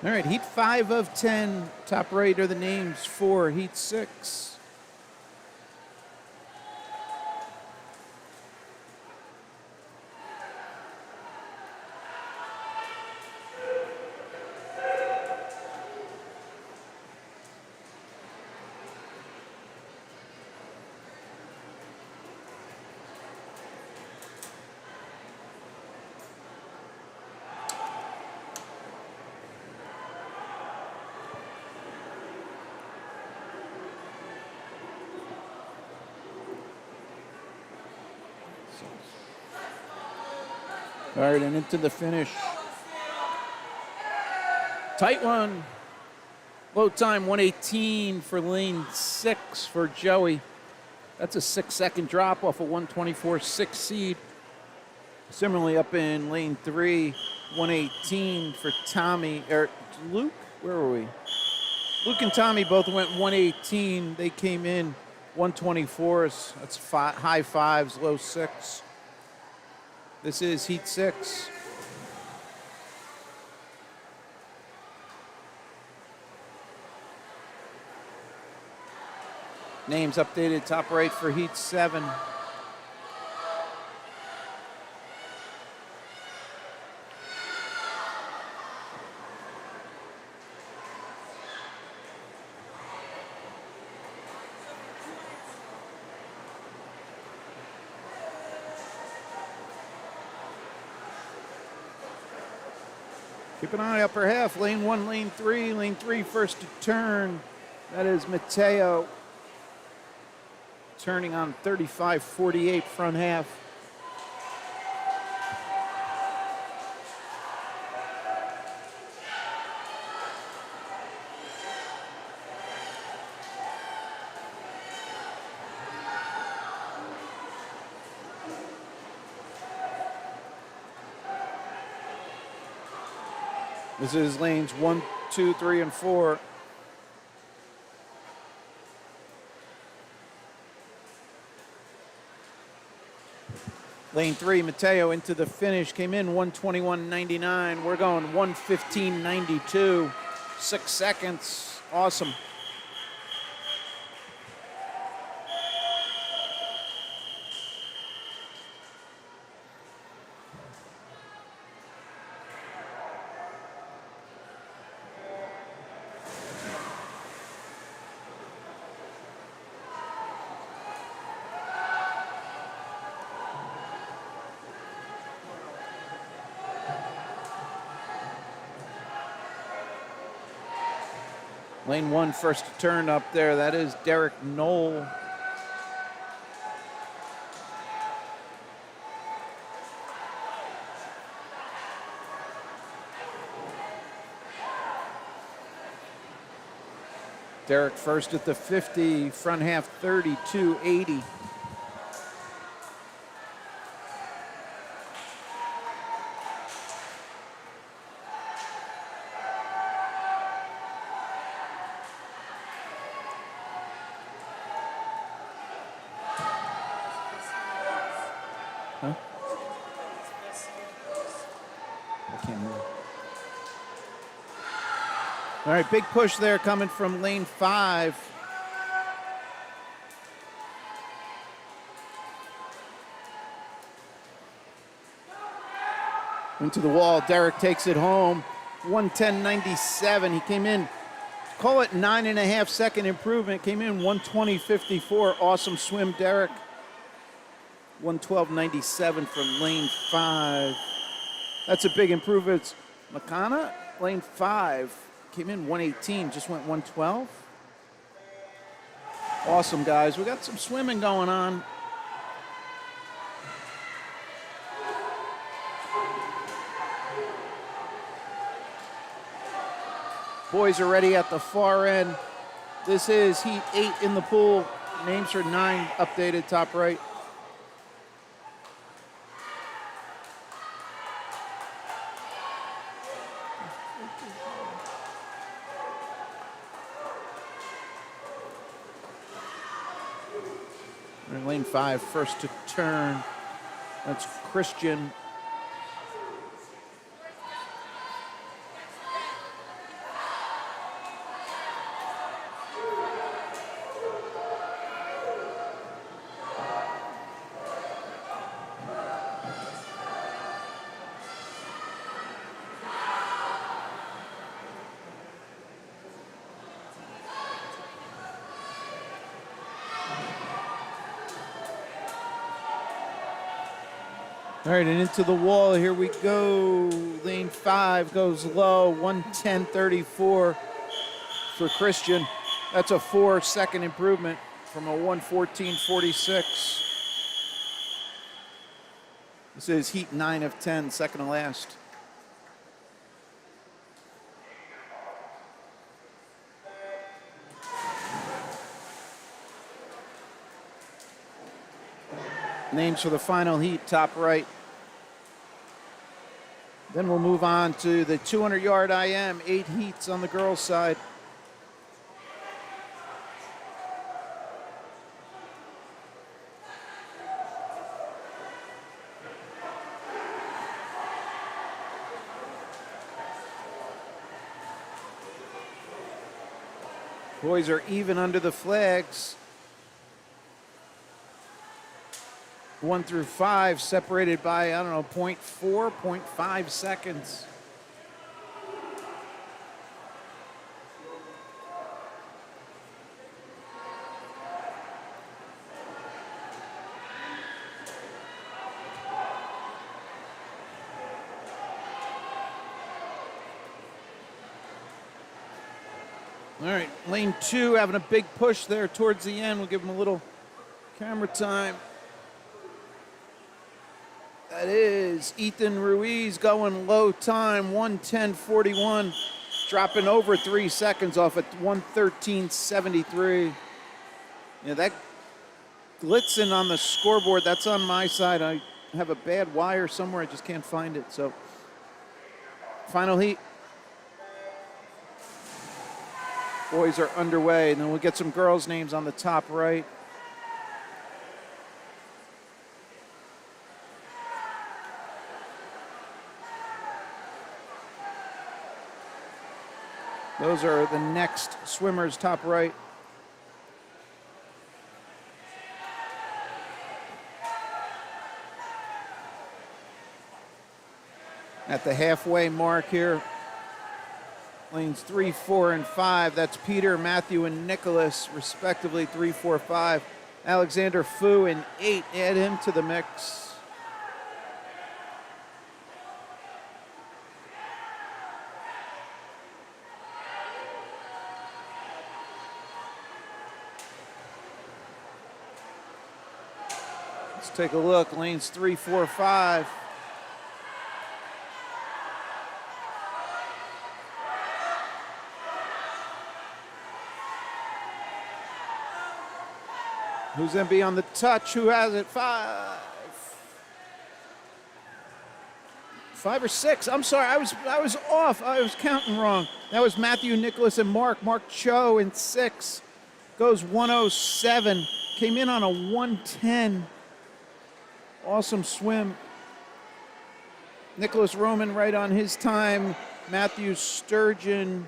All right, heat 5 of 10. Top right are the names for heat 6. All right, and into the finish. Tight one. Low time, 1:18 for lane 6 for Joey. That's a 6-second drop off a 1:24.6 seed. Similarly, up in lane 3, 1:18 for Tommy. Luke, where were we? Luke and Tommy both went 1:18. They came in 1:24s. That's high 5s, low 6. This is heat 6. Names updated, top right for heat 7. Keep an eye upper half, lane 1, lane 3, lane 3 first to turn. That is Mateo turning on 35.48 front half. This is lanes 1, 2, 3, and 4. Lane 3, Mateo into the finish, came in 1:21.99. We're going 1:15.92. 6 seconds. Awesome. Lane 1 first to turn up there. That is Derek Knoll. Derek first at the 50, front half 32.80. Huh? I can't move. All right, big push there coming from lane 5. Into the wall, Derek takes it home. 1:10.97. He came in, call it 9.5 second improvement. Came in 1:20.54. Awesome swim, Derek. 1:12.97 from lane 5. That's a big improvement. Makana, lane 5, came in 1:18, just went 1:12. Awesome, guys. We got some swimming going on. Boys are ready at the far end. This is heat 8 in the pool. Names for 9 updated, top right. In lane 5, first to turn. That's Christian. All right, and into the wall, here we go. Lane 5 goes low, 1:10.34 for Christian. That's a 4-second improvement from a 1:14.46. This is heat 9 of 10, second to last. Names for the final heat, top right. Then we'll move on to the 200-yard IM, 8 heats on the girls' side. Boys are even under the flags. 1 through 5 separated by, I don't know, 0.4, 0.5 seconds. All right, lane 2 having a big push there towards the end. We'll give them a little camera time. That is Ethan Ruiz going low time, 1:10.41, dropping over 3 seconds off at 1:13.73. Yeah, that Blitzen on the scoreboard, that's on my side. I have a bad wire somewhere, I just can't find it. So, final heat. Boys are underway, and then we'll get some girls' names on the top right. Those are the next swimmers, top right. At the halfway mark here, lanes 3, 4, and 5. That's Peter, Matthew, and Nicholas, respectively, 3, 4, 5. Alexander Fu in 8. Add him to the mix. Let's take a look. Lanes 3, 4, 5. Who's going to be on the touch? Who has it? 5 or 6. I'm sorry, I was off. I was counting wrong. That was Matthew, Nicholas, and Mark. Mark Cho in 6. Goes 1:07. Came in on a 1:10. Awesome swim. Nicholas Roman right on his time. Matthew Sturgeon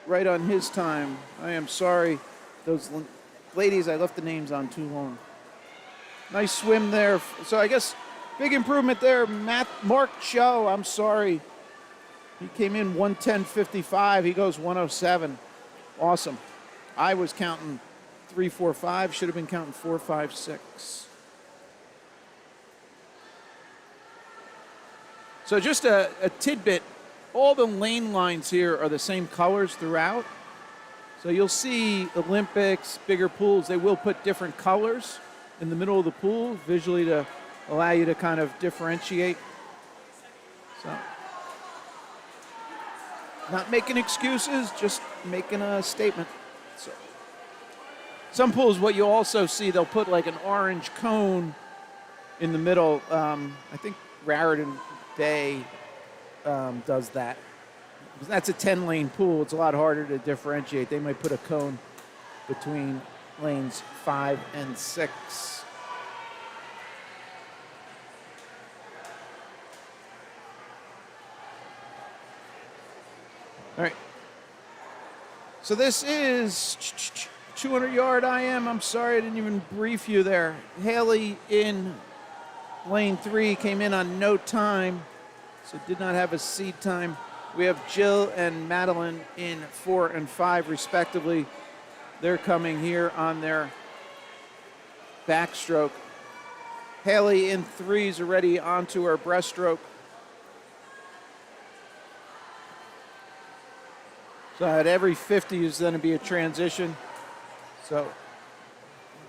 right on his time. I am sorry. Those ladies, I left the names on too long. Nice swim there. So I guess big improvement there. Mark Cho, I'm sorry. He came in 1:10.55. He goes 1:07. Awesome. I was counting 3, 4, 5. Should have been counting 4, 5, 6. So just a tidbit. All the lane lines here are the same colors throughout. So you'll see Olympics, bigger pools, they will put different colors in the middle of the pool visually to allow you to kind of differentiate. So, not making excuses, just making a statement. So, some pools, what you'll also see, they'll put like an orange cone in the middle. I think Raritan Bay does that. That's a 10-lane pool. It's a lot harder to differentiate. They might put a cone between lanes 5 and 6. All right. So this is 200-yard IM. I'm sorry I didn't even brief you there. Haley in lane 3 came in on no time, so did not have a seed time. We have Jill and Madeline in 4 and 5, respectively. They're coming here on their backstroke. Haley in 3s already onto her breaststroke. So at every 50 is going to be a transition. So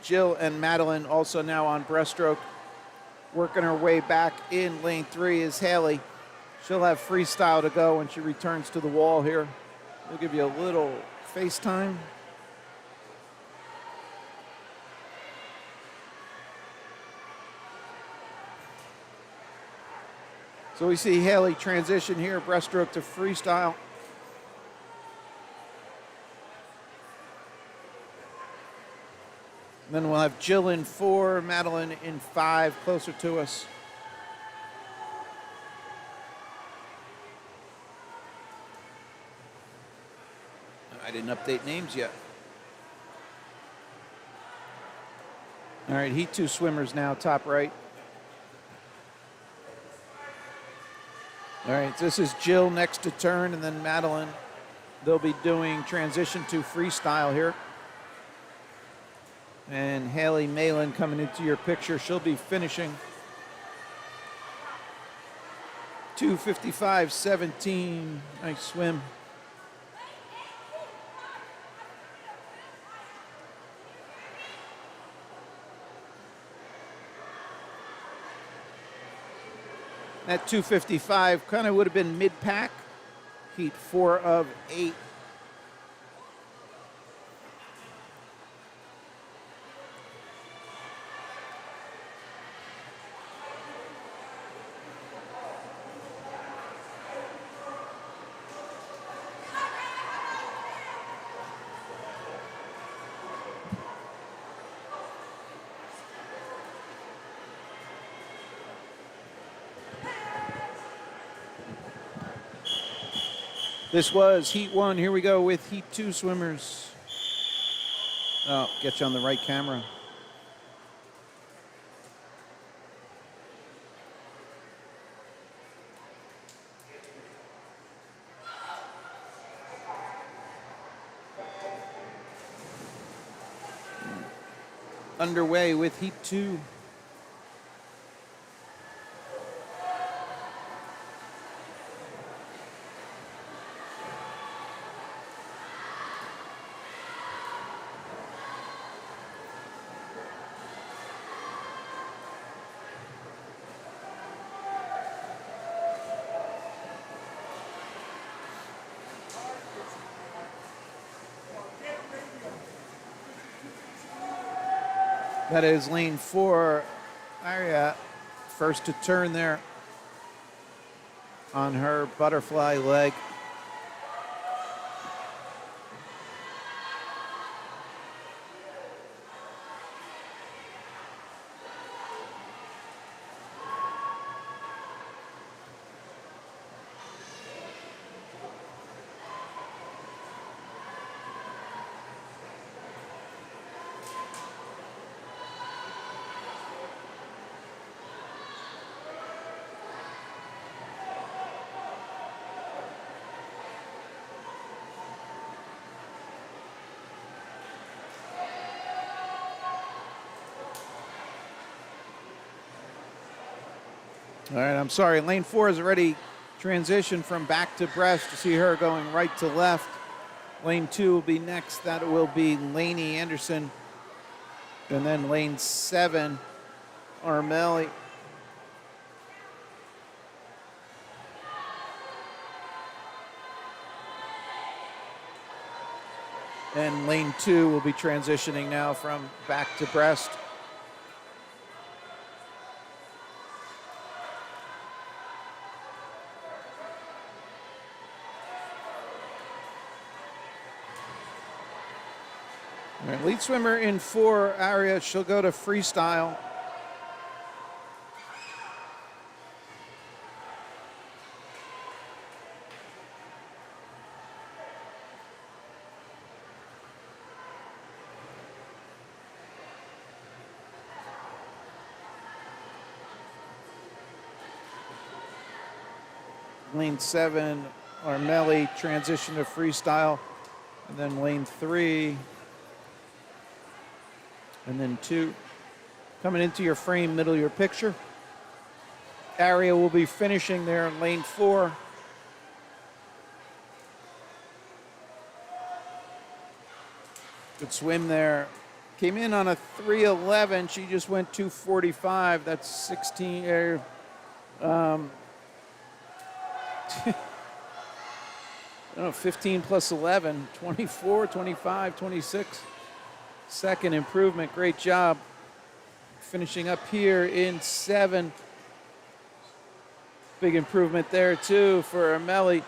Jill and Madeline also now on breaststroke. Working her way back in lane 3 is Haley. She'll have freestyle to go when she returns to the wall here. We'll give you a little FaceTime. So we see Haley transition here, breaststroke to freestyle. And then we'll have Jill in 4, Madeline in 5, closer to us. I didn't update names yet. All right, Heat 2 swimmers now, top right. All right, this is Jill next to turn, and then Madeline. They'll be doing transition to freestyle here. And Haley Malin coming into your picture. She'll be finishing 2:55.17. Nice swim. At 2:55, kind of would have been mid-pack. Heat 4 of 8. This was Heat 1. Here we go with Heat 2 swimmers. Oh, get you on the right camera. Underway with Heat 2. That is lane 4, Aria, first to turn there on her butterfly leg. All right, I'm sorry. Lane 4 is already transitioned from back to breast. You see her going right to left. Lane 2 will be next. That will be Lainey Anderson. And then lane 7, Armelli. And lane 2 will be transitioning now from back to breast. All right, lead swimmer in 4, Aria. She'll go to freestyle. Lane 7, Armelli, transition to freestyle. And then lane 3. And then 2. Coming into your frame, middle of your picture. Aria will be finishing there in lane 4. Good swim there. Came in on a 311. She just went 245. That's 16. I don't know, 15 plus 11, 24, 25, 26. Second improvement. Great job. Finishing up here in 7. Big improvement there, too, for Medley.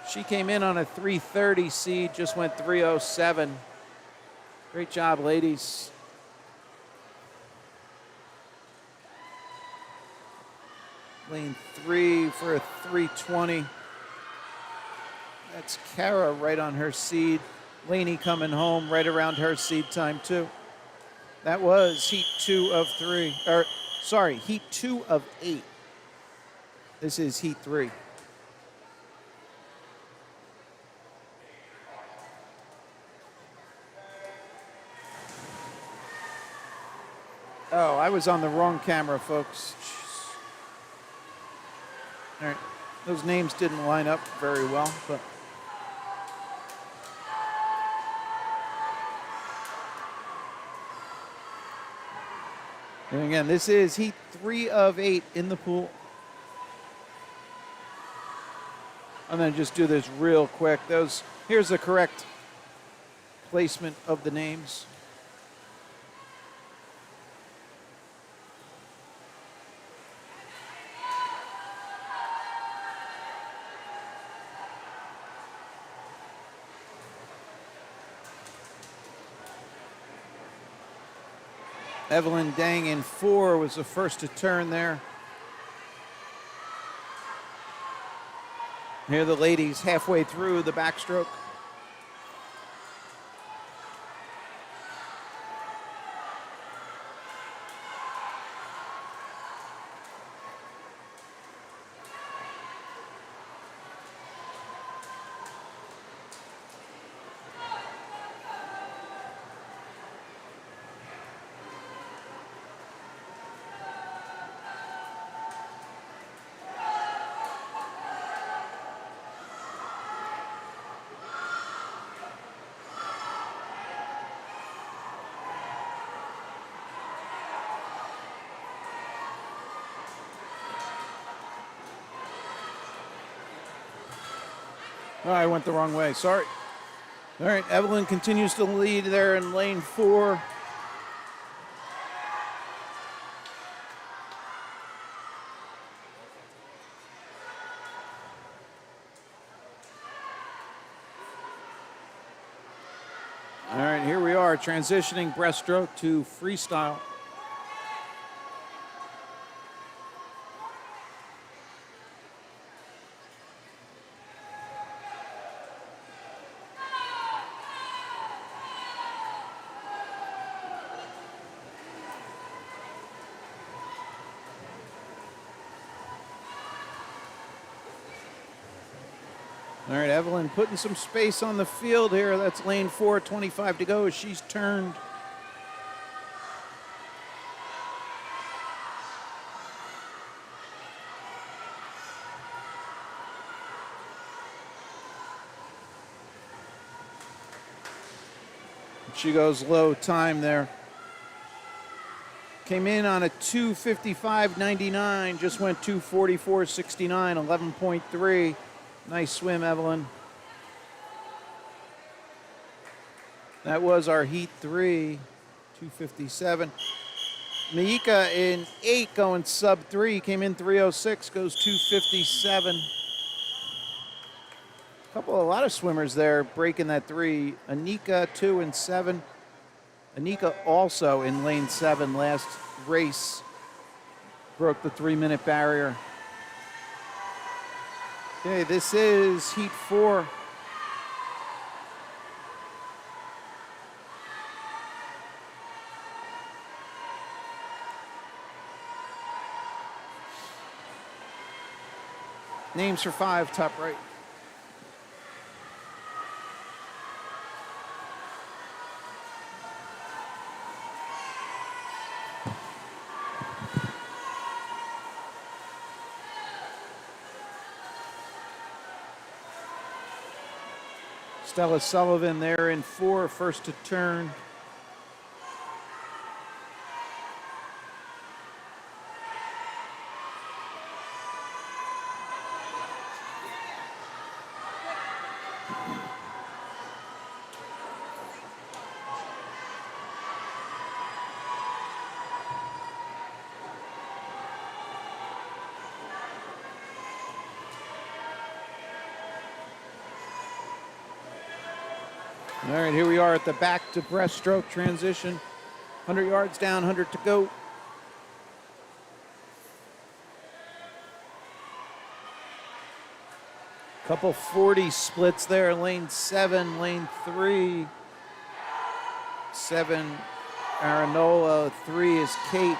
She came in on a 330 seed, just went 307. Great job, ladies. Lane 3 for a 320. That's Kara right on her seed. Laney coming home right around her seed time, too. That was heat 2 of 3. Heat 2 of 8. This is heat 3. Oh, I was on the wrong camera, folks. Jeez. All right. Those names didn't line up very well, but... And again, this is heat 3 of 8 in the pool. I'm going to just do this real quick. Here's the correct placement of the names. Evelyn Dang in 4 was the first to turn there. Here the ladies halfway through the backstroke. Oh, I went the wrong way. Sorry. All right, Evelyn continues to lead there in lane 4. All right, here we are transitioning breaststroke to freestyle. All right, Evelyn putting some space on the field here. That's lane 4, 25 to go as she's turned. She goes low time there. Came in on a 2:55.99, just went 2:44.69, 11.3. Nice swim, Evelyn. That was our heat 3, 2:57. Miika in 8 going sub 3, came in 3:06, goes 2:57. A lot of swimmers there breaking that 3. Anika 2 and 7. Anika also in lane 7 last race broke the 3-minute barrier. Okay, this is heat 4. Names for 5, top right. Stella Sullivan there in 4, first to turn. All right, here we are at the back to breaststroke transition. 100 yards down, 100 to go. Couple 40 splits there. Lane 7, lane 3. 7, Aranola. 3 is Kate.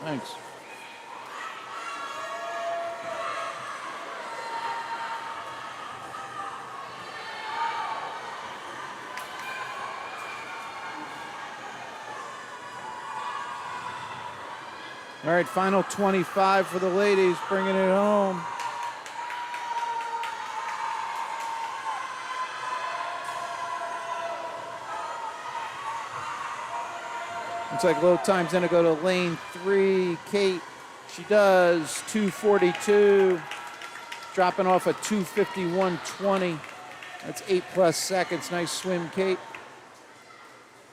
Thanks. All right, final 25 for the ladies, bringing it home. Looks like low time's gonna go to lane 3, Kate. She does 2:42, dropping off a 2:51.20. That's 8+ seconds. Nice swim, Kate.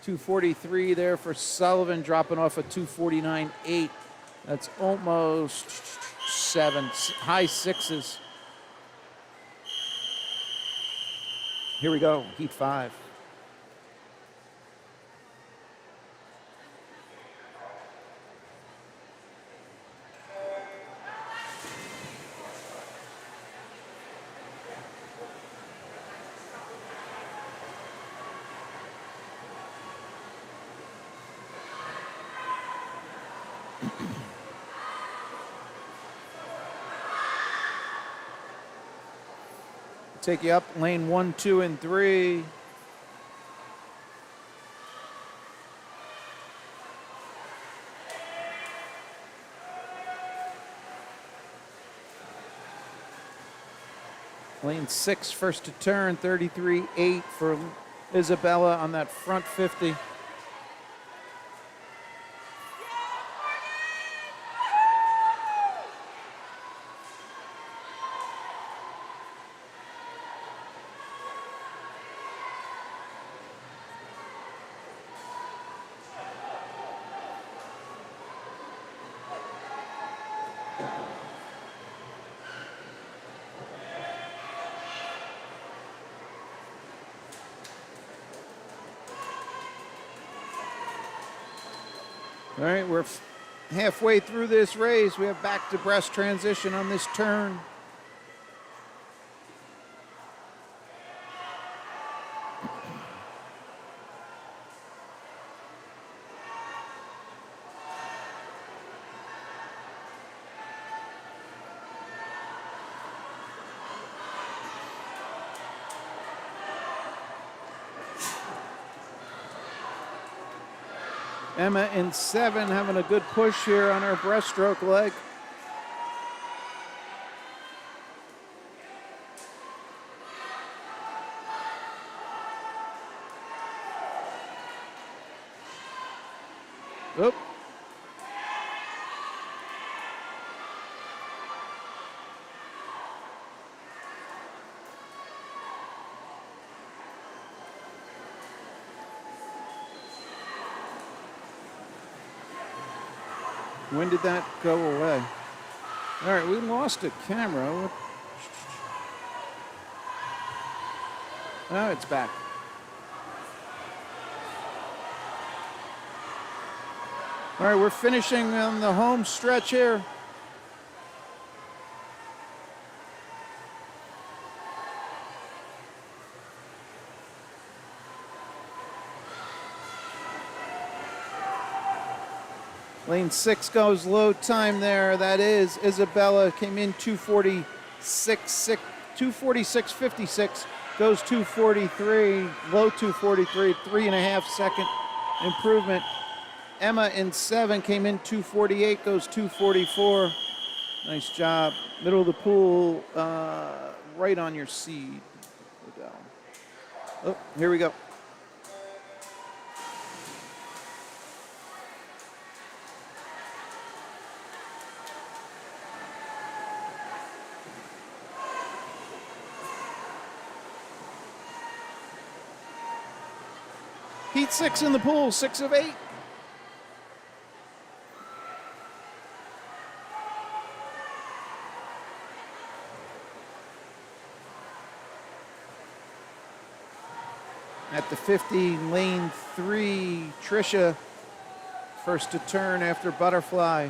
2:43 there for Sullivan, dropping off a 2:49.8. That's almost 7, high 6s. Here we go, heat 5. Take you up lane 1, 2, and 3. Lane 6, first to turn, 33.8 for Isabella on that front 50. All right, we're halfway through this race. We have back to breast transition on this turn. Emma in 7 having a good push here on her breaststroke leg. Oop. When did that go away? All right, we lost a camera. Now it's back. All right, we're finishing on the home stretch here. Lane 6 goes low time there. That is Isabella. Came in 246.56. Goes 243. Low 243. 3.5 second improvement. Emma in 7 came in 248. Goes 244. Nice job. Middle of the pool, right on your seed. Oh, here we go. Heat 6 in the pool, 6 of 8. At the 50, lane 3, Trisha, first to turn after butterfly.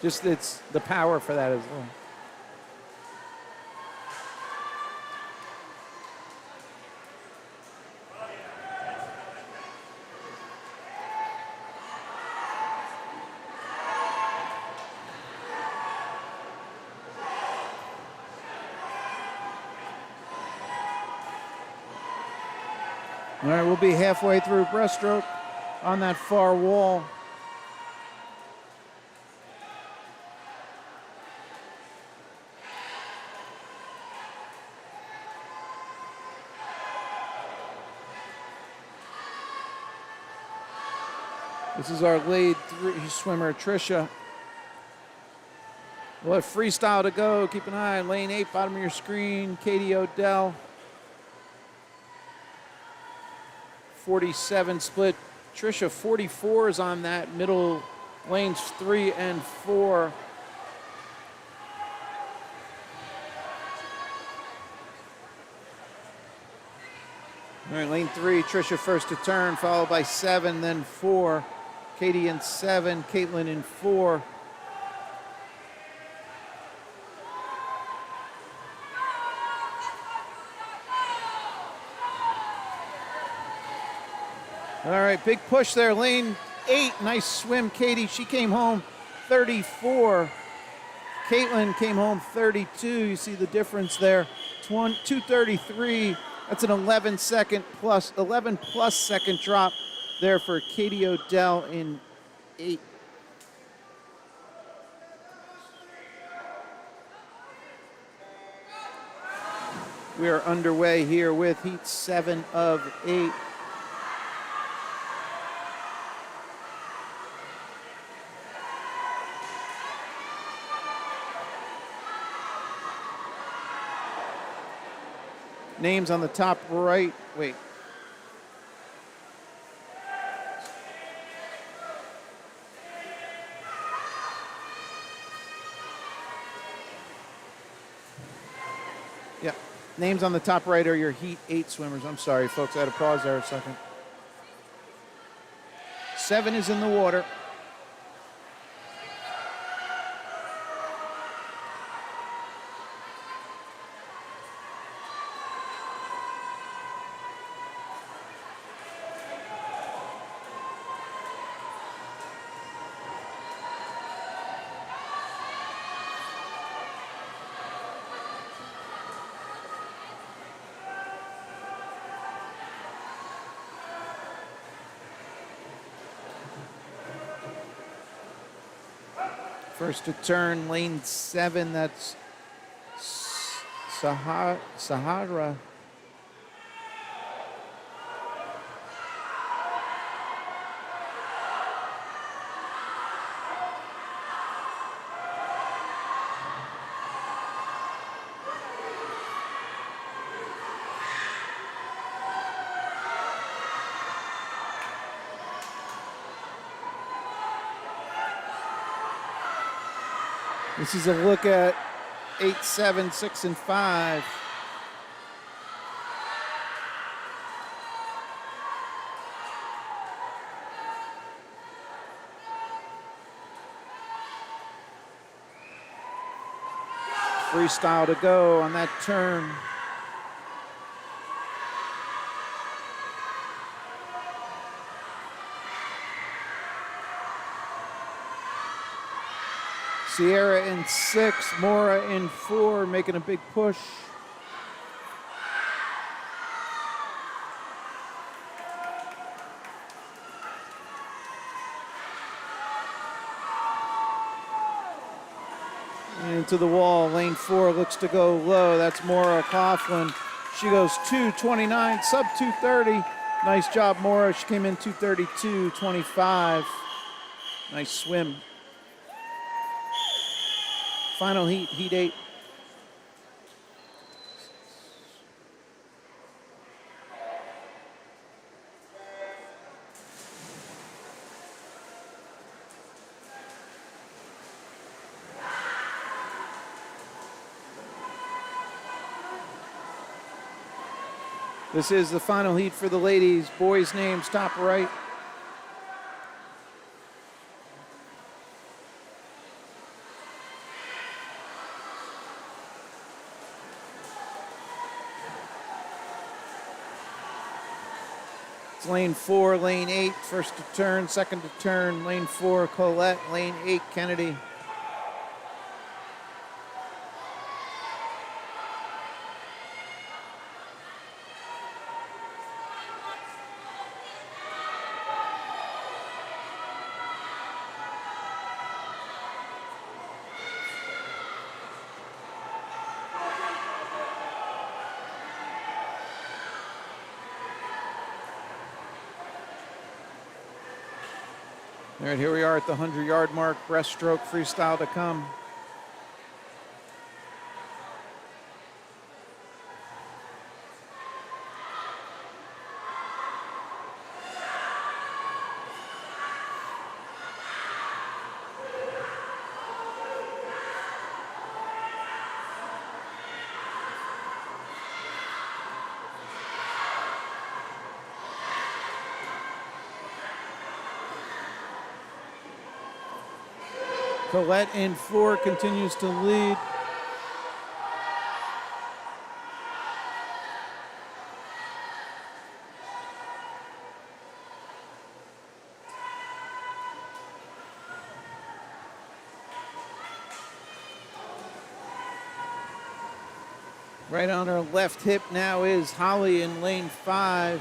Just it's the power for that as well. All right, we'll be halfway through breaststroke on that far wall. This is our lead 3 swimmer, Trisha. We'll have freestyle to go. Keep an eye on lane 8, bottom of your screen. Katie Odell. 47 split. Trisha 44 is on that middle lanes 3 and 4. All right, lane 3, Trisha first to turn, followed by 7, then 4. Katie in 7, Caitlin in 4. All right, big push there. Lane 8, nice swim, Katie. She came home 34. Caitlin came home 32. You see the difference there. 233. That's an 11 plus second drop there for Katie Odell in 8. We are underway here with heat 7 of 8. Names on the top right. Wait. Yeah. Names on the top right are your heat 8 swimmers. I'm sorry, folks. I had to pause there a second. 7 is in the water. First to turn, lane 7, that's Sahara. This is a look at 8, 7, 6, and 5. Freestyle to go on that turn. Sierra in 6, Mora in 4, making a big push. Into the wall, lane 4 looks to go low. That's Mora Coughlin. She goes 2:29, sub 2:30. Nice job, Mora. She came in 2:32.25. Nice swim. Final heat, heat 8. This is the final heat for the ladies. Boys' names, top right. It's lane 4, lane 8, first to turn, second to turn. Lane 4, Colette. Lane 8, Kennedy. All right, here we are at the 100-yard mark. Breaststroke freestyle to come. Colette in 4 continues to lead. Right on her left hip now is Holly in lane 5.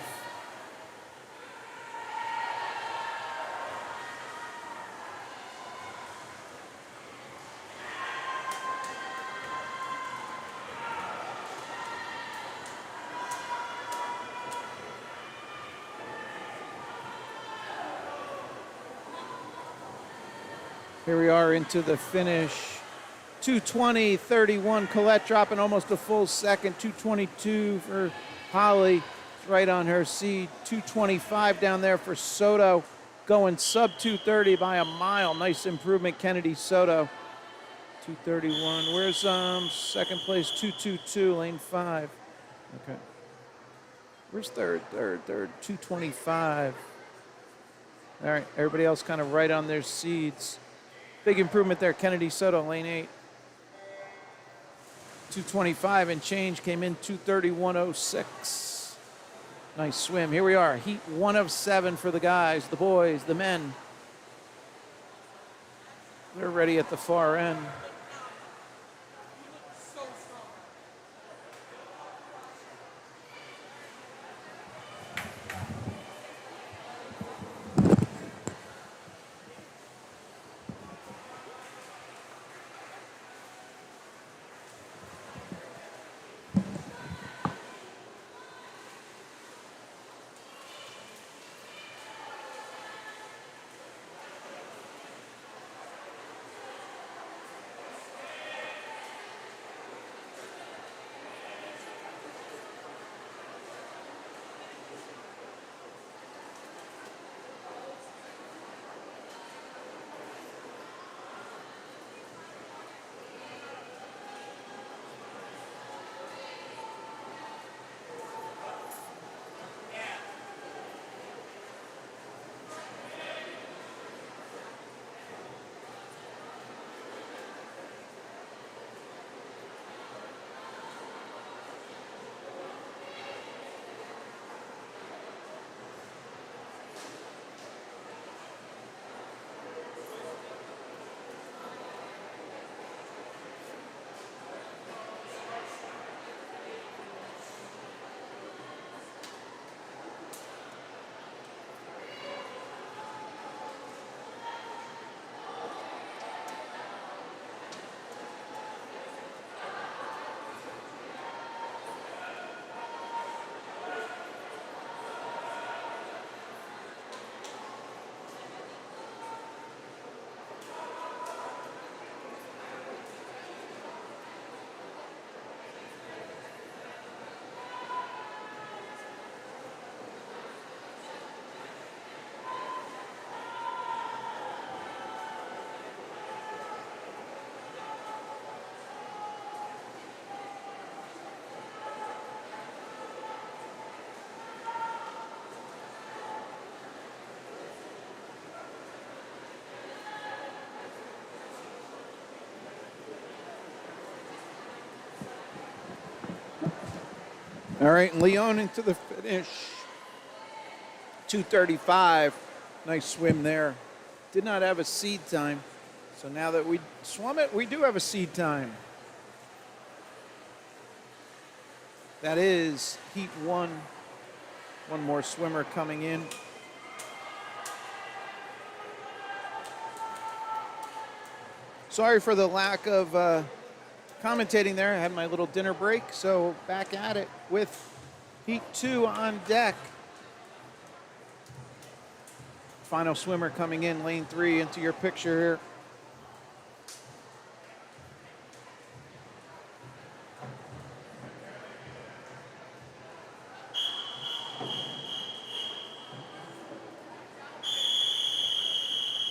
Here we are into the finish. 2:20.31. Colette dropping almost a full second. 2:22 for Holly. It's right on her seed. 2:25 down there for Soto. Going sub 2:30 by a mile. Nice improvement, Kennedy Soto. 2:31. Where's second place? 2:22, lane 5. Okay. Where's third? 2:25. All right, everybody else kind of right on their seeds. Big improvement there, Kennedy Soto, lane 8. 2:25 and change, came in 2:31.06. Nice swim. Here we are, heat 1 of 7 for the guys, the boys, the men. They're ready at the far end. All right, and Leon into the finish. 2:35. Nice swim there. Did not have a seed time. So now that we swum it, we do have a seed time. That is heat 1. One more swimmer coming in. Sorry for the lack of commentating there. I had my little dinner break, so back at it with heat 2 on deck. Final swimmer coming in, lane 3, into your picture here.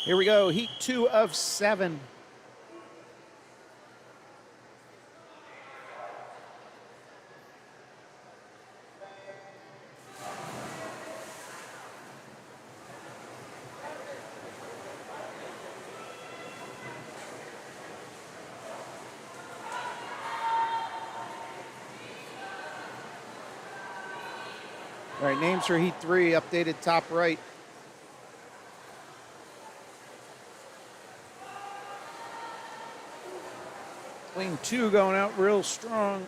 Here we go, heat 2 of 7. All right, names for heat 3, updated top right. Lane 2 going out real strong.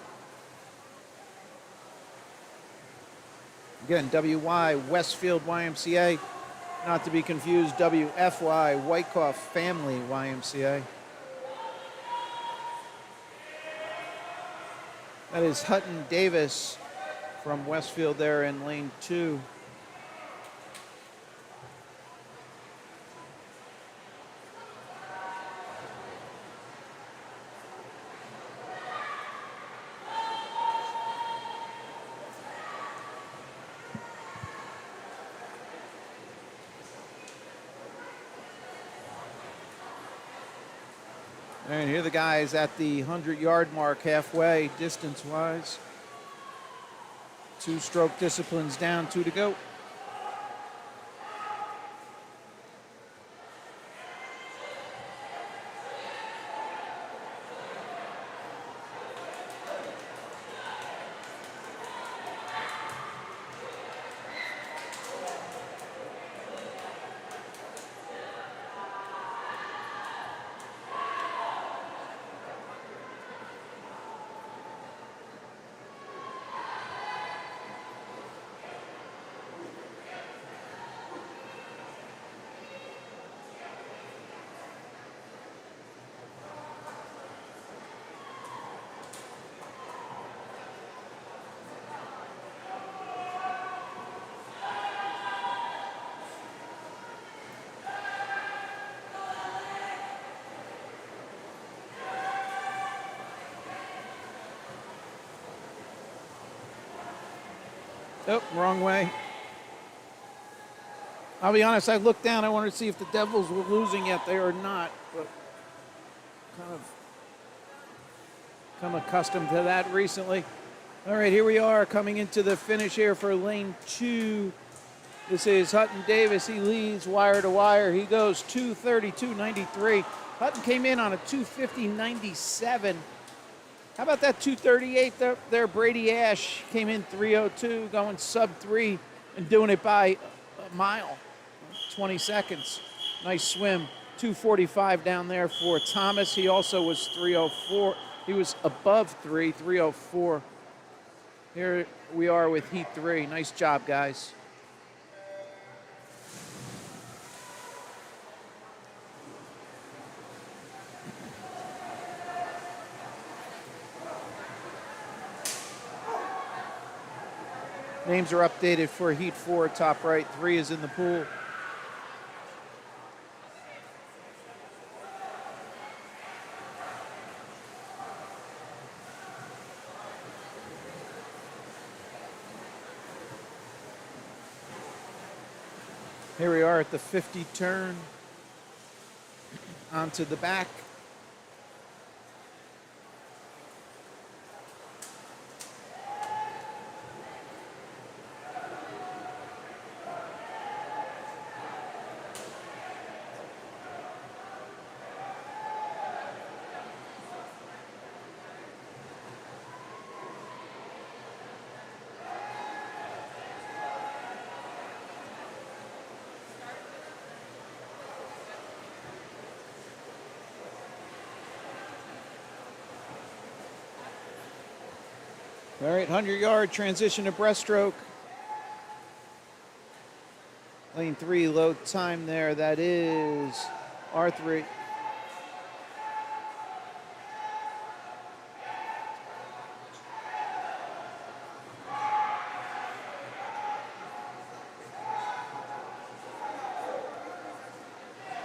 Again, WY, Westfield YMCA. Not to be confused, WFY, Wyckoff Family YMCA. That is Hutton Davis from Westfield there in lane 2. And here are the guys at the 100-yard mark, halfway distance-wise. 2 stroke disciplines down, 2 to go. Oh, wrong way. I'll be honest, I looked down. I wanted to see if the Devils were losing yet. They are not, but kind of come accustomed to that recently. All right, here we are coming into the finish here for lane 2. This is Hutton Davis. He leads wire to wire. He goes 2:32.93. Hutton came in on a 2:50.97. How about that 2:38 there? Brady Ash came in 3:02, going sub-3 and doing it by a mile, 20 seconds. Nice swim. 2:45 down there for Thomas. He also was 3:04. He was above 3:04. Here we are with heat 3. Nice job, guys. Names are updated for heat 4, top right. 3 is in the pool. Here we are at the 50 turn. Onto the back. All right, 100-yard transition to breaststroke. Lane 3, low time there. That is R3.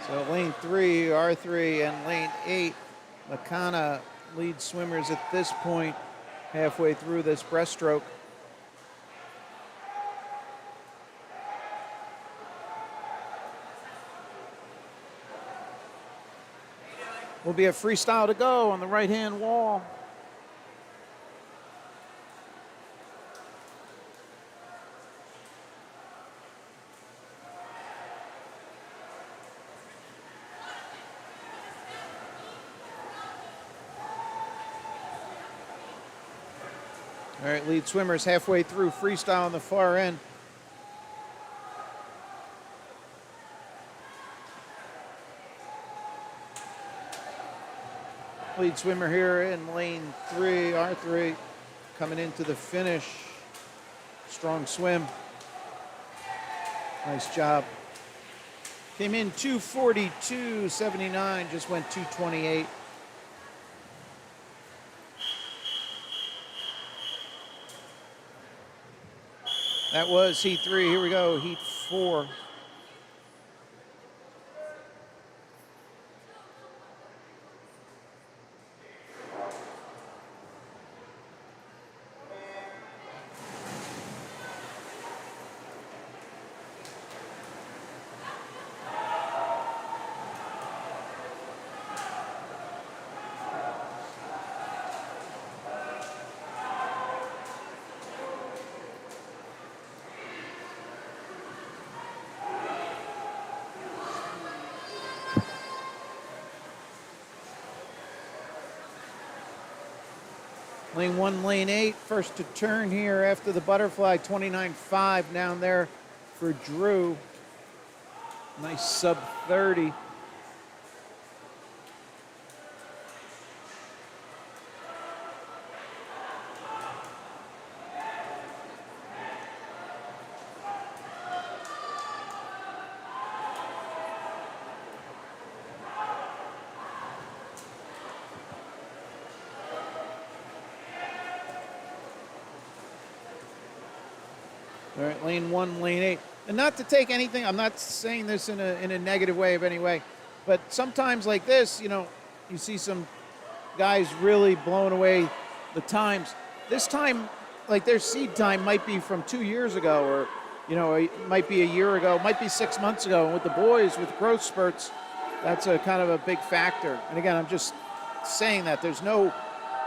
So lane 3, R3, and lane 8, Makana lead swimmers at this point, halfway through this breaststroke. Will be a freestyle to go on the right-hand wall. All right, lead swimmers halfway through freestyle on the far end. Lead swimmer here in lane 3, R3, coming into the finish. Strong swim. Nice job. Came in 2:42.79, just went 2:28. That was heat 3. Here we go, heat 4. Lane 1, lane 8, first to turn here after the butterfly, 29.5 down there for Drew. Nice sub 30. All right, lane 1, lane 8. And not to take anything, I'm not saying this in a negative way of any way, but sometimes like this, you know, you see some guys really blowing away the times. This time, like their seed time might be from 2 years ago, or, you know, it might be a year ago, might be 6 months ago. And with the boys, with growth spurts, that's a kind of a big factor. And again, I'm just saying that there's no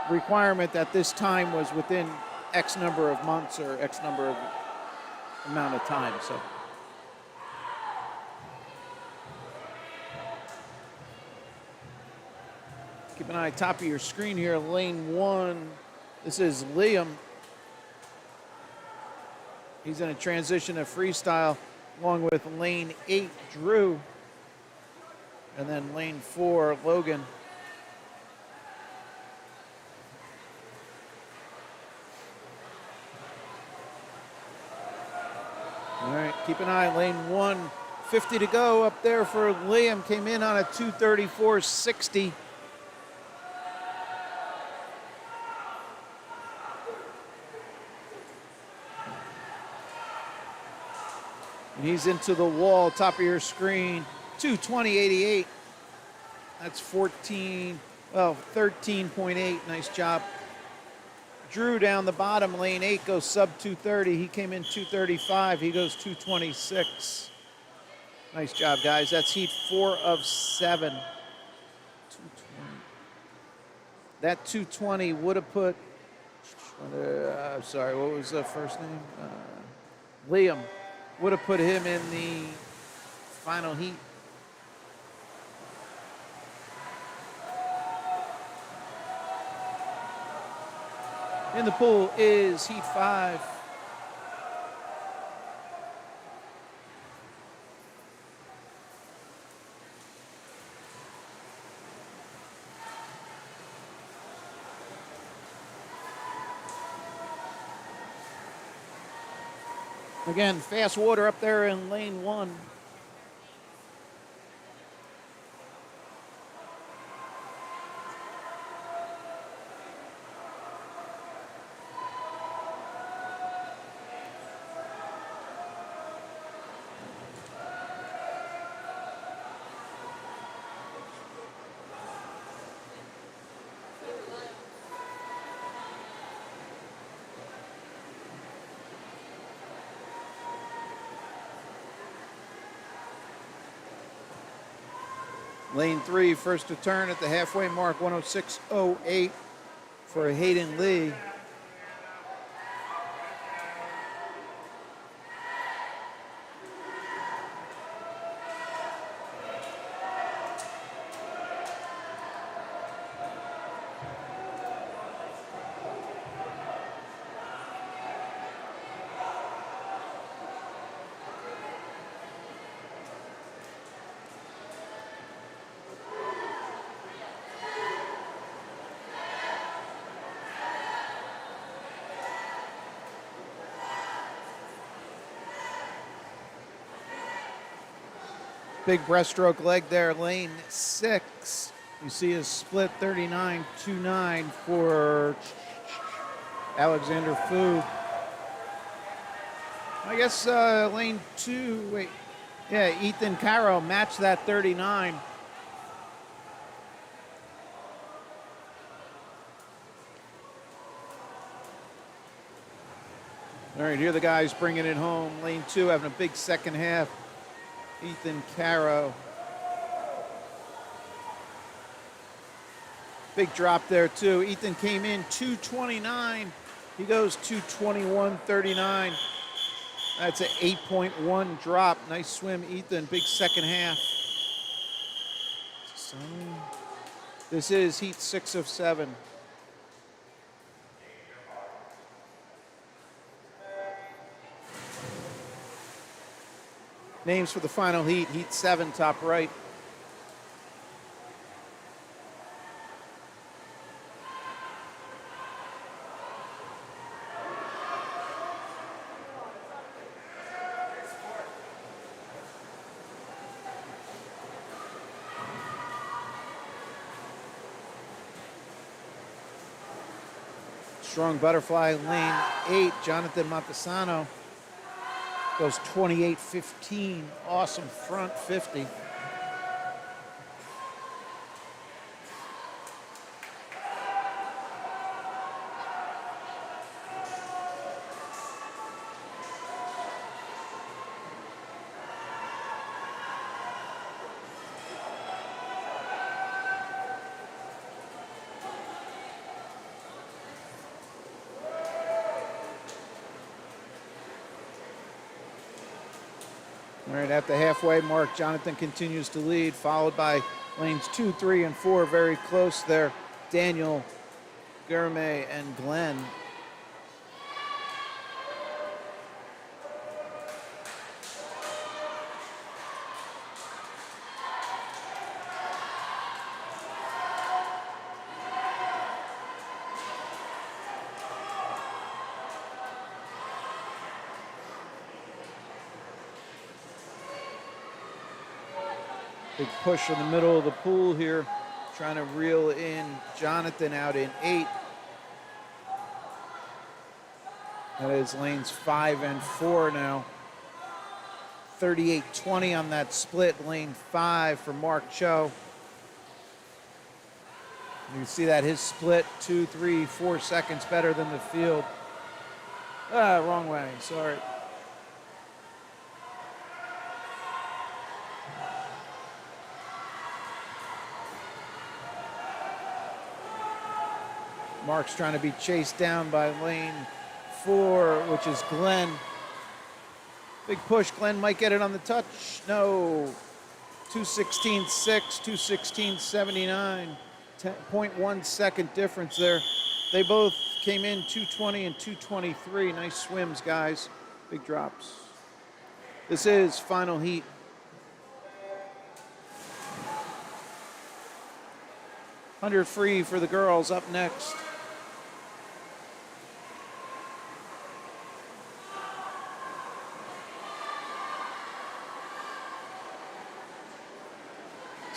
requirement that this time was within X number of months or X number of amount of time. So keep an eye top of your screen here. Lane 1, this is Liam. He's in a transition to freestyle along with lane 8, Drew, and then lane 4, Logan. All right, keep an eye, lane 1, 50 to go up there for Liam. Came in on a 2:34.60. And he's into the wall, top of your screen, 2:20.88. That's 13.8, nice job. Drew down the bottom, lane 8 goes sub 2:30. He came in 2:35. He goes 2:26. Nice job, guys. That's heat 4 of 7. 2:20. That 2:20 would have put, sorry, what was the first name? Liam. Would have put him in the final heat. In the pool is heat 5. Again, fast water up there in lane 1. Lane 3, first to turn at the halfway mark, 106.08 for Hayden Lee. Big breaststroke leg there, lane 6. You see a split 39.29 for Alexander Fu. I guess lane 2, wait. Yeah, Ethan Caro matched that 39. All right, here the guys bringing it home. Lane 2 having a big second half. Ethan Caro. Big drop there too. Ethan came in 229. He goes 221.39. That's an 8.1 drop. Nice swim, Ethan. Big second half. So, this is heat 6 of 7. Names for the final heat. Heat 7, top right. Strong butterfly, lane 8, Jonathan Montesano. Goes 28.15, awesome front 50. All right, at the halfway mark, Jonathan continues to lead, followed by lanes 2, 3, and 4, very close there. Daniel, Gourmet, and Glenn. Big push in the middle of the pool here, trying to reel in Jonathan out in 8. That is lanes 5 and 4 now. 38.20 on that split, lane 5 for Mark Cho. You can see that his split 2, 3, 4 seconds better than the field. Wrong way, sorry. Mark's trying to be chased down by lane 4, which is Glenn. Big push. Glenn might get it on the touch. No. 2:16.6, 2:16.79. 0.1 second difference there. They both came in 2:20 and 2:23. Nice swims, guys. Big drops. This is final heat. $100 free for the girls up next.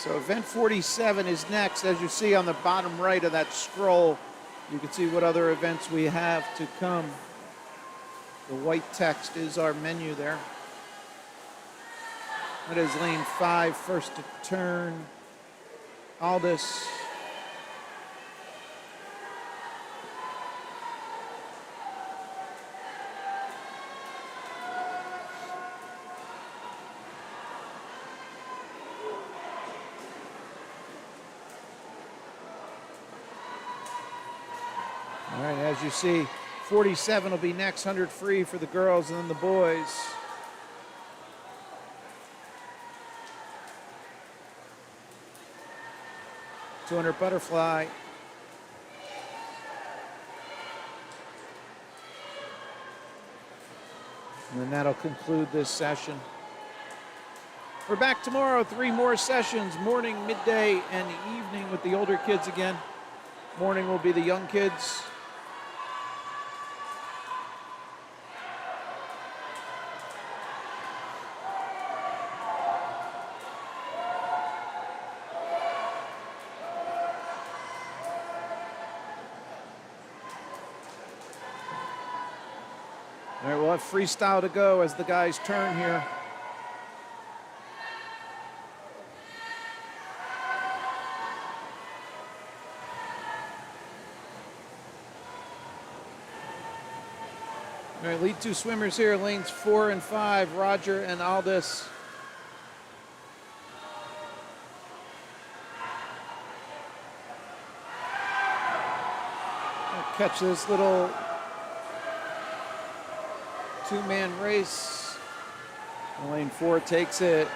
So event 47 is next. As you see on the bottom right of that scroll, you can see what other events we have to come. The white text is our menu there. That is lane 5, first to turn. Aldous. All right, as you see, 47 will be next, 100 free for the girls and then the boys. $200 butterfly. And then that'll conclude this session. We're back tomorrow, 3 more sessions, morning, midday, and evening with the older kids again. Morning will be the young kids. All right, we'll have freestyle to go as the guys turn here. All right, lead 2 swimmers here, lanes 4 and 5, Roger and Aldous. Catch this little 2-man race. Lane 4 takes it.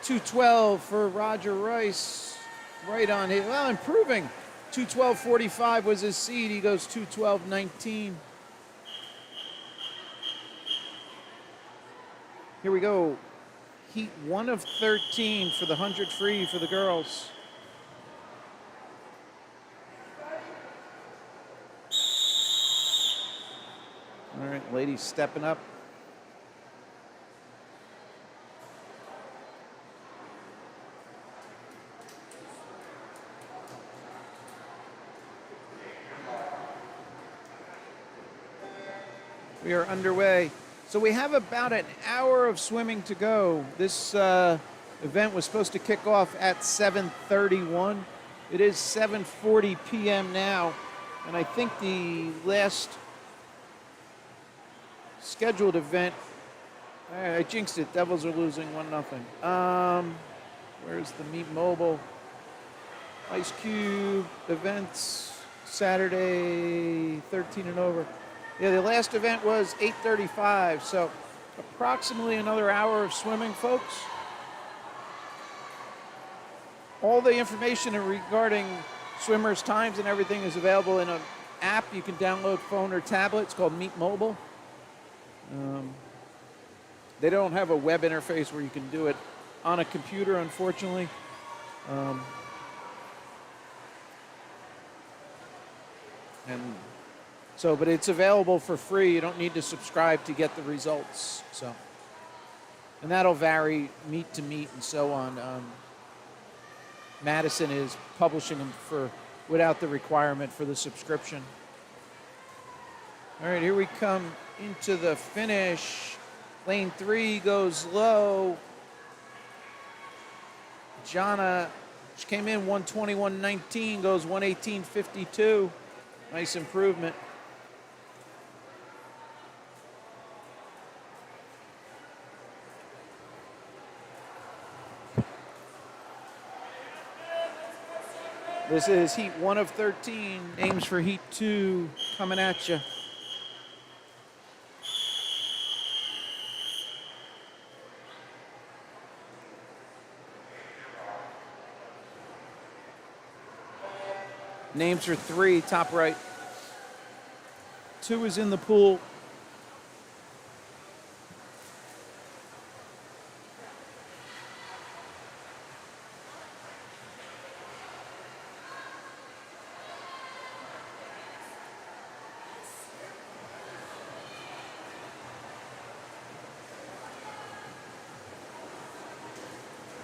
2:12 for Roger Rice. Right on it. Well, improving. 2:12.45 was his seed. He goes 2:12.19. Here we go. Heat 1 of 13 for the 100 free for the girls. All right, ladies stepping up. We are underway. So we have about an hour of swimming to go. This event was supposed to kick off at 7:31. It is 7:40 p.m. now, and I think the last scheduled event, I jinxed it. Devils are losing 1-0. Where's the Meet Mobile? Ice Cube events, Saturday, 13 and over. Yeah, the last event was 8:35, so approximately another hour of swimming, folks. All the information regarding swimmers' times and everything is available in an app you can download phone or tablet. It's called Meet Mobile. They don't have a web interface where you can do it on a computer, unfortunately. But it's available for free. You don't need to subscribe to get the results. So, and that'll vary meet to meet and so on. Madison is publishing them without the requirement for the subscription. All right, here we come into the finish. Lane 3 goes low. Jana, she came in 121.19, goes 118.52. Nice improvement. This is heat 1 of 13. Aims for heat 2 coming at you. Names for 3, top right. 2 is in the pool.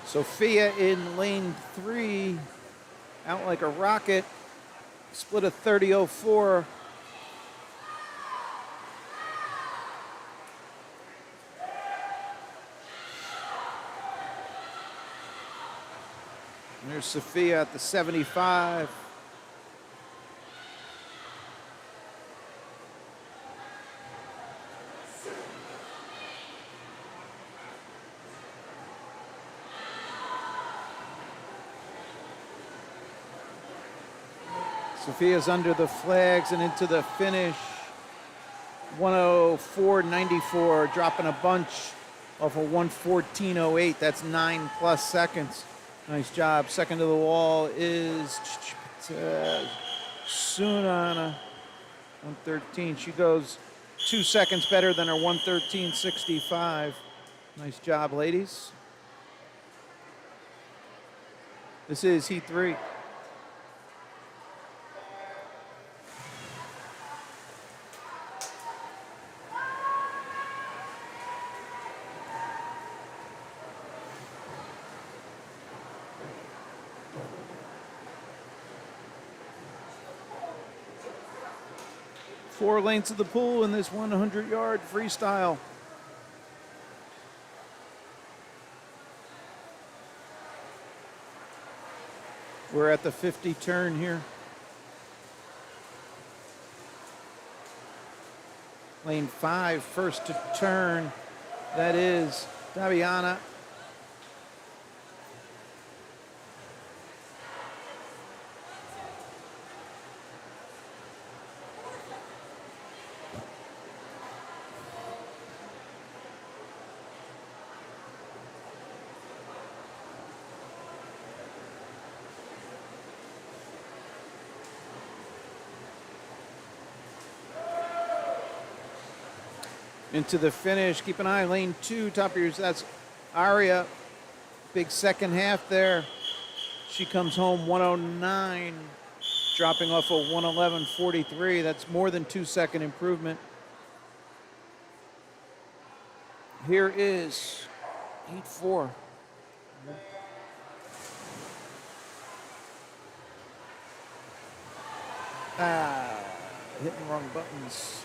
Sophia in lane 3, out like a rocket, split a 30.04. There's Sophia at the 75. Sophia's under the flags and into the finish. 104.94, dropping a bunch off a 114.08. That's 9+ seconds. Nice job. Second to the wall is Sunana, 113. She goes 2 seconds better than her 113.65. Nice job, ladies. This is heat 3. Four lengths of the pool in this 100-yard freestyle. We're at the 50 turn here. Lane 5, first to turn. That is Daviana. Into the finish. Keep an eye, lane 2, top of yours. That's Aria. Big second half there. She comes home 109, dropping off a 111.43. That's more than 2-second improvement. Here is heat 4. Hitting wrong buttons.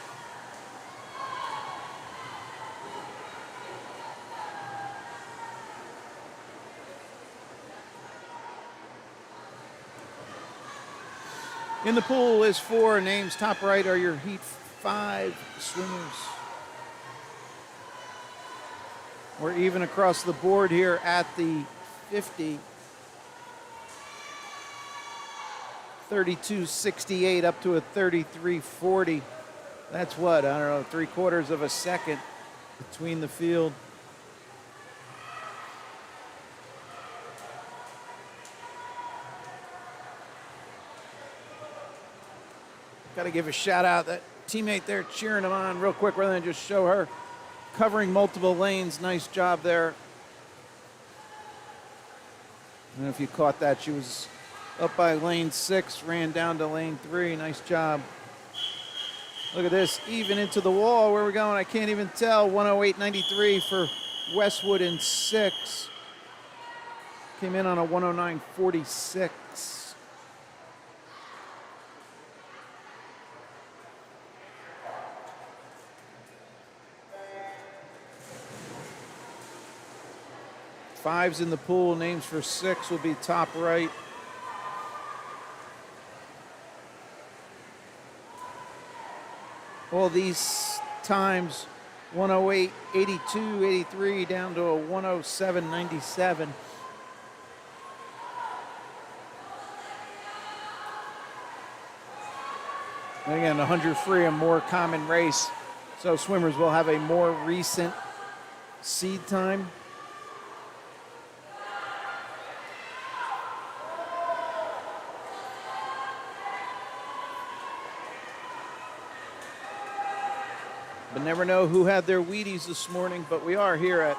In the pool is 4 names. Top right are your heat 5 swimmers. We're even across the board here at the 50. 32.68 up to a 33.40. That's what, I don't know, 3/4 of a second between the field. Got to give a shout out that teammate there cheering him on real quick rather than just show her covering multiple lanes. Nice job there. I don't know if you caught that. She was up by lane 6, ran down to lane 3. Nice job. Look at this, even into the wall. Where are we going? I can't even tell. 108.93 for Westwood in 6. Came in on a 109.46. Fives in the pool, names for 6 will be top right. All these times, 108, 82, 83 down to a 107.97. And again, 100 free, a more common race. So swimmers will have a more recent seed time. But never know who had their Wheaties this morning, but we are here at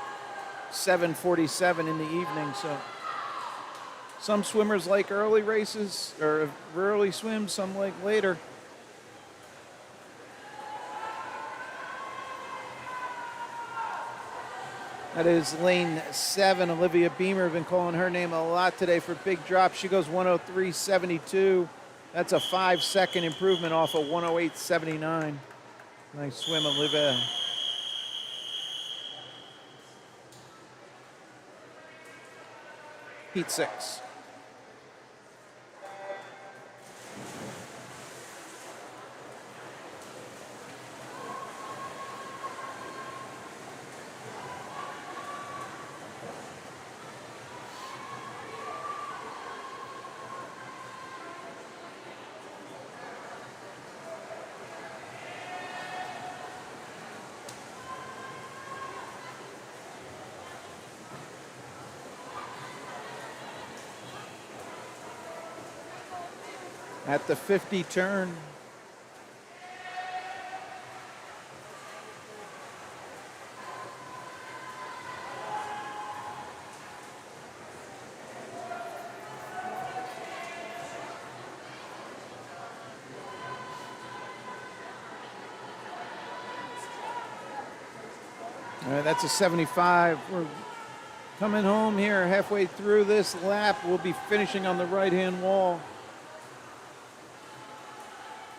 7:47 in the evening, so some swimmers like early races or early swims, some like later. That is lane 7. Olivia Beamer, been calling her name a lot today for big drops. She goes 103.72. That's a 5-second improvement off of 108.79. Nice swim, Olivia. Heat 6. At the 50 turn. All right, that's a 75. We're coming home here halfway through this lap. We'll be finishing on the right-hand wall.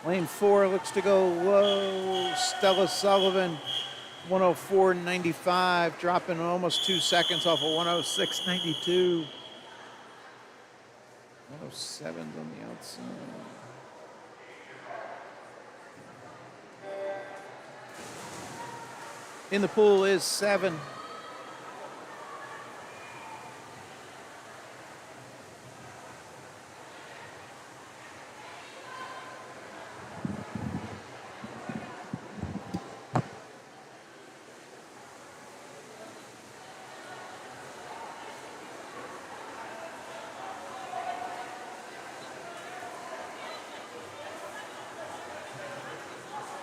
Lane 4 looks to go low. Stella Sullivan, 104.95, dropping almost 2 seconds off of 106.92. 107's on the outside. In the pool is 7.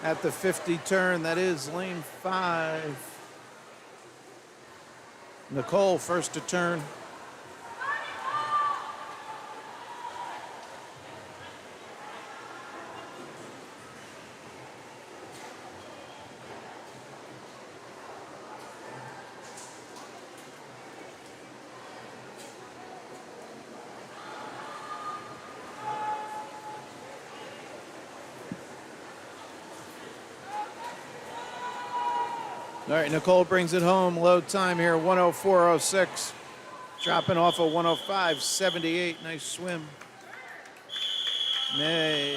At the 50 turn, that is lane 5. Nicole first to turn. All right, Nicole brings it home. Low time here, 104.06. Dropping off a 105.78. Nice swim. Where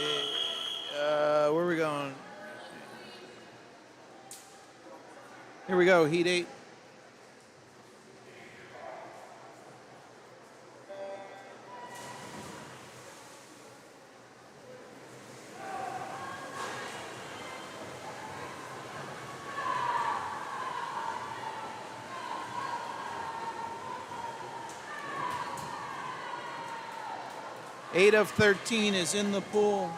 are we going? Here we go, heat 8. Eight of 13 is in the pool.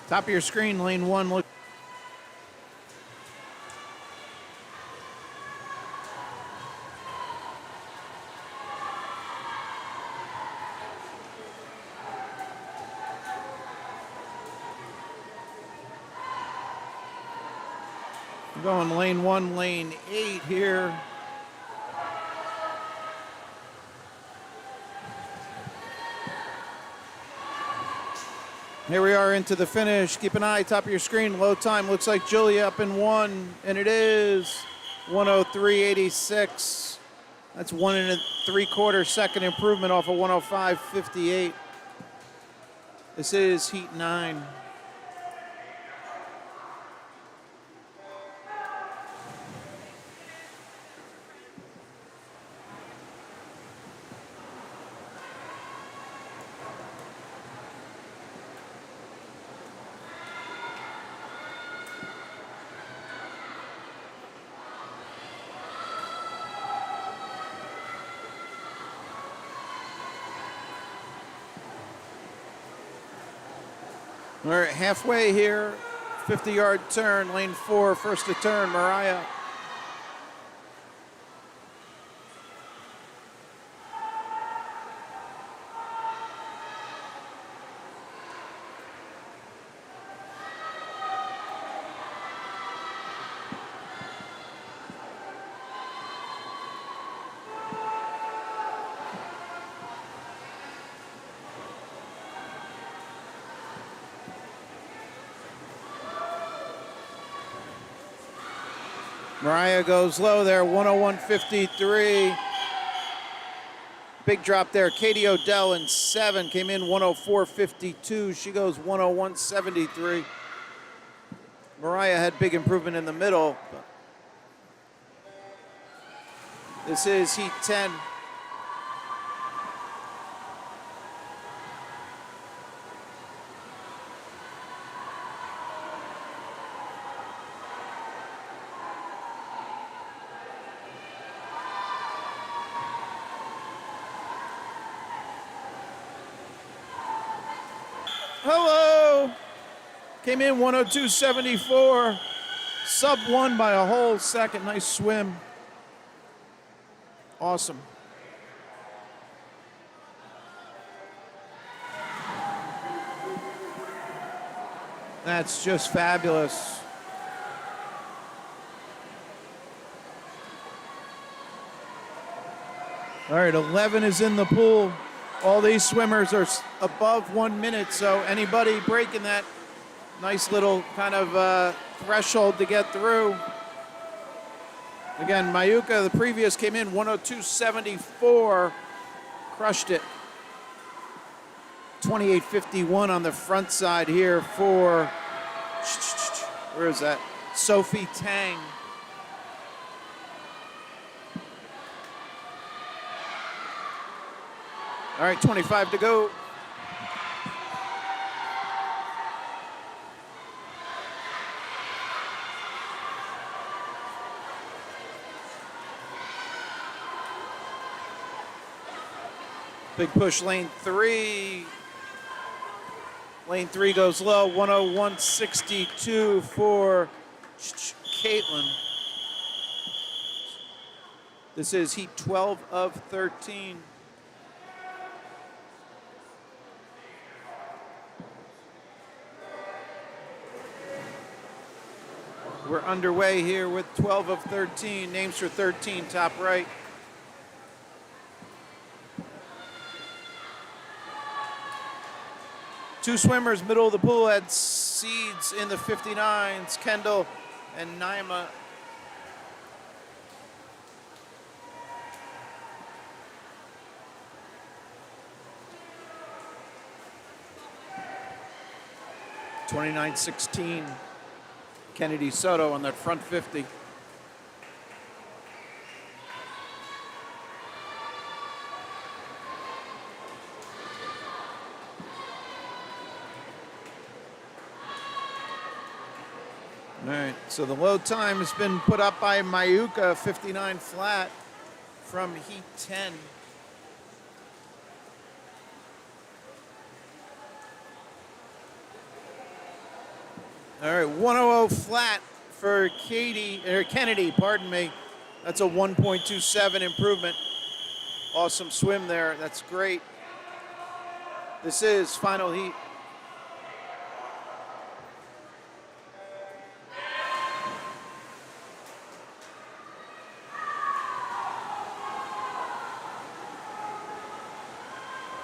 Top of your screen, lane 1. Look. We're going lane 1, lane 8 here. Here we are into the finish. Keep an eye, top of your screen. Low time looks like Julia up in 1, and it is 103.86. That's 1 3/4 second improvement off of 105.58. This is heat 9. We're halfway here, 50-yard turn, lane 4, first to turn, Mariah. Mariah goes low there, 101.53. Big drop there. Katie Odell in 7 came in 104.52. She goes 101.73. Mariah had big improvement in the middle. This is heat 10. Hello. Came in 102.74. Sub 1 by a whole second. Nice swim. Awesome. That's just fabulous. All right, 11 is in the pool. All these swimmers are above 1 minute, so anybody breaking that nice little kind of threshold to get through. Again, Mayuka, the previous, came in 102.74, crushed it. 28.51 on the front side here for, where is that? Sophie Tang. All right, 25 to go. Big push lane 3. Lane 3 goes low, 101.62 for Caitlin. This is heat 12 of 13. We're underway here with 12 of 13. Names for 13, top right. Two swimmers, middle of the pool, had seeds in the 59s, Kendall and Naima. $29.16. Kennedy Soto on that front 50. All right, so the low time has been put up by Mayuka, 59 flat from heat 10. All right, 100 flat for Kennedy, pardon me. That's a 1.27 improvement. Awesome swim there, that's great. This is final heat.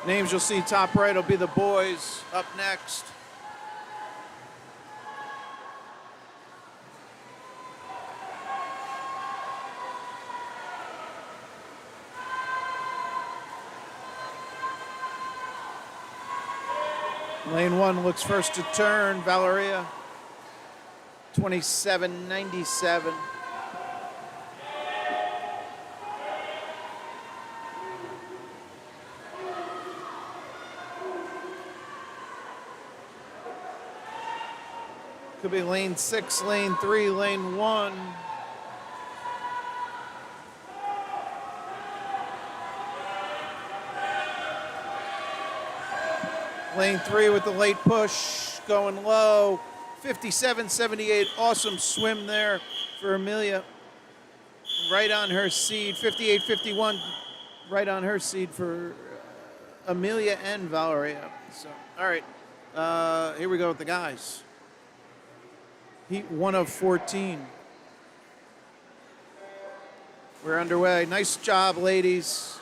Names you'll see top right will be the boys up next. Lane 1 looks first to turn, Valeria, 27.97. Could be lane 6, lane 3, lane 1. Lane 3 with the late push, going low. 57.78, awesome swim there for Amelia. Right on her seed, 58.51, right on her seed for Amelia and Valeria. So, all right, here we go with the guys. Heat 1 of 14. We're underway. Nice job, ladies.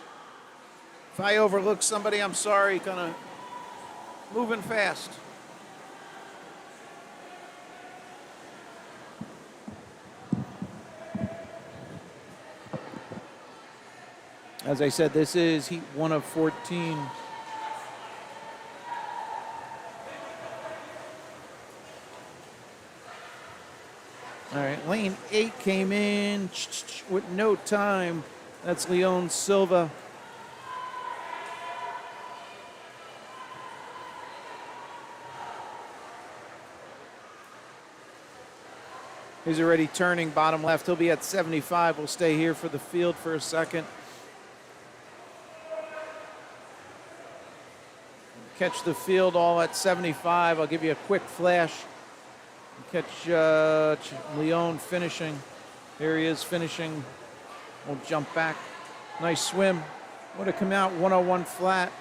If I overlook somebody, I'm sorry. Kind of moving fast. As I said, this is heat 1 of 14. All right, lane 8 came in with no time. That's Leon Silva. He's already turning bottom left. He'll be at 75. We'll stay here for the field for a second. Catch the field all at 75. I'll give you a quick flash. Catch Leon finishing. Here he is finishing. We'll jump back. Nice swim. Would have come out 101 flat.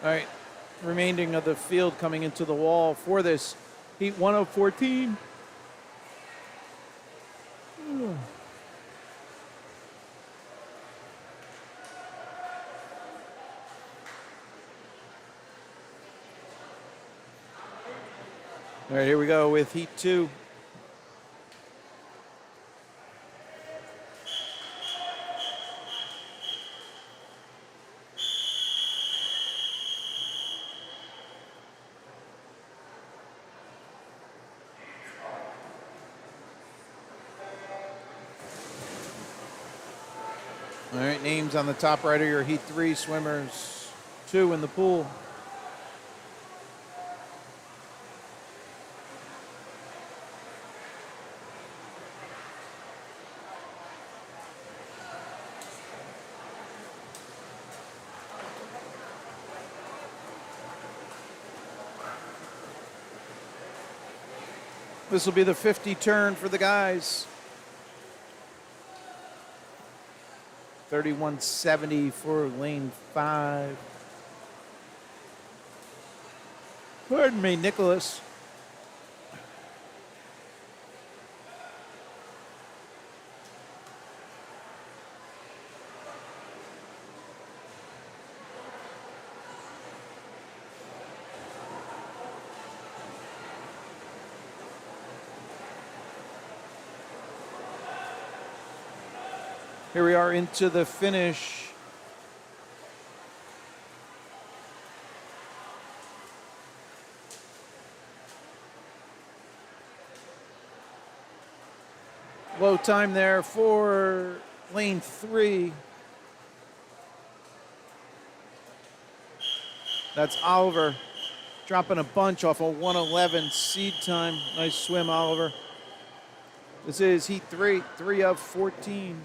All right, remaining of the field coming into the wall for this heat 1 of 14. All right, here we go with heat 2. All right, names on the top right are your heat 3 swimmers, 2 in the pool. This will be the 50 turn for the guys. 31.70 for lane 5. Pardon me, Nicholas. Here we are into the finish. Low time there for lane 3. That's Oliver dropping a bunch off a 111 seed time. Nice swim, Oliver. This is heat 3, 3 of 14.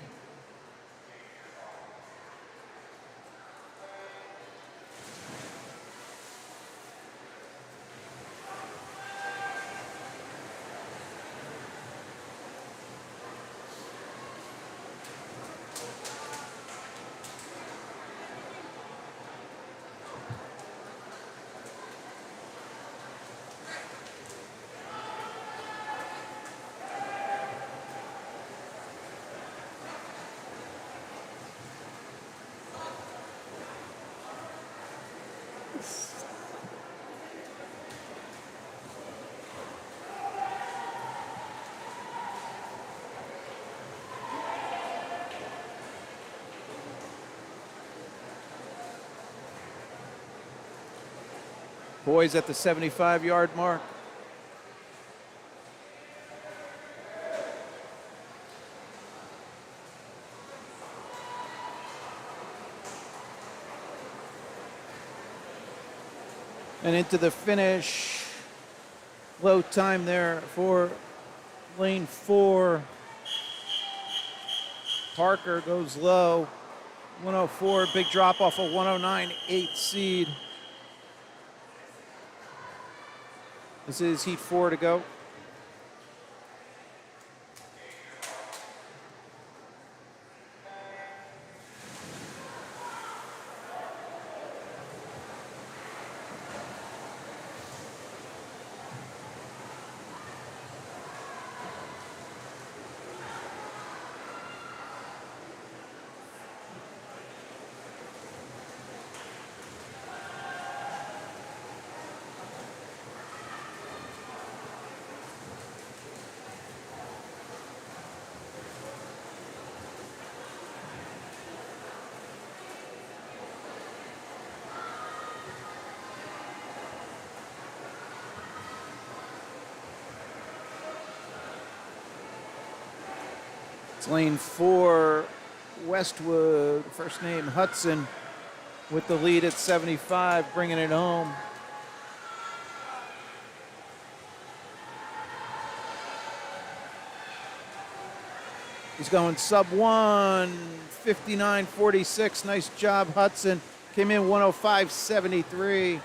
Boys at the 75-yard mark. And into the finish. Low time there for lane 4. Parker goes low. 104, big drop off a 109, 8 seed. This is heat 4 to go. It's lane 4, Westwood, first name Hudson, with the lead at 75, bringing it home. He's going sub 1, 59.46. Nice job, Hudson. Came in 105.73.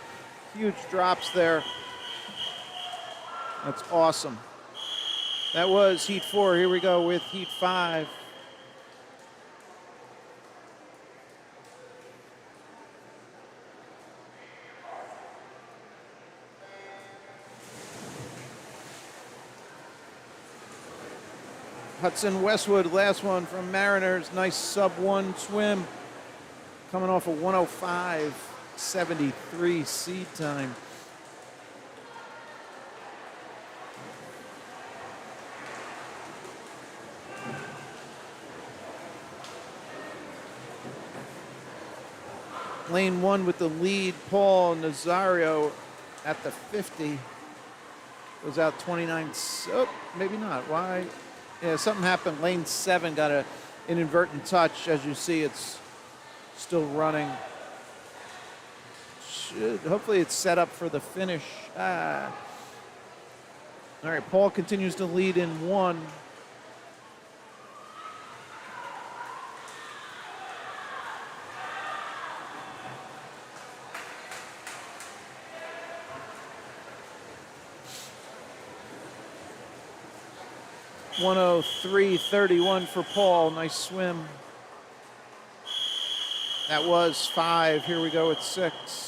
Huge drops there. That's awesome. That was heat 4. Here we go with heat 5. Hudson Westwood, last one from Mariners. Nice sub 1 swim. Coming off a 105.73 seed time. Lane 1 with the lead, Paul Nazario at the 50. Goes out 29. Oh, maybe not. Why? Yeah, something happened. Lane 7 got an inadvertent touch. As you see, it's still running. Hopefully it's set up for the finish. All right, Paul continues to lead in 1. (103.31) for Paul. Nice swim. That was 5. Here we go at 6.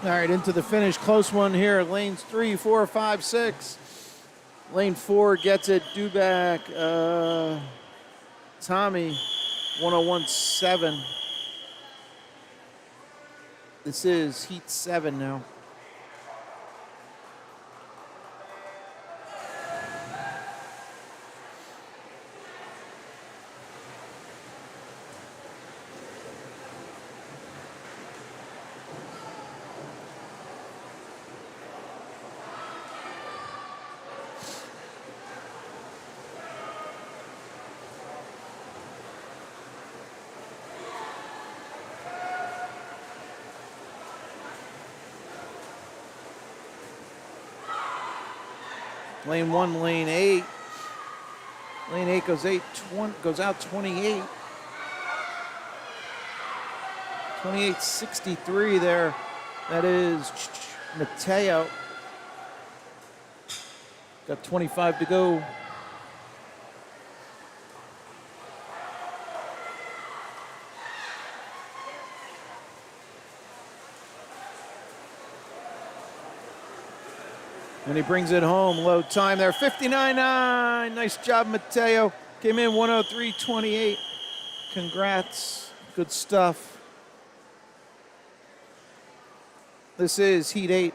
All right, into the finish. Close one here. Lanes 3, 4, 5, 6. Lane 4 gets it. Duback. Tommy, 101.7. This is heat 7 now. Lane 1, lane 8. Lane 8 goes out 28. 28.63 there. That is Mateo. Got 25 to go. And he brings it home. Low time there. 59.9. Nice job, Mateo. Came in 103.28. Congrats. Good stuff. This is heat 8.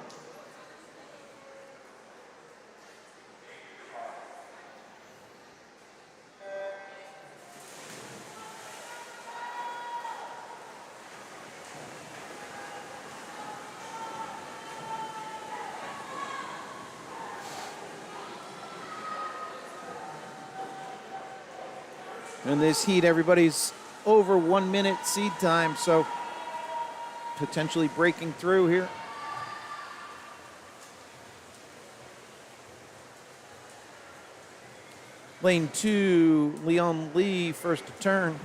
In this heat, everybody's over 1 minute seed time, so potentially breaking through here. Lane 2, Leon Lee, first to turn.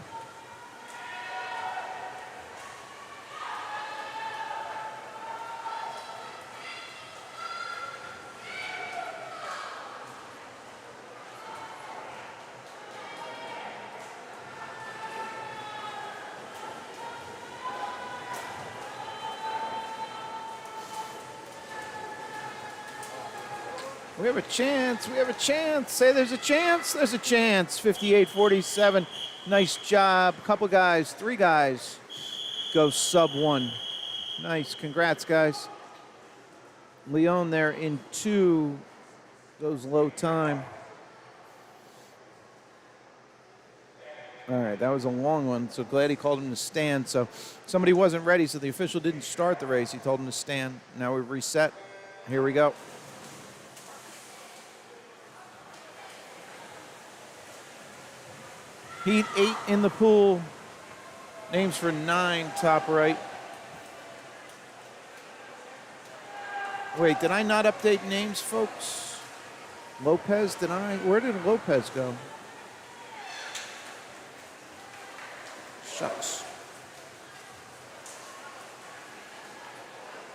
We have a chance. We have a chance. Say there's a chance. There's a chance. 58-47. Nice job. Couple guys, 3 guys go sub 1. Nice. Congrats, guys. Leon there in 2 goes low time. All right, that was a long one, so glad he called him to stand. So somebody wasn't ready, so the official didn't start the race. He told him to stand. Now we reset. Here we go. Heat 8 in the pool. Names for 9, top right. Wait, did I not update names, folks? Lopez, did I? Where did Lopez go? Shucks.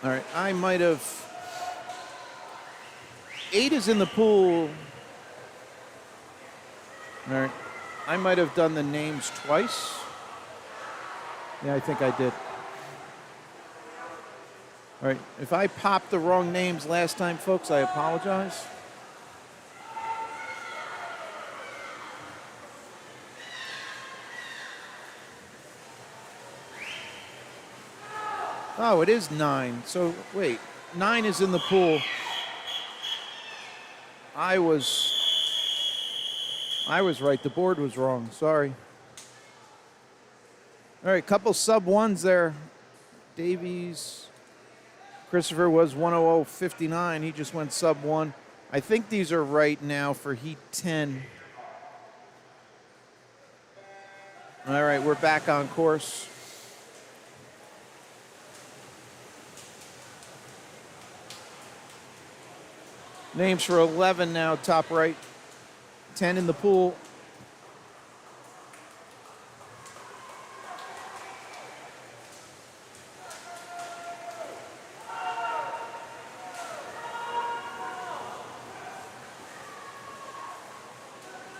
All right, I might have. 8 is in the pool. All right. I might have done the names twice. Yeah, I think I did. All right, if I popped the wrong names last time, folks, I apologize. Oh, it is 9. So, wait, 9 is in the pool. I was right. The board was wrong. Sorry. All right, couple sub 1s there. Davies. Christopher was 100.59. He just went sub 1. I think these are right now for Heat 10. All right, we're back on course. Names for 11 now, top right. 10 in the pool.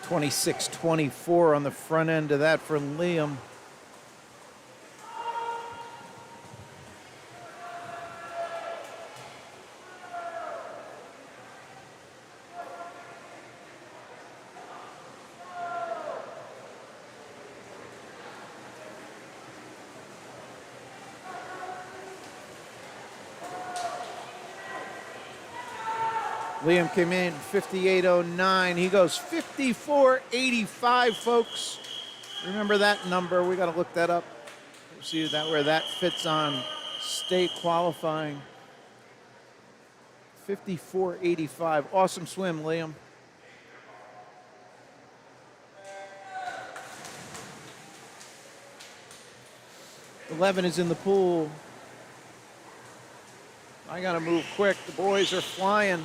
(26-24) on the front end of that for Liam. Liam came in 58.09. He goes 54.85, folks. Remember that number. We got to look that up. See that where that fits on state qualifying. 54.85. Awesome swim, Liam. (11) is in the pool. I got to move quick. The boys are flying.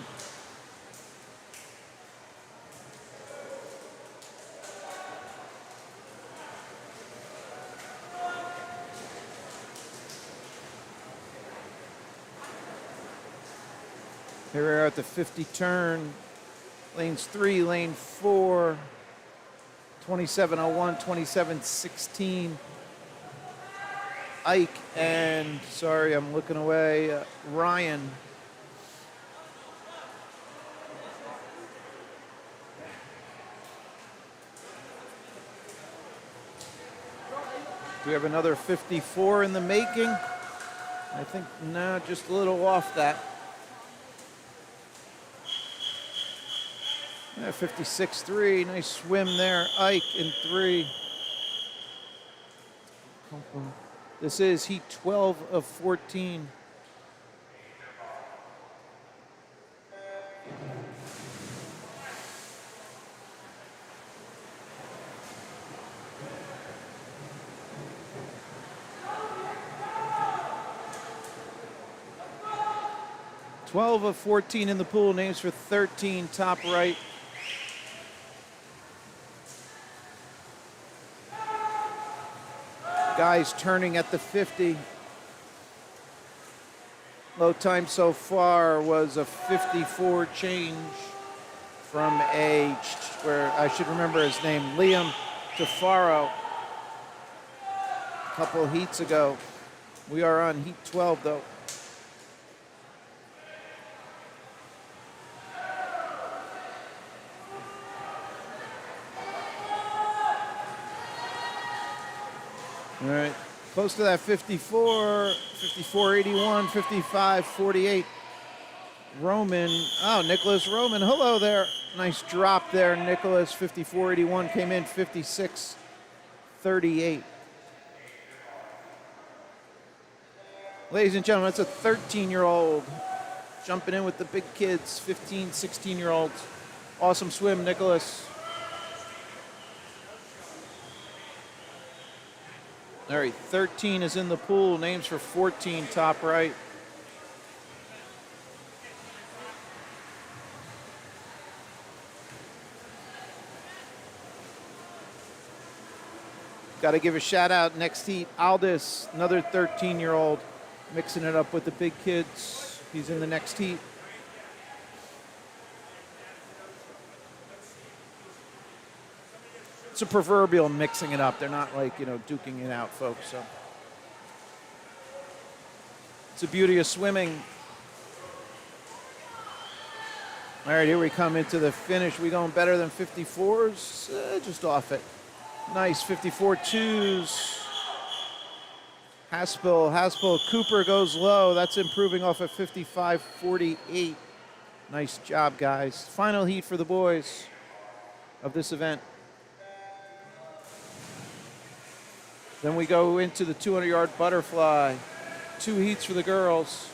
Here we are at the 50 turn. Lanes 3, lane 4. 27.01, 27.16. Ike and, sorry, I'm looking away, Ryan. Do we have another 54 in the making? I think, no, just a little off that. Yeah, 56.3, nice swim there. Ike in 3. This is Heat 12 of 14. (12 of 14 in the pool. Names for 13, top right. Guys turning at the 50. Low time so far was a 54 change from where I should remember his name, Liam Tafaro, a couple heats ago. We are on heat 12 though. All right, close to that 54, 54.81, 55.48. Nicholas Roman, hello there. Nice drop there, Nicholas. 54.81 came in 56.38. Ladies and gentlemen, that's a 13-year-old jumping in with the big kids, 15, 16-year-olds. Awesome swim, Nicholas. All right, 13 is in the pool. Names for 14, top right. Got to give a shout out next heat, Aldis, another 13-year-old, mixing it up with the big kids. He's in the next heat. It's a proverbial mixing it up. They're not like, duking it out, folks. So it's the beauty of swimming. All right, here we come into the finish. We going better than 54s? Just off it. Nice 54.2s. Haspel, Cooper goes low. That's improving off of 55.48. Nice job, guys. Final heat for the boys of this event. Then we go into the 200-yard butterfly. 2 heats for the girls.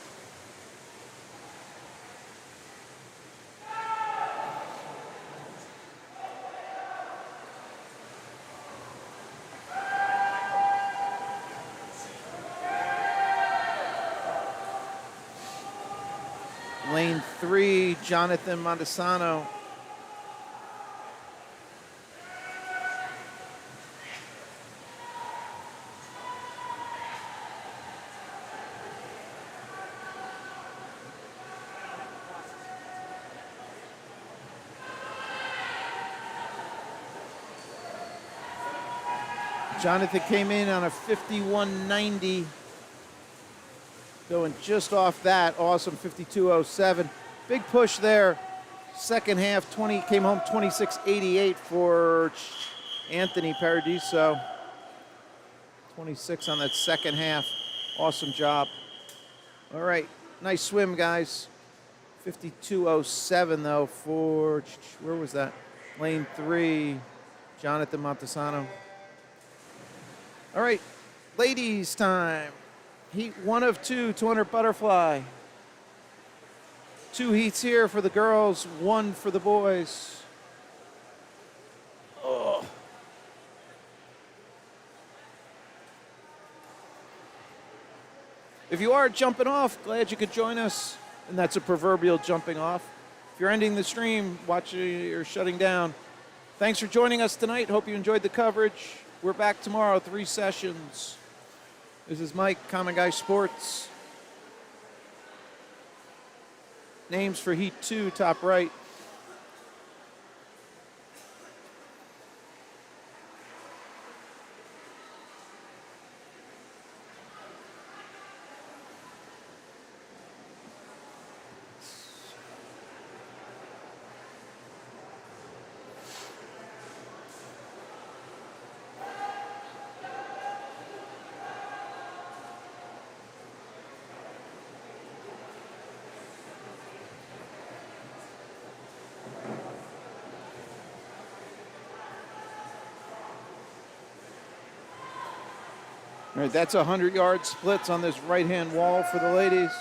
Lane 3, Jonathan Montesano. Jonathan came in on a 51.90. Going just off that, awesome 52.07. Big push there. Second half, came home 26.88 for Anthony Paradiso. 26 on that second half. Awesome job. All right, nice swim, guys. 52.07 though for, where was that? Lane 3, Jonathan Montesano. All right, ladies time. Heat 1 of 2, 200 butterfly. 2 heats here for the girls, 1 for the boys. Oh. If you are jumping off, glad you could join us. And that's a proverbial jumping off. If you're ending the stream, watching or shutting down, thanks for joining us tonight. Hope you enjoyed the coverage. We're back tomorrow, 3 sessions. This is Mike, Common Guy Sports. Names for Heat 2, top right. All right, that's 100-yard splits on this right-hand wall for the ladies.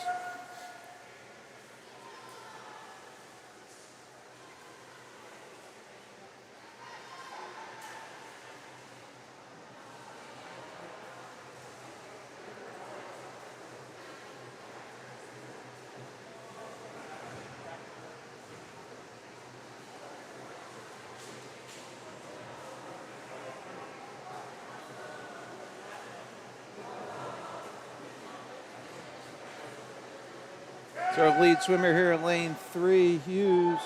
So our lead swimmer here in lane 3, Hughes.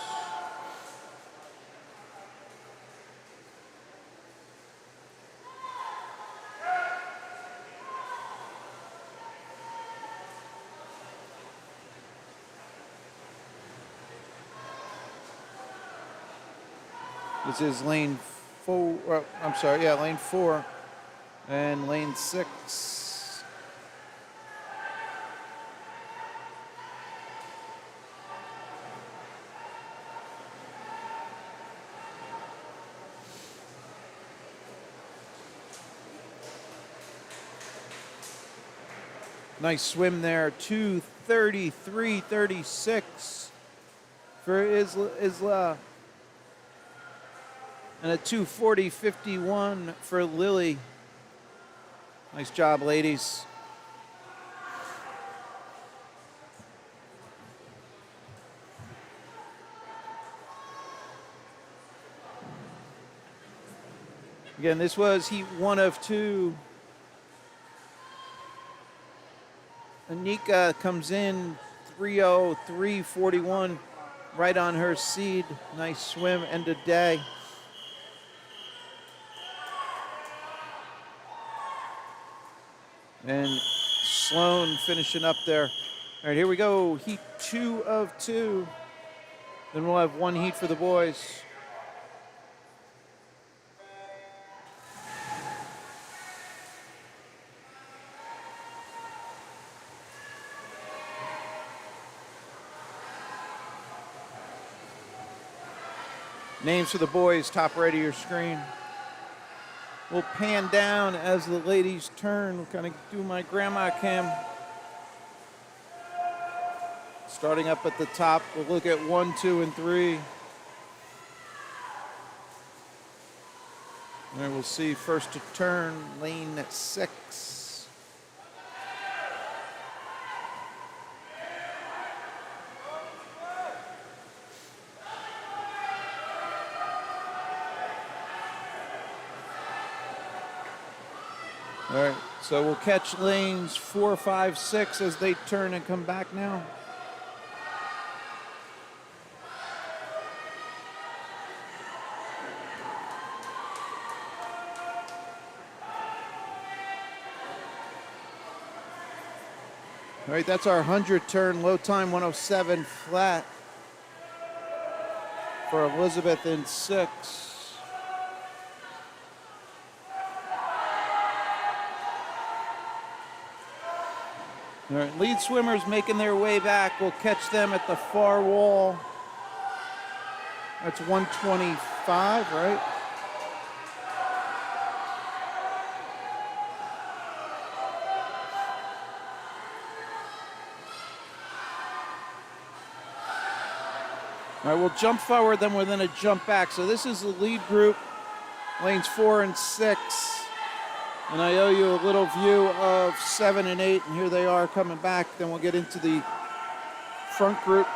This is lane 4, I'm sorry, yeah, lane 4 and lane 6. Nice swim there, 2:33.36 for Isla. And a 2:40.51 for Lily. Nice job, ladies. Again, this was heat 1 of 2. Anika comes in 3:03.41, right on her seed. Nice swim, end of day. And Sloan finishing up there. All right, here we go. Heat 2 of 2. Then we'll have one heat for the boys. Names for the boys, top right of your screen. We'll pan down as the ladies turn. We'll kind of do my grandma cam. Starting up at the top, we'll look at 1, 2, and 3. And we'll see first to turn, lane 6. All right, so we'll catch lanes 4, 5, 6 as they turn and come back now. All right, that's our 100 turn, low time 107 flat for Elizabeth in 6. All right, lead swimmers making their way back. We'll catch them at the far wall. That's 125, right? All right, we'll jump forward, then we're going to jump back. So this is the lead group, lanes 4 and 6. And I owe you a little view of 7 and 8, and here they are coming back. Then we'll get into the front group.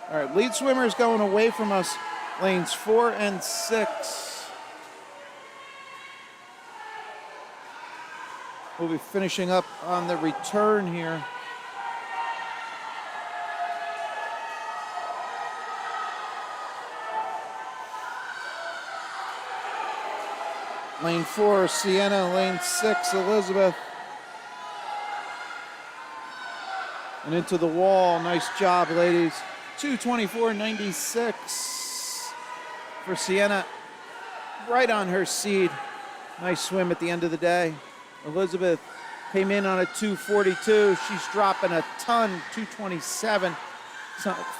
All right, lead swimmers going away from us, lanes 4 and 6. We'll be finishing up on the return here. Lane 4, Sienna. Lane 6, Elizabeth. And into the wall. Nice job, ladies. 2:24.96 for Sienna. Right on her seed. Nice swim at the end of the day. Elizabeth came in on a 2:42. She's dropping a ton, 2:27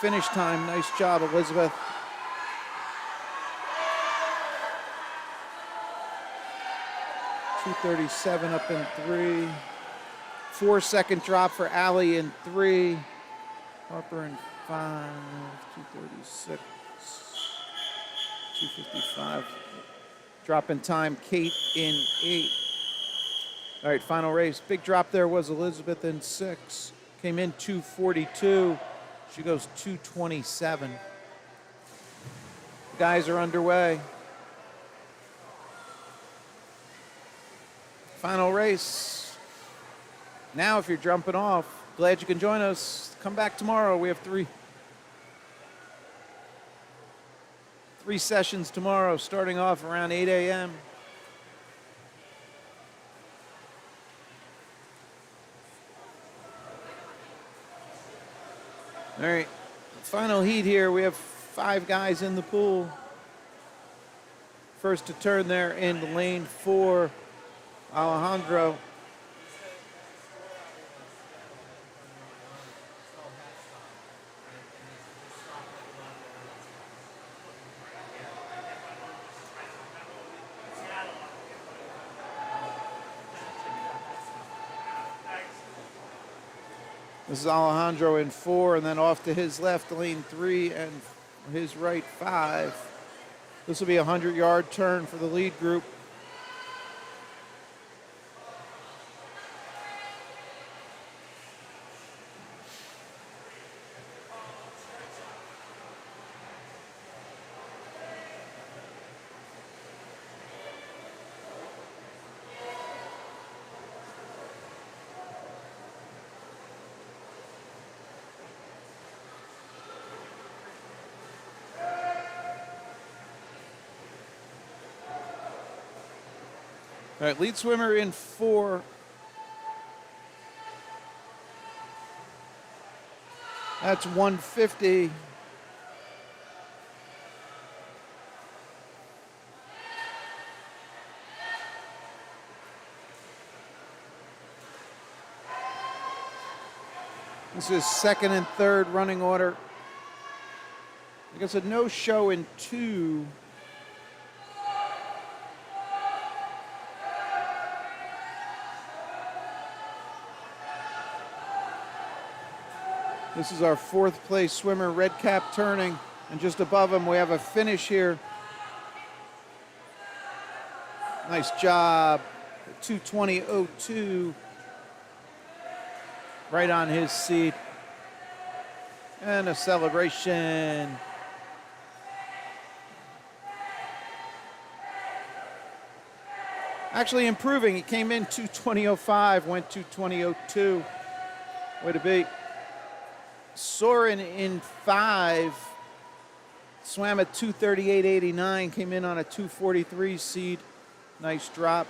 finish time. Nice job, Elizabeth. .237 up in 3. 4-second drop for Allie in 3. Harper in 5. 236. 255. Drop in time, Kate in 8. All right, final race. Big drop there was Elizabeth in 6. Came in 2:42. She goes 2:27. The guys are underway. Final race. Now, if you're jumping off, glad you can join us. Come back tomorrow. We have three sessions tomorrow, starting off around 8 a.m. All right, final heat here. We have 5 guys in the pool. First to turn there in lane 4, Alejandro. This is Alejandro in 4, and then off to his left, lane 3, and his right 5. This will be a 100-yard turn for the lead group. All right, lead swimmer in 4. That's 150. This is second and third running order. I guess a no-show in 2. This is our 4th place swimmer, red cap turning, and just above him we have a finish here. Nice job, 2:20.02, right on his seat. And a celebration. Actually improving, he came in 2:20.05, went 2:20.02. Way to be. Soren in 5, swam at 2:38.89, came in on a 2:43 seed. Nice drop.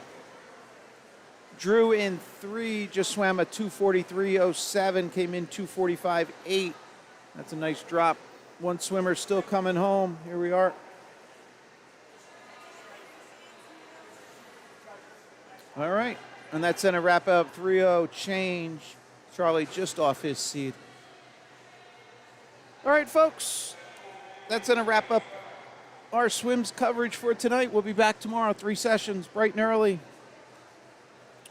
Drew in 3, just swam a 2:43.07, came in 2:45.8. That's a nice drop. One swimmer still coming home. Here we are. All right, and that's in a wrap-up 3:0 change. Charlie just off his seat. All right, folks, that's going to wrap up our swims coverage for tonight. We'll be back tomorrow, 3 sessions, bright and early.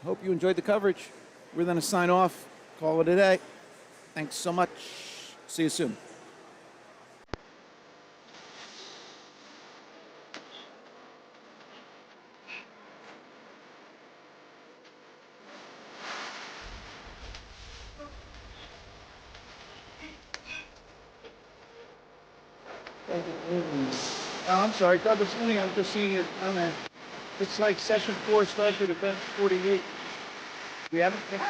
Hope you enjoyed the coverage. We're going to sign off, call it a day. Thanks so much. See you soon. Oh, I'm sorry. Doug, this morning I was just seeing it on there. It's like session 4 started at event 48. We haven't fixed.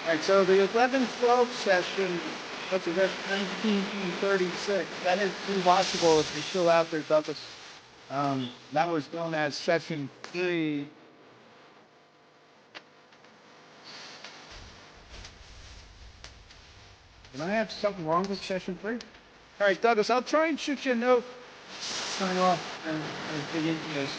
All right, so the 11-12 session, what's it, that's 1936. That is impossible if you're still out there, Douglas. That was known as session 3. Did I have something wrong with session 3? All right, Douglas, I'll try and shoot you a note. Sign off and dig into this.